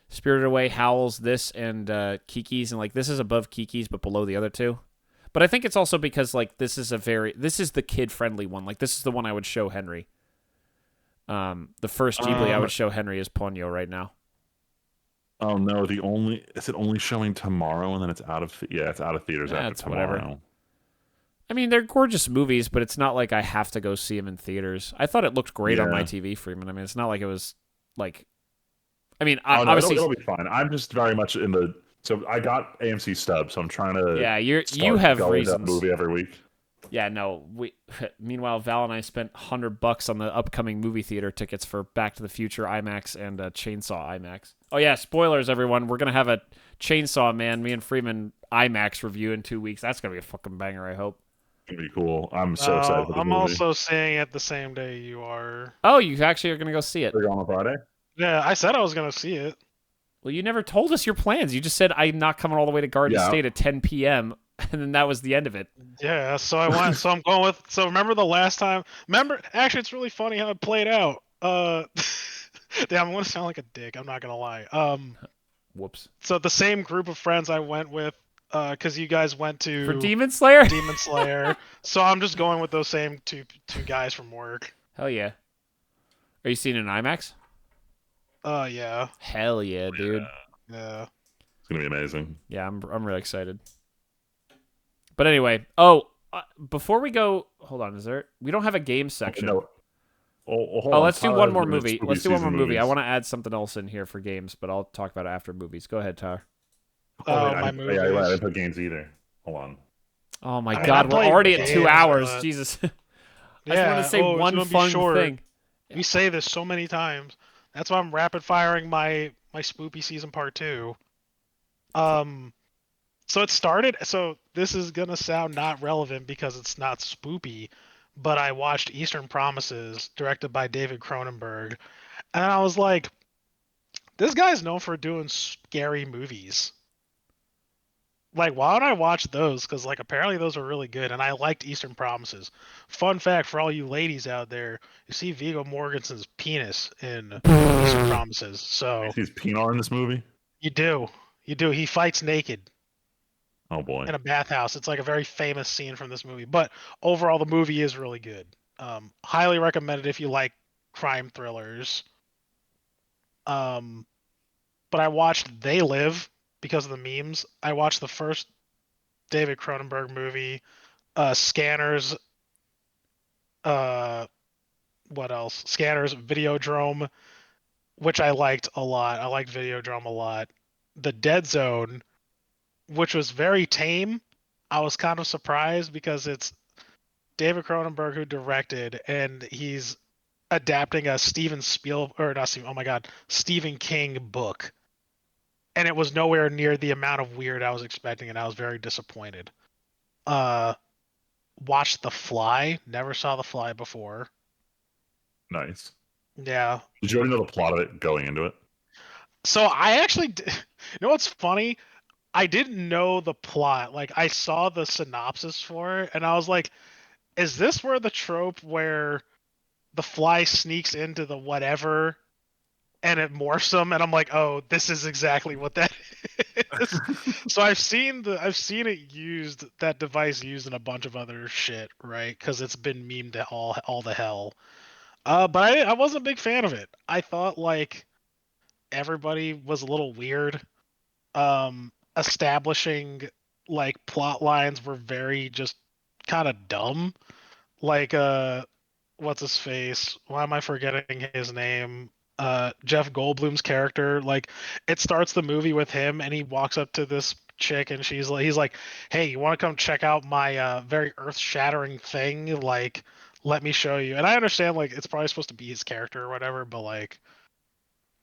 Spirited Away, Howls, this, and Kiki's, and like this is above Kiki's but below the other 2. But I think it's also because like this is the kid friendly one. Like this is the one I would show Henry. The first Ghibli I would show Henry is Ponyo right now. Oh no, is it only showing tomorrow and then it's out of it's out of theaters after That's tomorrow. whatever. I mean, they're gorgeous movies, but it's not like I have to go see them in theaters. I thought it looked great on my TV, Freeman. I mean, it's not like it was like. I mean, Oh, no, obviously, it'll be fine. I'm just very much in the. So I got AMC stub, so I'm trying to. yeah, you start have going to that reasons. movie every week. Yeah, no. Meanwhile, Val and I spent $100 on the upcoming movie theater tickets for Back to the Future IMAX and Chainsaw IMAX. Oh yeah, spoilers, everyone. We're gonna have a Chainsaw Man, me and Freeman IMAX review in 2 weeks. That's gonna be a fucking banger. I hope. It's gonna be cool. I'm so excited for the I'm movie. also seeing it the same day you are. Oh, you actually are gonna go see it. We're going on Friday. Yeah, I said I was gonna see it. Well, you never told us your plans. You just said I'm not coming all the way to Garden Yeah. State at 10 p.m. and then that was the end of it. Yeah, so I went. So I'm going with. So remember the last time? Remember? Actually, it's really funny how it played out. Damn, I'm gonna sound like a dick. I'm not gonna lie. Whoops. So the same group of friends I went with, because you guys went For to Demon Slayer? Demon Slayer. So I'm just going with those same two guys from work. Hell yeah. Are you seeing an IMAX? Yeah, Hell yeah, dude. yeah. It's gonna be amazing. Yeah, I'm really excited. But anyway, before we go, hold on. We don't have a game section. No. Hold Oh, on. let's do Tyler one has more been in movie. spooky Let's do one more season movie. I movies. want to add something else in here for games, but I'll talk about it after movies. Go ahead, Tyler. Oh, wait, My I movies. didn't put games either. Hold on. Oh my I mean, God, I we're played already at 2 games, hours. but- Jesus. I just Yeah. wanted to say it's one gonna be fun short. thing. We say this so many times. That's why I'm rapid firing my spoopy season part 2. So it started. So this is gonna sound not relevant because it's not spoopy, but I watched Eastern Promises, directed by David Cronenberg, and I was like, this guy's known for doing scary movies. Like, why don't I watch those? Because like apparently those are really good, and I liked Eastern Promises. Fun fact for all you ladies out there: you see Viggo Mortensen's penis in Eastern Promises. So He's Pinar in this movie. you do, you do. He fights naked Oh boy. in a bathhouse. It's like a very famous scene from this movie. But overall, the movie is really good. Highly recommended if you like crime thrillers. But I watched They Live because of the memes. I watched the first David Cronenberg movie, Scanners. What else? Scanners, Videodrome, which I liked a lot. I liked Videodrome a lot. The Dead Zone, which was very tame. I was kind of surprised because it's David Cronenberg who directed, and he's adapting a Stephen King book, and it was nowhere near the amount of weird I was expecting, and I was very disappointed. Uh, watched The Fly. Never saw The Fly before. Nice. Yeah. Did you already know the plot of it going into it? So I actually, you know what's funny? I didn't know the plot. Like I saw the synopsis for it, and I was like, "Is this where the trope where the fly sneaks into the whatever and it morphs them?" And I'm like, "Oh, this is exactly what that is." So I've seen it used, that device used in a bunch of other shit, right? Because it's been memed to all the hell. But I wasn't a big fan of it. I thought like everybody was a little weird. Establishing like plot lines were very just kind of dumb. Like what's his face? Why am I forgetting his name? Jeff Goldblum's character, like it starts the movie with him and he walks up to this chick and he's like, "Hey, you want to come check out my very earth-shattering thing? Like let me show you." And I understand like it's probably supposed to be his character or whatever, but like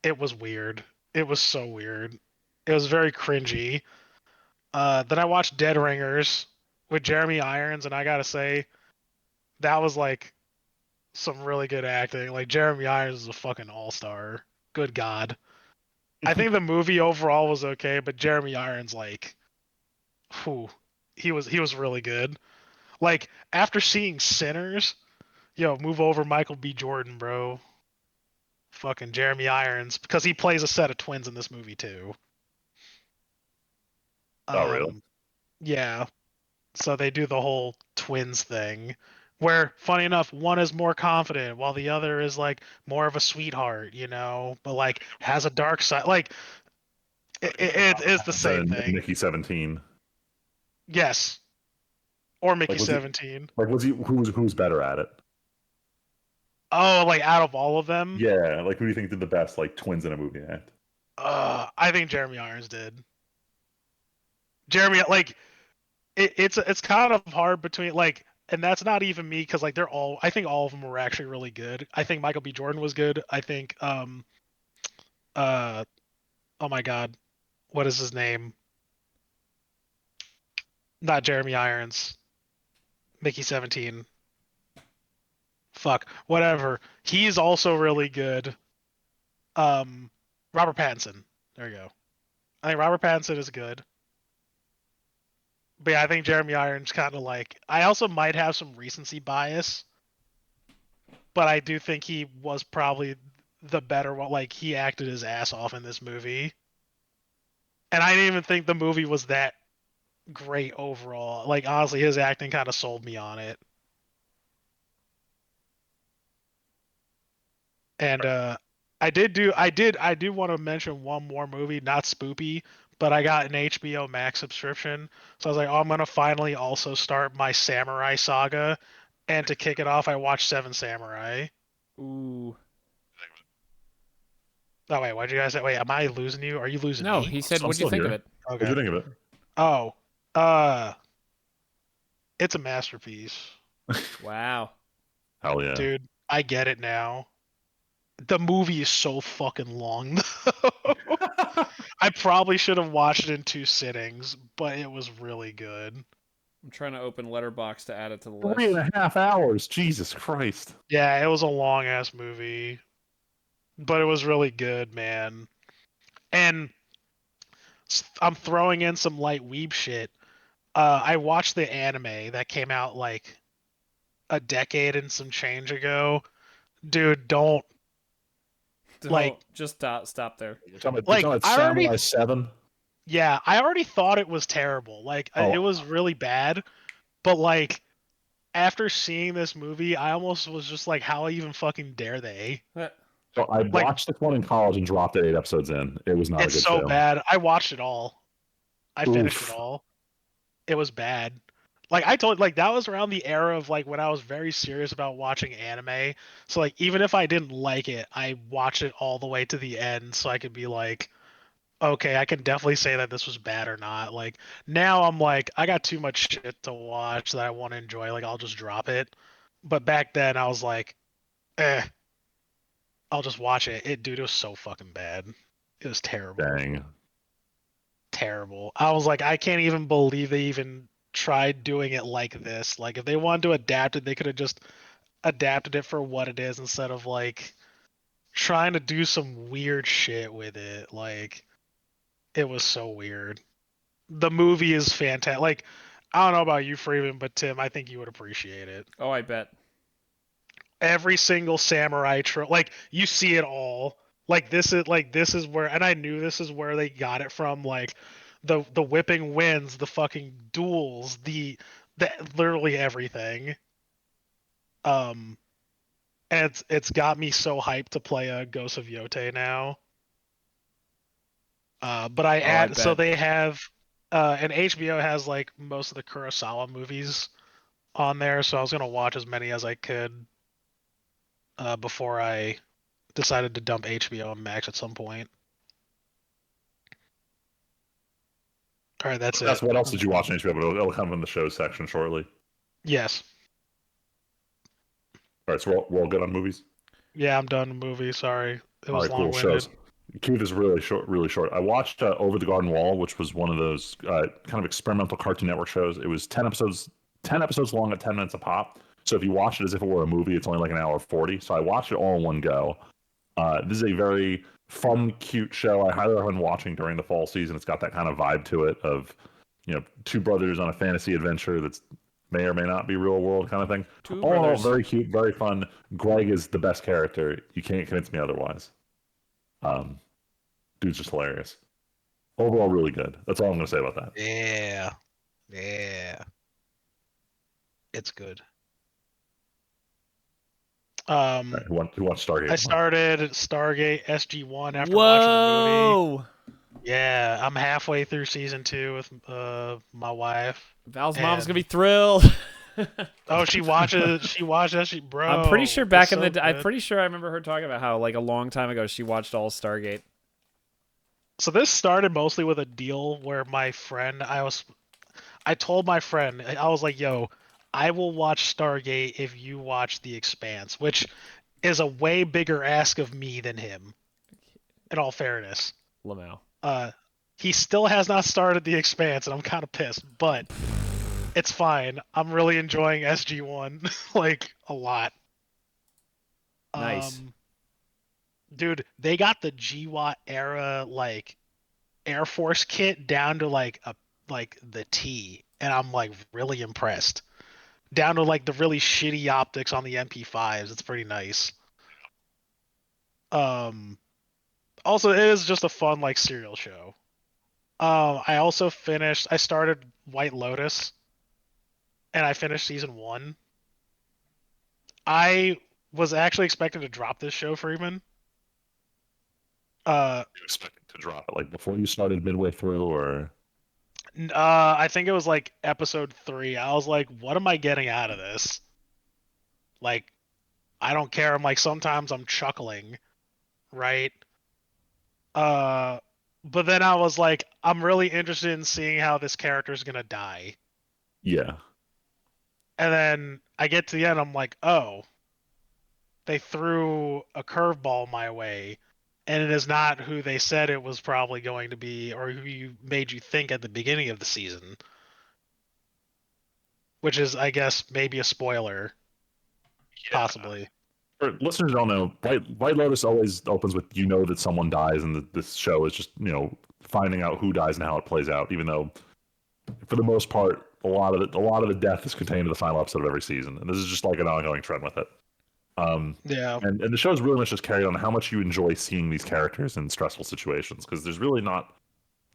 it was weird. It was so weird. It was very cringy. Then I watched Dead Ringers with Jeremy Irons, and I gotta say, that was like some really good acting. Like Jeremy Irons is a fucking all-star. Good God. I think the movie overall was okay, but Jeremy Irons, like, whew, he was really good. Like after seeing Sinners, yo, move over Michael B. Jordan, bro. Fucking Jeremy Irons, because he plays a set of twins in this movie too. Oh, really? Yeah. So they do the whole twins thing, where, funny enough, one is more confident while the other is like more of a sweetheart, but like has a dark side. Like it is the same thing. Mickey 17. Yes, or Mickey Like was he 17. like was he who's better at it? Oh, like out of all of them, Yeah, like who do you think did the best like twins in a movie act? I think Jeremy Irons did. Jeremy, like it's kind of hard between like, and that's not even me because like I think all of them were actually really good. I think Michael B. Jordan was good. I think uh oh my God, what is his name? Not Jeremy Irons. Mickey 17. Fuck. Whatever. He's also really good. Robert Pattinson. There you go. I think Robert Pattinson is good. But yeah, I think Jeremy Irons kind of like. I also might have some recency bias, but I do think he was probably the better one. Like he acted his ass off in this movie, and I didn't even think the movie was that great overall. Like honestly, his acting kind of sold me on it. And I do want to mention one more movie, not Spoopy, but I got an HBO Max subscription, so I was like, oh, I'm gonna finally also start my Samurai saga, and to kick it off, I watched Seven Samurai. Ooh. Oh wait, what'd you guys say? Wait, am I losing you? Are you losing No, me? he said, I'm "What'd you still think of here. it?" What'd you Okay. think of it? Oh, it's a masterpiece, Wow. Hell yeah. dude. I get it now. The movie is so fucking long, though. I probably should have watched it in 2 sittings, but it was really good. I'm trying to open Letterbox to add it to the Three and list. a half hours. Jesus Christ. Yeah, it was a long ass movie, but it was really good, man. And I'm throwing in some light weeb shit. I watched the anime that came out like a decade and some change ago. Dude, don't like Don't just stop there. You're talking about I already Samurai 7? yeah, I already thought it was terrible. Like it Oh, was really bad, but like after seeing this movie, I almost was just like, how even fucking dare they? so I Like, watched this one in college and dropped it 8 episodes in. It was not a it's good so show. bad. I watched it all. I finished it Oof. all. It was bad. Like I told, like that was around the era of like when I was very serious about watching anime. So like even if I didn't like it, I watched it all the way to the end so I could be like, okay, I can definitely say that this was bad or not. Like now I'm like, I got too much shit to watch that I want to enjoy. Like I'll just drop it. But back then I was like, eh, I'll just watch it. Dude, it was so fucking bad. It was terrible. Dang. Terrible. I was like, I can't even believe they even tried doing it like this. Like, if they wanted to adapt it, they could have just adapted it for what it is instead of like trying to do some weird shit with it. Like, it was so weird. The movie is fantastic. Like, I don't know about you, Freeman, but Tim, I think you would appreciate it. Oh, I bet. Every single samurai like you see it all. This is where, and I knew this is where they got it from. Like the whipping winds, the fucking duels, the literally everything. Um, and it's got me so hyped to play a Ghost of Yote now. But I Oh, I add so bet. they have and HBO has like most of the Kurosawa movies on there, so I was gonna watch as many as I could before I decided to dump HBO and Max at some point. All right, that's it. What else did you watch on HBO? It'll come in the show section shortly. Yes. All right, so we're all good on movies? Yeah, I'm done with movie. Sorry, it All was right, cool. long-winded. Shows. Keith is really short. Really short. I watched Over the Garden Wall, which was one of those kind of experimental Cartoon Network shows. It was 10 episodes, 10 episodes long at 10 minutes a pop. So if you watch it as if it were a movie, it's only like an hour 40. So I watched it all in one go. This is a very fun, cute show. I highly recommend watching during the fall season. It's got that kind of vibe to it of, two brothers on a fantasy adventure that's may or may not be real world kind of thing. Two All in all, brothers. very cute, very fun. Greg is the best character. You can't convince me otherwise. Dude's just hilarious. Overall, really good. That's all I'm gonna say about that. Yeah. Yeah. It's good. All right, who watched Stargate? I started Stargate SG-1 after watching the movie. Whoa! Yeah, I'm halfway through season 2 with my wife. Val's mom's gonna be And thrilled. oh, she watches that bro. I'm pretty sure it's so I'm good. pretty sure I remember her talking about how like a long time ago she watched all Stargate. So this started mostly with a deal where I told my friend, I was like, yo, I will watch Stargate if you watch The Expanse, which is a way bigger ask of me than him, in all fairness. Lamau. He still has not started The Expanse, and I'm kind of pissed, but it's fine. I'm really enjoying SG-1, like, a lot. Nice. Dude, they got the GWAT era like Air Force kit down to like the T, and I'm like really impressed. Down to like the really shitty optics on the MP5s. It's pretty nice. Um, Also, it is just a fun like serial show. I also finished. I started White Lotus, and I finished season one. I was actually expecting to drop this show, Freeman. You expecting to drop it like before you started midway through, or I think it was like episode 3. I was like, what am I getting out of this? Like, I don't care. I'm like, sometimes I'm chuckling, right? Uh, but then I was like, I'm really interested in seeing how this character is gonna die. yeah, And then I get to the end, I'm like, oh, they threw a curveball my way, and it is not who they said it was probably going to be, or who you made you think at the beginning of the season, which is, I guess, maybe a spoiler, yeah. possibly. For listeners who don't know, White Lotus always opens with you know that someone dies, and this show is just finding out who dies and how it plays out. Even though, for the most part, a lot of the death is contained in the final episode of every season, and this is just like an ongoing trend with it. Yeah. And the show is really much just carried on how much you enjoy seeing these characters in stressful situations, because there's really not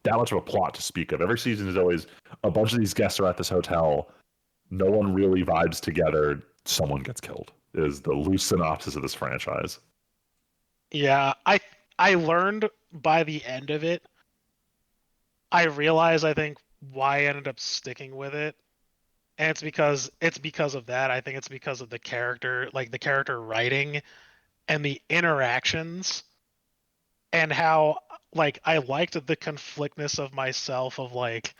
that much of a plot to speak of. Every season is always a bunch of these guests are at this hotel, no one really vibes together, someone gets killed. Is the loose synopsis of this franchise. Yeah, I learned by the end of it. I realized, I think, why I ended up sticking with it. And it's because of that. I think it's because of the character, like the character writing and the interactions, and how like I liked the conflictness of myself of like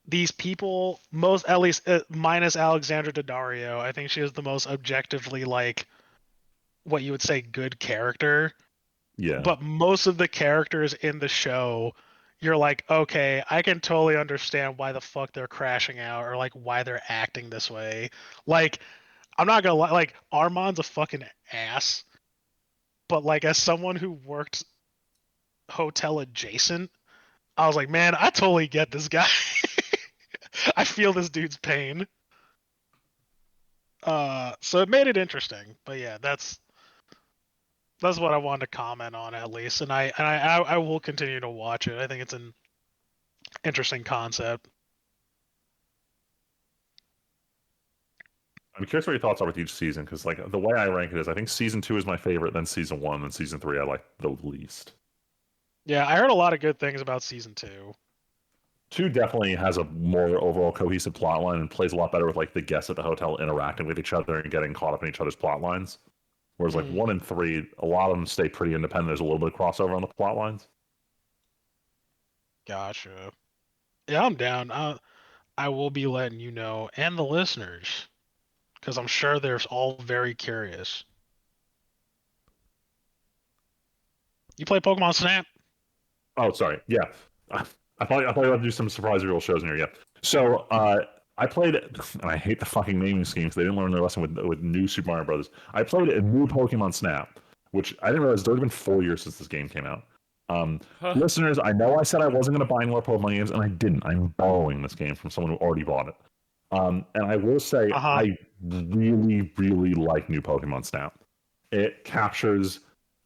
these people, most at least minus Alexandra Daddario. I think she is the most objectively like what you would say good character. Yeah, But most of the characters in the show, you're like, okay, I can totally understand why the fuck they're crashing out, or like why they're acting this way. Like, I'm not gonna lie, like Armand's a fucking ass, but like as someone who worked hotel adjacent, I was like, man, I totally get this guy. I feel this dude's pain. So it made it interesting. But yeah, that's what I wanted to comment on at least, and I will continue to watch it. I think it's an interesting concept. I'm curious what your thoughts are with each season, because like the way I rank it is, I think season 2 is my favorite, then season 1, then season 3 I like the least. Yeah, I heard a lot of good things about season 2. 2 definitely has a more overall cohesive plot line and plays a lot better with like the guests at the hotel interacting with each other and getting caught up in each other's plot lines. Whereas like 1 and 3, a lot of them stay pretty independent. There's a little bit of crossover on the plot lines. Gotcha. Yeah, I'm down. I will be letting you know and the listeners because I'm sure they're all very curious. You play Pokemon Snap? Oh, sorry. Yeah. I thought you were to do some surprise real shows in here. Yeah. So I played, and I hate the fucking naming scheme because they didn't learn their lesson with new Super Mario Brothers. I played a new Pokemon Snap, which I didn't realize it's already been 4 years since this game came out. Listeners, I know I said I wasn't going to buy any more Pokemon games, and I didn't. I'm borrowing this game from someone who already bought it. And I will say, I really, really like new Pokemon Snap. It captures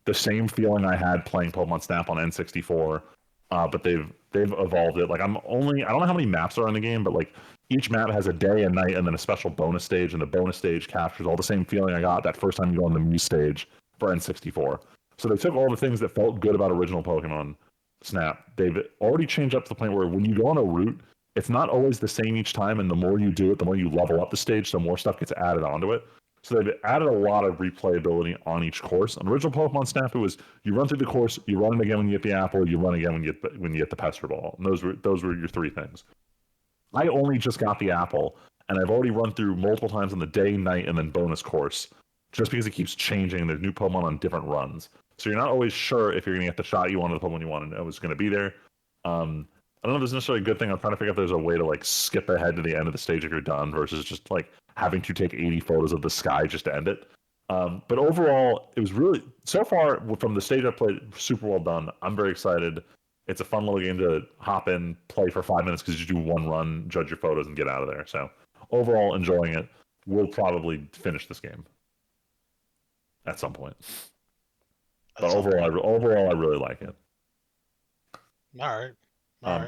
the same feeling I had playing Pokemon Snap on N64, but they've evolved it. Like I don't know how many maps are in the game, but like each map has a day, a night, and then a special bonus stage, and the bonus stage captures all the same feeling I got that first time you go on the Mew stage for N64. So they took all the things that felt good about original Pokemon Snap. They've already changed up to the point where when you go on a route, it's not always the same each time, and the more you do it, the more you level up the stage, the more stuff gets added onto it. So they've added a lot of replayability on each course. On original Pokemon Snap, it was you run through the course, you run it again when you get the apple, you run again when you get the Pester Ball. And those were your 3 things. I only just got the apple, and I've already run through multiple times on the day, night, and then bonus course, just because it keeps changing. There's new Pokemon on different runs, so you're not always sure if you're going to get the shot you wanted, the Pokemon you wanted, and it was going to be there. I don't know if there's necessarily a good thing. I'm trying to figure out if there's a way to like skip ahead to the end of the stage if you're done, versus just like having to take 80 photos of the sky just to end it. But overall, it was really, so far from the stage I played, super well done. I'm very excited. It's a fun little game to hop in, play for 5 minutes because you do one run, judge your photos, and get out of there. So overall, enjoying it. We'll probably finish this game at some point. But overall, I really like it. All right.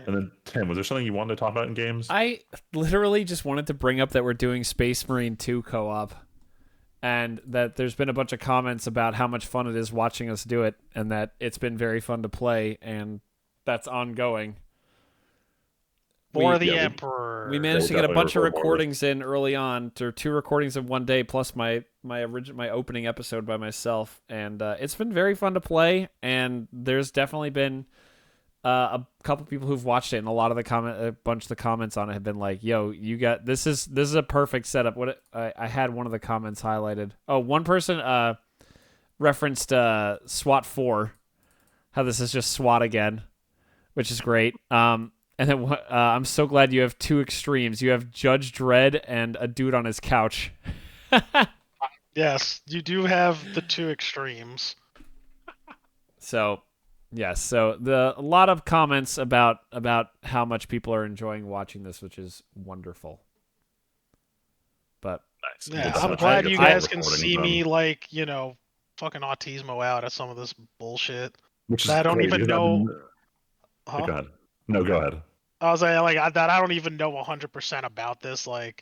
And then Tim, was there something you wanted to talk about in games? I literally just wanted to bring up that we're doing Space Marine 2 co-op, and that there's been a bunch of comments about how much fun it is watching us do it, and that it's been very fun to play, and that's ongoing. For the Emperor. We managed to get a bunch of recordings in early on, to 2 recordings in one day, plus my opening episode by myself, and it's been very fun to play. And there's definitely been a couple people who've watched it, and a bunch of the comments on it have been like, "Yo, you got this is a perfect setup." I had one of the comments highlighted. Oh, one person referenced SWAT 4, how this is just SWAT again, which is great. And then I'm so glad you have 2 extremes. You have Judge Dredd and a dude on his couch. Yes, you do have the 2 extremes. So, yes. So a lot of comments about how much people are enjoying watching this, which is wonderful. But nice. Yeah, I'm glad you guys can see me fucking autismo out at some of this bullshit. Which is I don't great, even because know. Go ahead. No, go ahead. I was that I don't even know 100% about this. I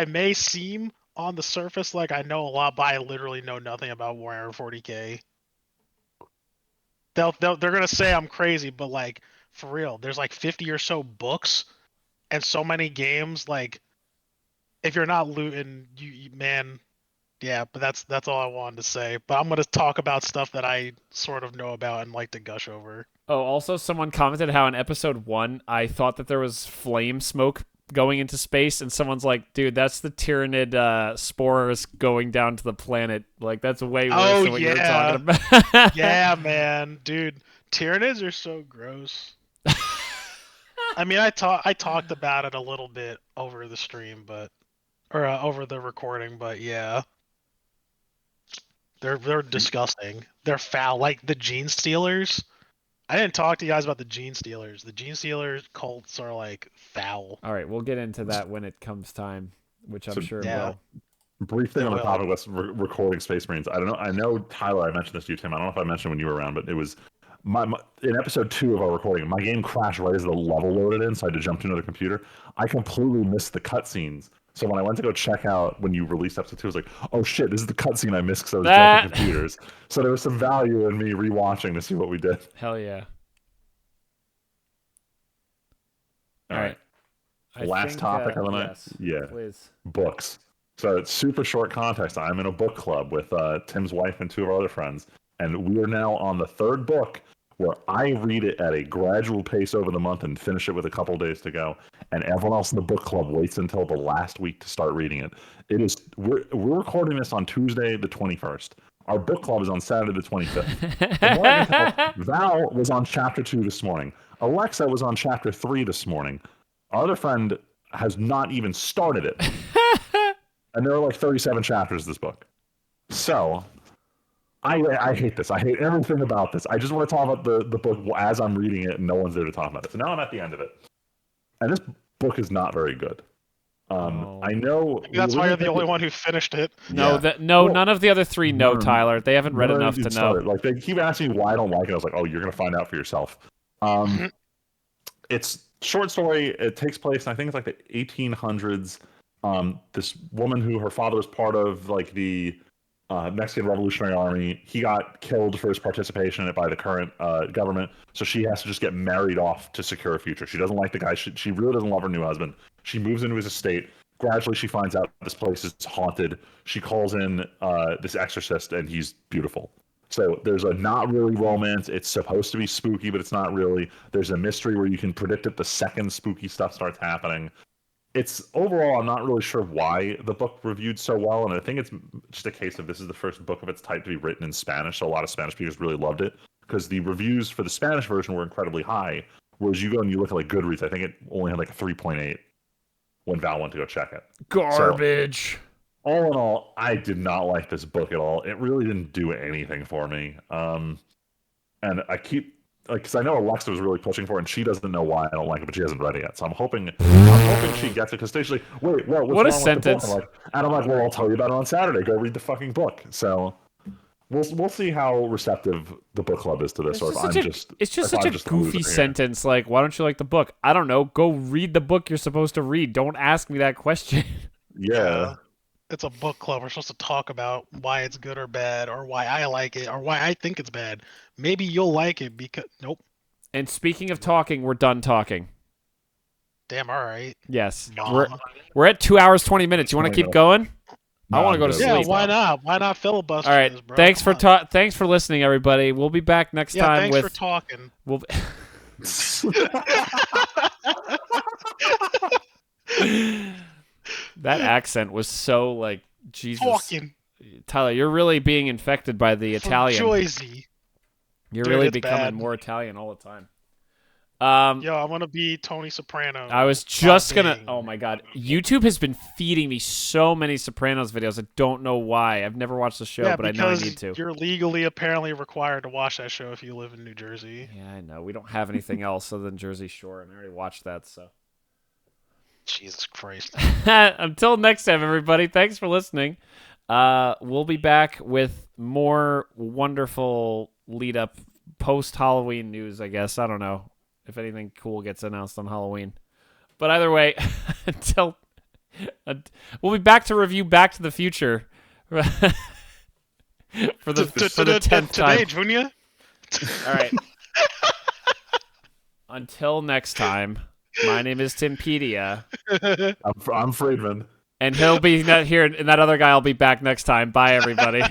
may seem on the surface like I know a lot, but I literally know nothing about Warhammer 40K. They're gonna say I'm crazy, but for real, there's 50 or so books and so many games. If you're not looting, you man, yeah. But that's all I wanted to say. But I'm gonna talk about stuff that I sort of know about and like to gush over. Oh, also someone commented how in episode 1, I thought that there was flame smoke going into space, and someone's like, dude, that's the Tyranid spores going down to the planet. That's way worse than what you were talking about. Yeah, man. Dude, Tyranids are so gross. I mean, I talked about it a little bit over the stream, or over the recording, but yeah. They're disgusting. They're foul. Like the Gene Stealers. I didn't talk to you guys about the Gene Stealers. The Gene Stealers cults are foul. All right, we'll get into that when it comes time, which I'm sure it will. Brief thing on the topic of recording Space Marines. I don't know. I know Tyler. I mentioned this to you, Tim. I don't know if I mentioned when you were around, but it was in episode 2 of our recording. My game crashed right as the level loaded in, so I had to jump to another computer. I completely missed the cutscenes. So when I went to go check out when you released episode 2, I was like, "Oh shit, this is the cutscene I missed because I was jumping computers." So there was some value in me rewatching to see what we did. Hell yeah! All right. Last topic of the night. Yes, yeah. Please. Books. So it's super short context. I'm in a book club with Tim's wife and 2 of our other friends, and we are now on the 3rd book, where I read it at a gradual pace over the month and finish it with a couple days to go, and everyone else in the book club waits until the last week to start reading it. We're recording this on Tuesday the 21st. Our book club is on Saturday the 25th. From what I can tell, Val was on chapter 2 this morning. Alexa was on chapter 3 this morning. Our other friend has not even started it. And there are 37 chapters of this book. So I hate this. I hate everything about this. I just want to talk about the book as I'm reading it, and no one's there to talk about it. So now I'm at the end of it. And this book is not very good. I know... Maybe that's why you're the only one who finished it. No, none of the other 3 know, Tyler. They haven't read enough to know. They keep asking me why I don't like it. I was like, oh, you're going to find out for yourself. It's short story. It takes place, I think it's the 1800s. This woman who her father was part of the Mexican Revolutionary Army, he got killed for his participation in it by the current government, so she has to just get married off to secure a future. She doesn't like the guy. She really doesn't love her new husband. She moves into his estate. Gradually, she finds out this place is haunted. She calls in this exorcist, and he's beautiful. So there's a not really romance. It's supposed to be spooky, but it's not really. There's a mystery where you can predict it the second spooky stuff starts happening. It's overall, I'm not really sure why the book reviewed so well, and I think it's just a case of this is the first book of its type to be written in Spanish, so a lot of Spanish speakers really loved it, because the reviews for the Spanish version were incredibly high, whereas you go and you look at Goodreads, I think it only had a 3.8 when Val went to go check it. Garbage. all in all, I did not like this book at all. It really didn't do anything for me. And I keep because I know Alexa was really pushing for it, and she doesn't know why I don't like it, but she hasn't read it yet. So I'm hoping she gets it because she's like, wait, what's What a wrong sentence. with the book? And I'm like, well, I'll tell you about it on Saturday. Go read the fucking book. So we'll see how receptive the book club is to this, It's just such a goofy sentence. Like, why don't you like the book? I don't know. Go read the book you're supposed to read. Don't ask me that question. Yeah. It's a book club. We're supposed to talk about why it's good or bad, or why I like it, or why I think it's bad. Maybe you'll like it because nope. And speaking of talking, we're done talking. Damn, all right. Yes, Mom. we're at 2 hours 20 minutes. You want to keep going? I want to go to sleep. Yeah, why not? Why not filibuster All right. this, bro? Thanks for listening, everybody. We'll be back next time thanks with. for talking. We'll. That accent was so like Jesus. Talking. Tyler, you're really being infected by the Italian. Joyzy. You're Dude, really it's becoming bad. more Italian all the time. Yo, I want to be Tony Soprano. I was just gonna. Oh my god, YouTube has been feeding me so many Sopranos videos. I don't know why. I've never watched the show, but I know I need to. You're legally apparently required to watch that show if you live in New Jersey. Yeah, I know. We don't have anything else other than Jersey Shore, and I already watched that. So. Jesus Christ. Until next time, everybody. Thanks for listening. We'll be back with more wonderful lead-up post-Halloween news, I guess. I don't know if anything cool gets announced on Halloween. But either way, we'll be back to review Back to the Future for the 10th time. Today, Junior? All right. Until next time, my name is Timpedia. I'm Friedman. And he'll be here, and that other guy will be back next time. Bye, everybody.